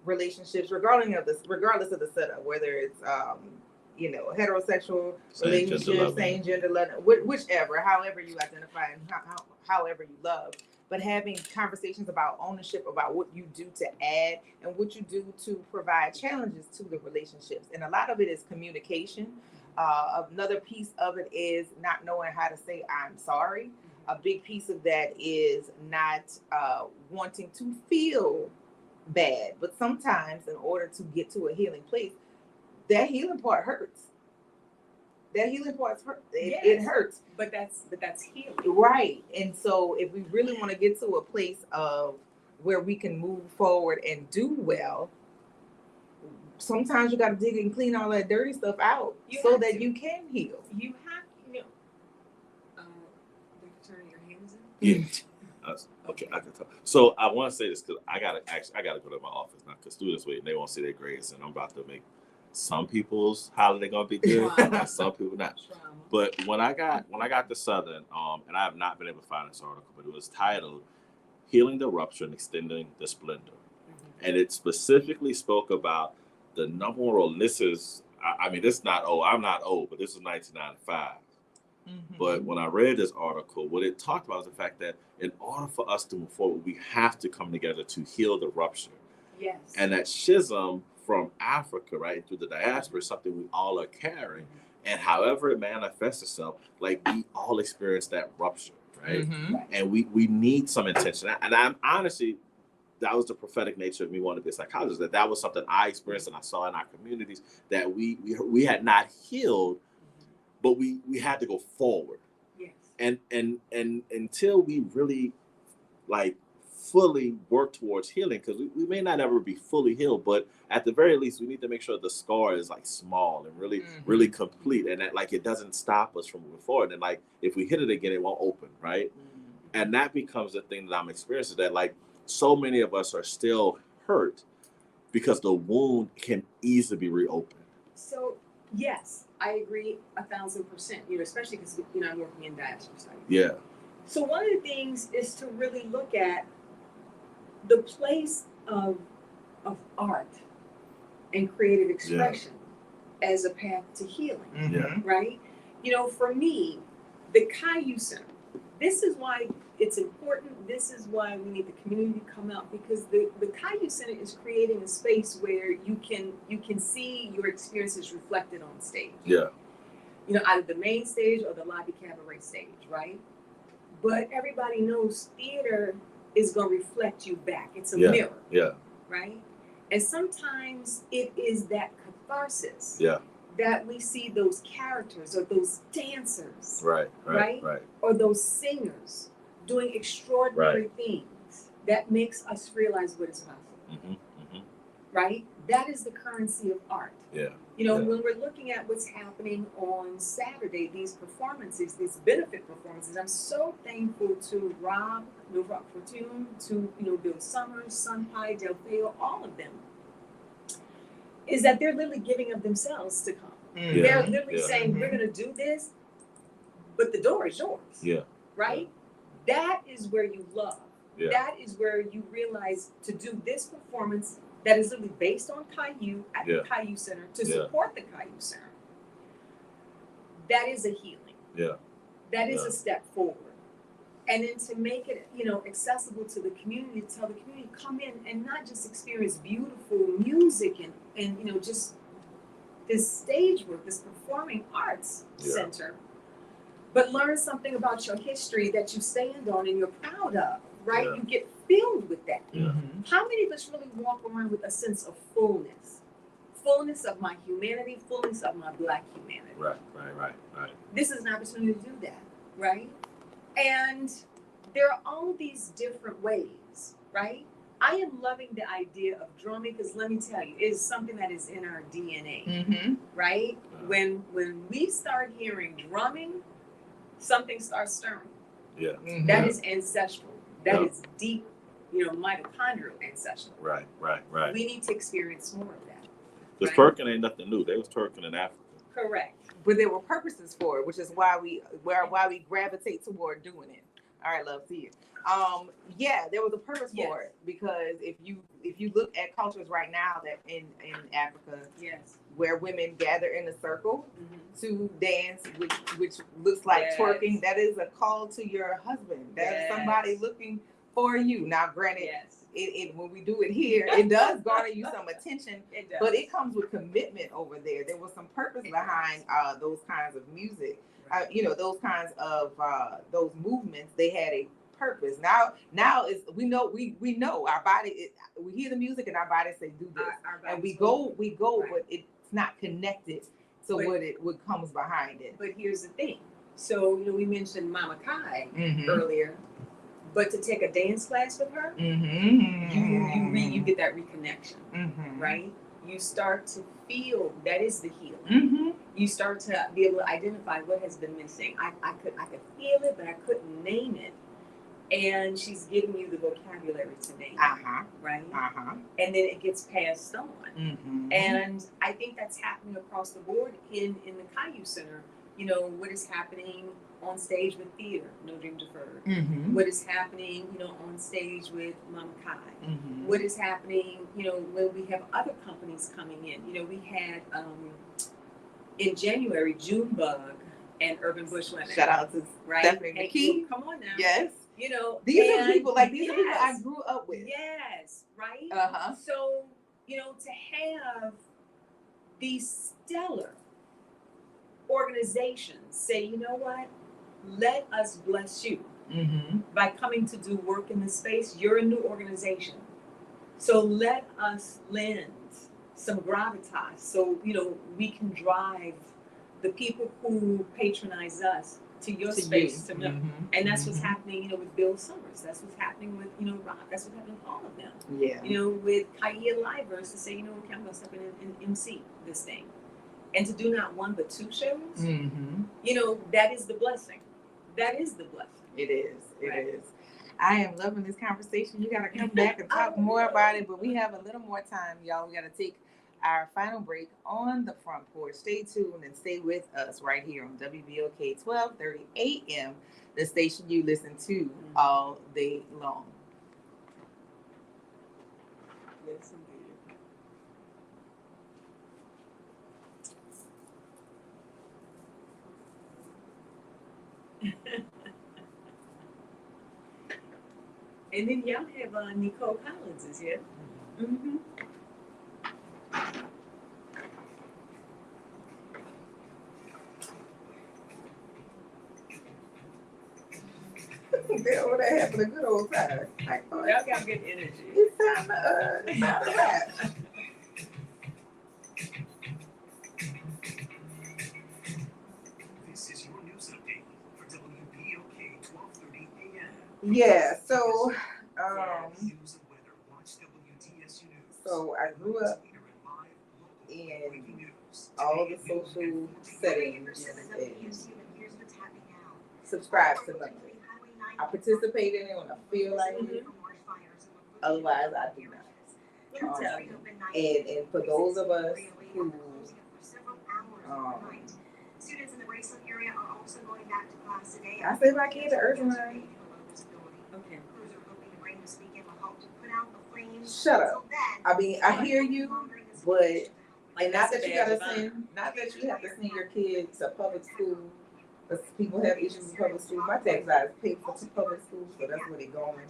A: relationships, regardless of the setup, whether it's heterosexual relationships, same gender, whichever, however you identify and however you love. But having conversations about ownership, about what you do to add and what you do to provide challenges to the relationships. And a lot of it is communication. Another piece of it is not knowing how to say I'm sorry. A big piece of that is not wanting to feel bad. But sometimes in order to get to a healing place, that healing part hurts. It hurts.
N: But that's healing.
A: Right. And so if we really want to get to a place of where we can move forward and do well, sometimes you got to dig and clean all that dirty stuff out so that you can heal.
N: You have to, turn your hands in.
M: Yeah. Okay, I can talk. So I want to say this because I gotta go to my office now because students wait and they won't see their grades, and I'm about to make some people's holiday gonna be good, and some people not. But when I got to Southern, and I have not been able to find this article, but it was titled "Healing the Rupture and Extending the Splendor," and it specifically spoke about the number one role. And this is, I mean, this is not old. I'm not old, but this is 1995. But when I read this article, what it talked about was the fact that in order for us to move forward, we have to come together to heal the rupture.
N: Yes.
M: And that schism from Africa, right, through the diaspora is something we all are carrying. And however it manifests itself, like we all experience that rupture, right? And we need some intention. And I'm honestly, that was the prophetic nature of me wanting to be a psychologist, that was something I experienced and I saw in our communities that we had not healed, but we had to go forward.
N: Yes.
M: And until we really like fully work towards healing, because we may not ever be fully healed, but at the very least we need to make sure the scar is like small and really complete, and that like it doesn't stop us from moving forward. And like if we hit it again, it won't open, right? And that becomes the thing that I'm experiencing, that like so many of us are still hurt because the wound can easily be reopened.
N: So yes, I agree 1,000%. Especially because I'm working in diaspora studies.
M: Yeah. So
N: one of the things is to really look at the place of art and creative expression as a path to healing, right? For me, the Caillou Center, this is why it's important. This is why we need the community to come out, because the Caillou Center is creating a space where you can see your experiences reflected on stage.
M: Yeah.
N: Either the main stage or the lobby cabaret stage, right? But everybody knows theater is going to reflect you back. It's a
M: Yeah.
N: mirror,
M: Yeah.
N: right? And sometimes it is that catharsis
M: Yeah.
N: that we see those characters or those dancers,
M: Right.
N: or those singers doing extraordinary things that makes us realize what is possible, right? That is the currency of art.
M: Yeah.
N: You know, when we're looking at what's happening on Saturday, these performances, these benefit performances, I'm so thankful to Rob Fortune, to Bill Summers, Sunpai, Del Feo, all of them, is that they're literally giving of themselves to come.
M: Yeah.
N: They're literally saying, we're going to do this, but the door is yours.
M: Yeah.
N: Right? That is where you love.
M: Yeah.
N: That is where you realize to do this performance that is literally based on Caillou at the Caillou Center to support the Caillou Center. That is a healing.
M: Yeah.
N: That is a step forward. And then to make it, accessible to the community, to tell the community, come in and not just experience beautiful music and just this stage work, this performing arts center, but learn something about your history that you stand on and you're proud of, right?
M: Yeah.
N: You get filled with that.
M: Yeah.
N: How many of us really walk around with a sense of fullness? Fullness of my humanity, fullness of my Black humanity.
M: Right.
N: This is an opportunity to do that, right? And there are all these different ways, right? I am loving the idea of drumming because let me tell you, it is something that is in our DNA, right? When we start hearing drumming, something starts stirring.
M: Yeah.
N: That is ancestral. That is deep, mitochondrial ancestral.
M: Right.
N: We need to experience more of that.
M: Because twerking ain't nothing new. They was twerking in Africa.
N: Correct.
A: But there were purposes for it, which is why we gravitate toward doing it. All right, love, see you. There was a purpose for it, because if you look at cultures right now that in Africa, where women gather in a circle to dance, which looks like twerking, that is a call to your husband. That is somebody looking for you. Now, granted, it when we do it here, it does garner you some attention, but it comes with commitment over there. There was some purpose behind those kinds of music. Those kinds of those movements, they had a purpose. Now is we know our body. We hear the music and our bodies say do this, and we go, but it's not connected to what comes behind it.
N: But here's the thing. So we mentioned Mama Kai earlier, but to take a dance class with her, you get that reconnection, right? You start to feel that is the healing. You start to be able to identify what has been missing. I could feel it, but I couldn't name it. And she's giving you the vocabulary to name it, right? And then it gets passed on. And I think that's happening across the board in the Caillou Center. What is happening on stage with theater, No Dream Deferred. What is happening, on stage with Mama Kai. What is happening, when we have other companies coming in. We had in January, Junebug and Urban Bushwomen.
A: Shout out to Stephanie McKee.
N: Come on now.
A: Yes.
N: These
A: are people I grew up with.
N: Yes, right? So, to have these stellar organizations say, you know what? Let us bless you by coming to do work in this space. You're a new organization. So let us lend some gravitas so, we can drive the people who patronize us to your space to know. And that's what's happening, with Bill Summers. That's what's happening with, Rob. That's what's happening with all of them.
A: Yeah.
N: With Kaya Livers to say, okay, I'm going to step in and MC this thing. And to do not one but two shows, that is the blessing. That is the blessing.
A: It is. It is. I am loving this conversation. You got to come back and talk more about it, but we have a little more time, y'all. We got to take our final break on the front porch. Stay tuned and stay with us right here on WBOK 1230 AM, the station you listen to all day long.
N: Yes, indeed. And then y'all have Nicole Collins is here.
A: They over there having a good old time. Like, oh,
N: Y'all got good energy.
A: it's time to rap.
D: This is your news update for WBOK 1230 AM.
A: Yeah, so
D: News and weather. Watch WDSU News.
A: so I grew up in all the social settings and subscribe to something. I participate in it when I feel like it. Otherwise, I do not. And for those of us who
F: students in the Graceland area are also going back to class today.
A: I say my kid to Earth Line.
N: Okay.
F: Crews are hoping the rain this weekend will help to put out the flames.
A: Shut up.
F: Until then,
A: I mean, I hear you, but and not that you
N: That's a
A: gotta
N: bad
A: send, not that you have to send your kids to public school, because people have issues with public school. My tax side is paid for public school, so that's where they're going,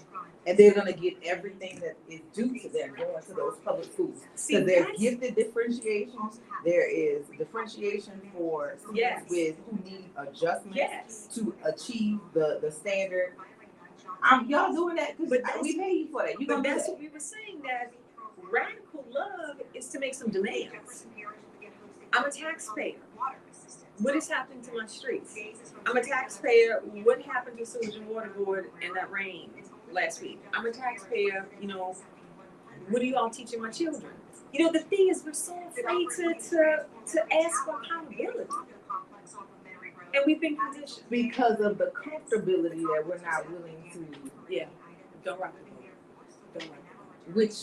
A: and they're gonna get everything that is due to them going to those public schools.
N: See,
A: So there's
N: that's-
A: gifted differentiation. There is differentiation for students
N: Yes.
A: with who need adjustments
N: Yes.
A: to achieve the standard. Y'all doing that because we pay you for that. You
N: But
A: gonna do
N: that's
A: that.
N: what we were saying, that radical love is to make some demands. I'm a taxpayer. What is happening to my streets? I'm a taxpayer. What happened to sewage and water board in that rain last week? I'm a taxpayer. You know, what are you all teaching my children? You know, the thing is, we're so afraid to ask for accountability, and we've been conditioned
A: Because of the comfortability that we're not willing to,
N: Yeah, don't rock the boat. Don't rock the boat.
A: which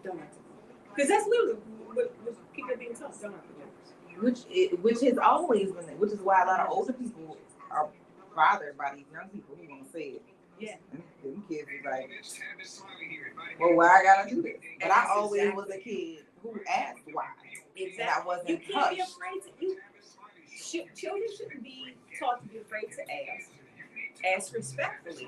N: Don't rock the boat. Because that's literally what people are being taught. Don't rock the boat.
A: which has always been there, which is why a lot of older people are bothered by these young people who want to say it.
N: Yeah.
A: Them kids is like, well, why I gotta do this? But I always was a kid who asked why, and I wasn't
N: You can't be
A: hushed.
N: afraid to. Children shouldn't be taught to be afraid to ask respectfully.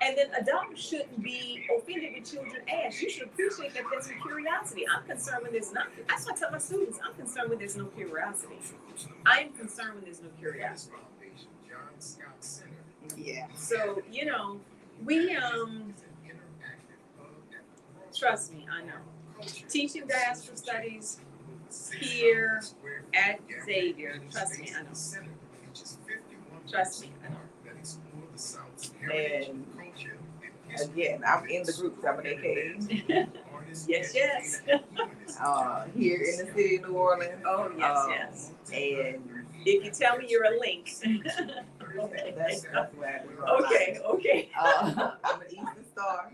N: And then adults shouldn't be offended when children ask. You should appreciate that there's some curiosity. I'm concerned when there's not. That's what I tell my students. I'm concerned when there's no curiosity. I am concerned when there's no curiosity.
A: Yeah.
N: So, you know, we trust me, I know. Teaching diaspora studies here at Xavier, trust me, I know. Trust me, I know.
A: And again, I'm in the group, I'm an AKA.
N: Yes, yes.
A: Here in the city of New Orleans.
N: Oh, yes, yes.
A: And
N: If you tell me you're a link.
A: that's where I
N: Okay, okay.
A: I'm an Eastern Star.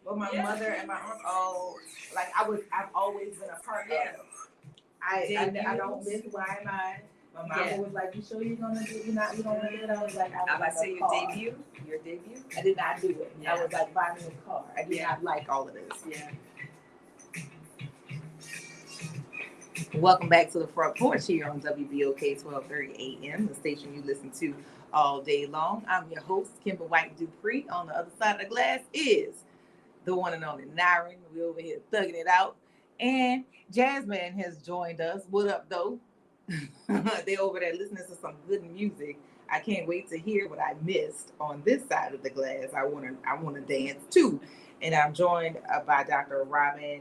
A: Well, my
N: Yeah.
A: mother and my aunt all like I've always been a part of. I don't miss why am I. My mama
N: Yeah.
A: was like, "You sure you're gonna do? You don't want to do it?" I was like,
N: I'm about to say
A: in a
N: your
A: car.
N: debut. Your debut?
A: I did not do it.
N: Yeah.
A: I was like, "Buy me a car." I did
N: Yeah.
A: not like all of this.
N: Yeah.
A: Welcome back to the Front Porch here on WBOK 1230 AM, the station you listen to all day long. I'm your host, Kimber White Dupree. On the other side of the glass is the one and only Nyron. We're over here thugging it out. And Jasmine has joined us. What up, though? They over there listening to some good music. I can't wait to hear what I missed on this side of the glass. I want to dance too. And I'm joined by Dr. Robin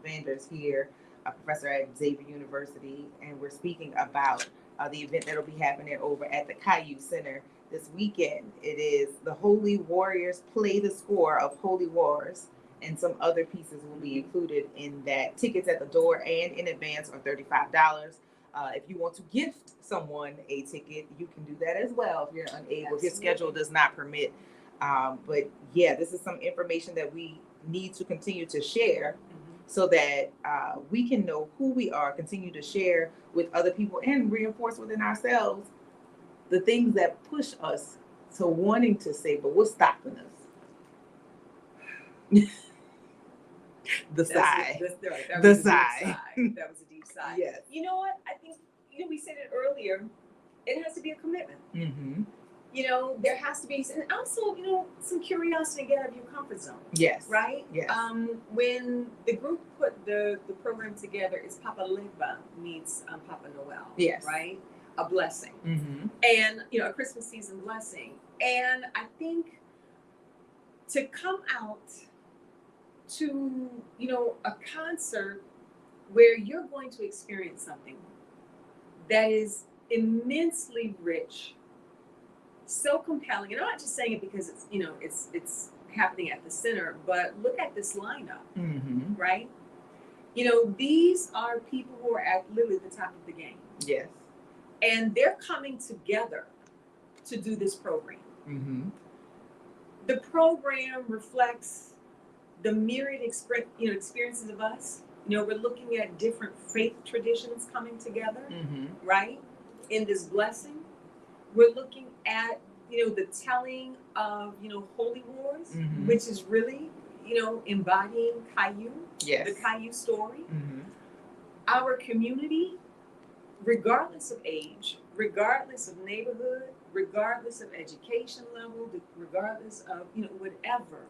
A: Vanders here, a professor at Xavier University, and we're speaking about the event that will be happening over at the Caillou Center this weekend. It is the Holy Warriors Play the Score of Holy Wars, and some other pieces will be included in that. Tickets at the door and in advance are $35. If you want to gift someone a ticket, you can do that as well if you're unable, if your schedule does not permit. But yeah, this is some information that we need to continue to share so that we can know who we are, continue to share with other people, and reinforce within ourselves the things that push us to wanting to say, but what's stopping us? The sigh.
N: That
A: The
N: was a deep
A: sigh.
N: That was a deep sigh.
A: Yes.
N: You know what? I think, we said it earlier, it has to be a commitment.
A: Mm-hmm.
N: There has to be, and also, some curiosity to get out of your comfort zone.
A: Yes.
N: Right?
A: Yes.
N: When the group put the program together, it's Papa Legba meets Papa Noel.
A: Yes.
N: Right?
O: a blessing, and a Christmas season blessing. And I think to come out to a concert where you're going to experience something that is immensely rich, so compelling. And I'm not just saying it because it's happening at the center, but look at this lineup, right? These are people who are at literally the top of the game.
A: Yes.
O: And they're coming together to do this program. The program reflects the myriad experiences of us. We're looking at different faith traditions coming together, right? In this blessing. We're looking at, the telling of, holy wars, which is really, embodying Caillou, the Caillou story. Our community, regardless of age, regardless of neighborhood, regardless of education level, regardless of, whatever,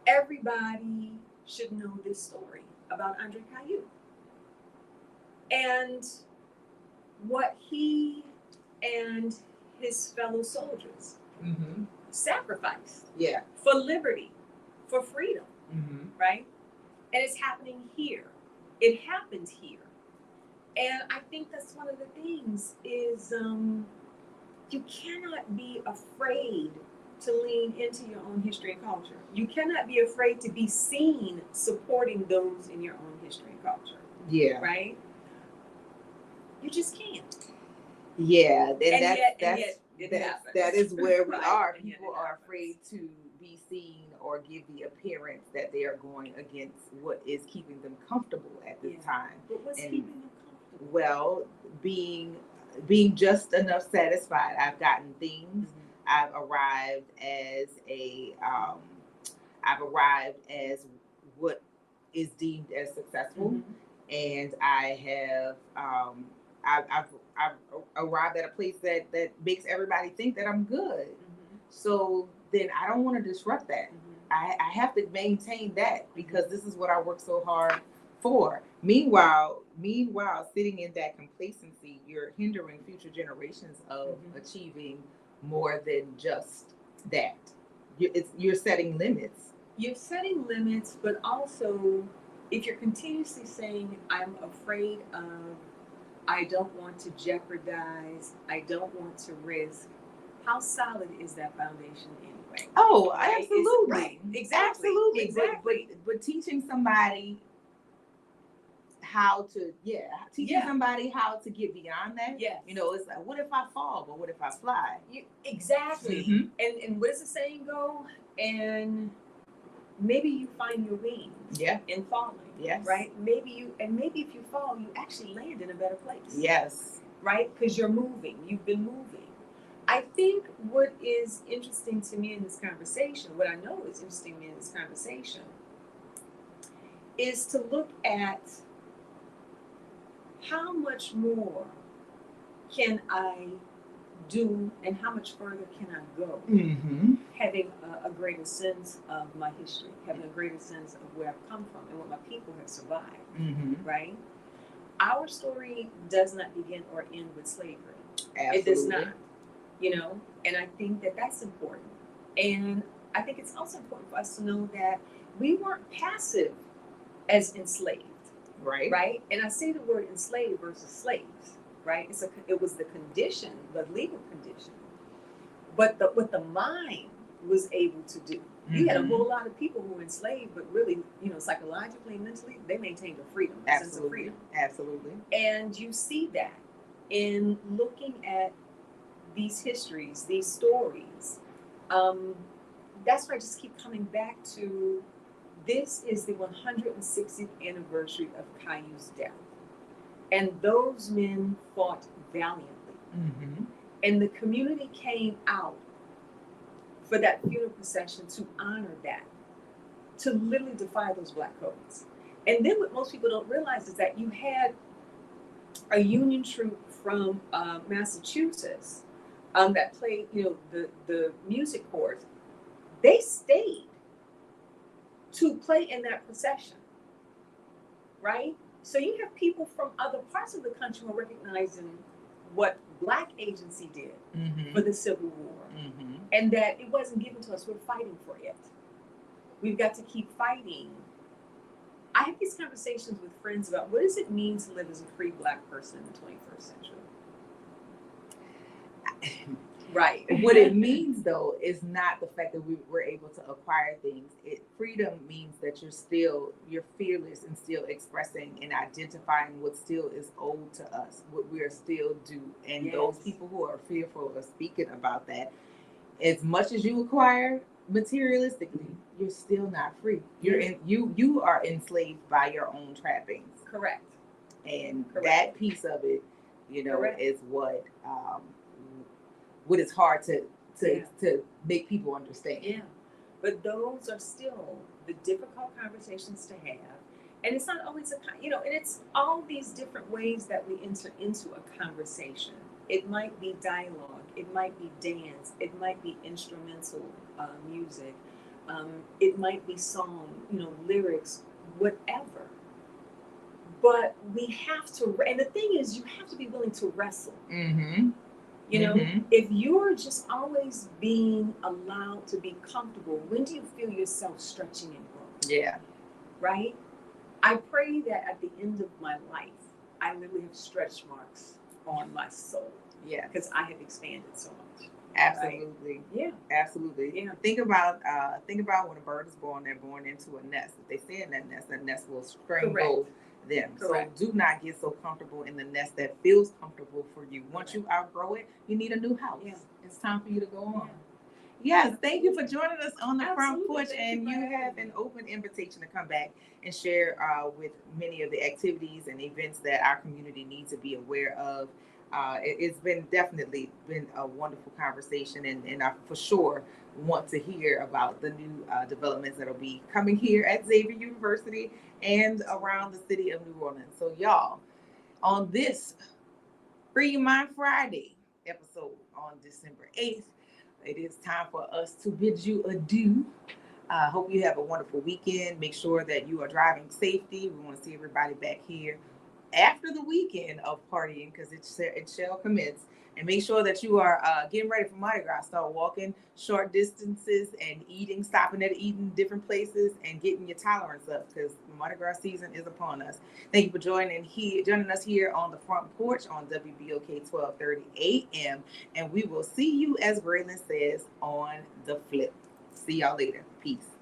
O: everybody should know this story about Andre Caillou. And what he and his fellow soldiers sacrificed for liberty, for freedom, right? And it's happening here. It happened here. And I think that's one of the things is you cannot be afraid to lean into your own history and culture. You cannot be afraid to be seen supporting those in your own history and culture.
A: Yeah.
O: Right? You just can't.
A: Yeah.
O: And
A: that is where we are. People are afraid to be seen or give the appearance that they are going against what is keeping them comfortable at this time.
O: But what's keeping them comfortable?
A: Well, being just enough satisfied. I've gotten things. I've arrived as what is deemed as successful, and I have I've arrived at a place that makes everybody think that I'm good. So then I don't want to disrupt that. I have to maintain that because this is what I work so hard for. Meanwhile, sitting in that complacency, you're hindering future generations of achieving more than just that. You're setting limits.
O: You're setting limits, but also if you're continuously saying, I'm afraid of, I don't want to jeopardize, I don't want to risk, how solid is that foundation anyway?
A: Oh,
O: right?
A: absolutely.
O: Right. Exactly.
A: Absolutely.
O: Exactly.
A: But teaching somebody how to, somebody how to get beyond that.
O: Yes.
A: It's like, what if I fall? But what if I fly?
O: Exactly. And what does the saying go? And maybe you find your wings in falling.
A: Yes.
O: Right? Maybe if you fall, you actually land in a better place.
A: Yes.
O: Right? Because you're moving. You've been moving. I think what is interesting to me in this conversation, what I know is interesting to me in this conversation, is to look at how much more can I do and how much further can I go, having a greater sense of my history, having a greater sense of where I've come from and what my people have survived, right? Our story does not begin or end with slavery.
A: Absolutely.
O: It does not, and I think that that's important. And I think it's also important for us to know that we weren't passive as enslaved.
A: Right.
O: Right. And I say the word enslaved versus slaves. Right. It was the condition, the legal condition, but what the mind was able to do. You had a whole lot of people who were enslaved, but really, psychologically and mentally, they maintained a freedom, a sense of freedom.
A: Absolutely.
O: And you see that in looking at these histories, these stories. That's why I just keep coming back to. This is the 160th anniversary of Caillou's death. And those men fought valiantly. And the community came out for that funeral procession to honor that, to literally defy those black codes. And then what most people don't realize is that you had a Union troop from Massachusetts that played, the music corps. They stayed to play in that procession, right? So you have people from other parts of the country who are recognizing what Black agency did for the Civil War, and that it wasn't given to us. We're fighting for it. We've got to keep fighting. I have these conversations with friends about what does it mean to live as a free Black person in the 21st century? Right.
A: What it means, though, is not the fact that we were able to acquire things. Freedom means that you're fearless and still expressing and identifying what still is owed to us, what we are still due. And those people who are fearful of speaking about that, as much as you acquire materialistically, you're still not free. You are enslaved by your own trappings.
O: Correct.
A: And that piece of it, is what is hard to make people understand.
O: Yeah, but those are still the difficult conversations to have, and it's not always and it's all these different ways that we enter into a conversation. It might be dialogue, it might be dance, it might be instrumental music, it might be song, lyrics, whatever. But we have to, and the thing is, you have to be willing to wrestle. If you're just always being allowed to be comfortable, when do you feel yourself stretching and growing?
A: Yeah.
O: Right? I pray that at the end of my life, I literally have stretch marks on my soul.
A: Yeah.
O: Because I have expanded so much.
A: Absolutely.
O: Right? Yeah.
A: Absolutely.
O: Yeah.
A: Think about when a bird is born, they're born into a nest. If they stay in that nest will strangle them.
O: Correct.
A: So do not get so comfortable in the nest that feels comfortable for you. Once you outgrow it, you need a new house. Yeah. It's time for you to go on. Yes, thank you for joining us on the front porch, and you have an open invitation to come back and share with many of the activities and events that our community needs to be aware of. It's definitely been a wonderful conversation, and I for sure want to hear about the new developments that will be coming here at Xavier University and around the city of New Orleans. So y'all, on this Free Mind Friday episode on December 8th, it is time for us to bid you adieu. Hope you have a wonderful weekend. Make sure that you are driving safely. We want to see everybody back here after the weekend of partying, because it shall commence. And make sure that you are getting ready for Mardi Gras. Start walking short distances and stopping at eating different places and getting your tolerance up, because Mardi Gras season is upon us. Thank you for joining us here on the front porch on WBOK 1230 AM. And we will see you, as Braylon says, on the flip. See y'all later. Peace.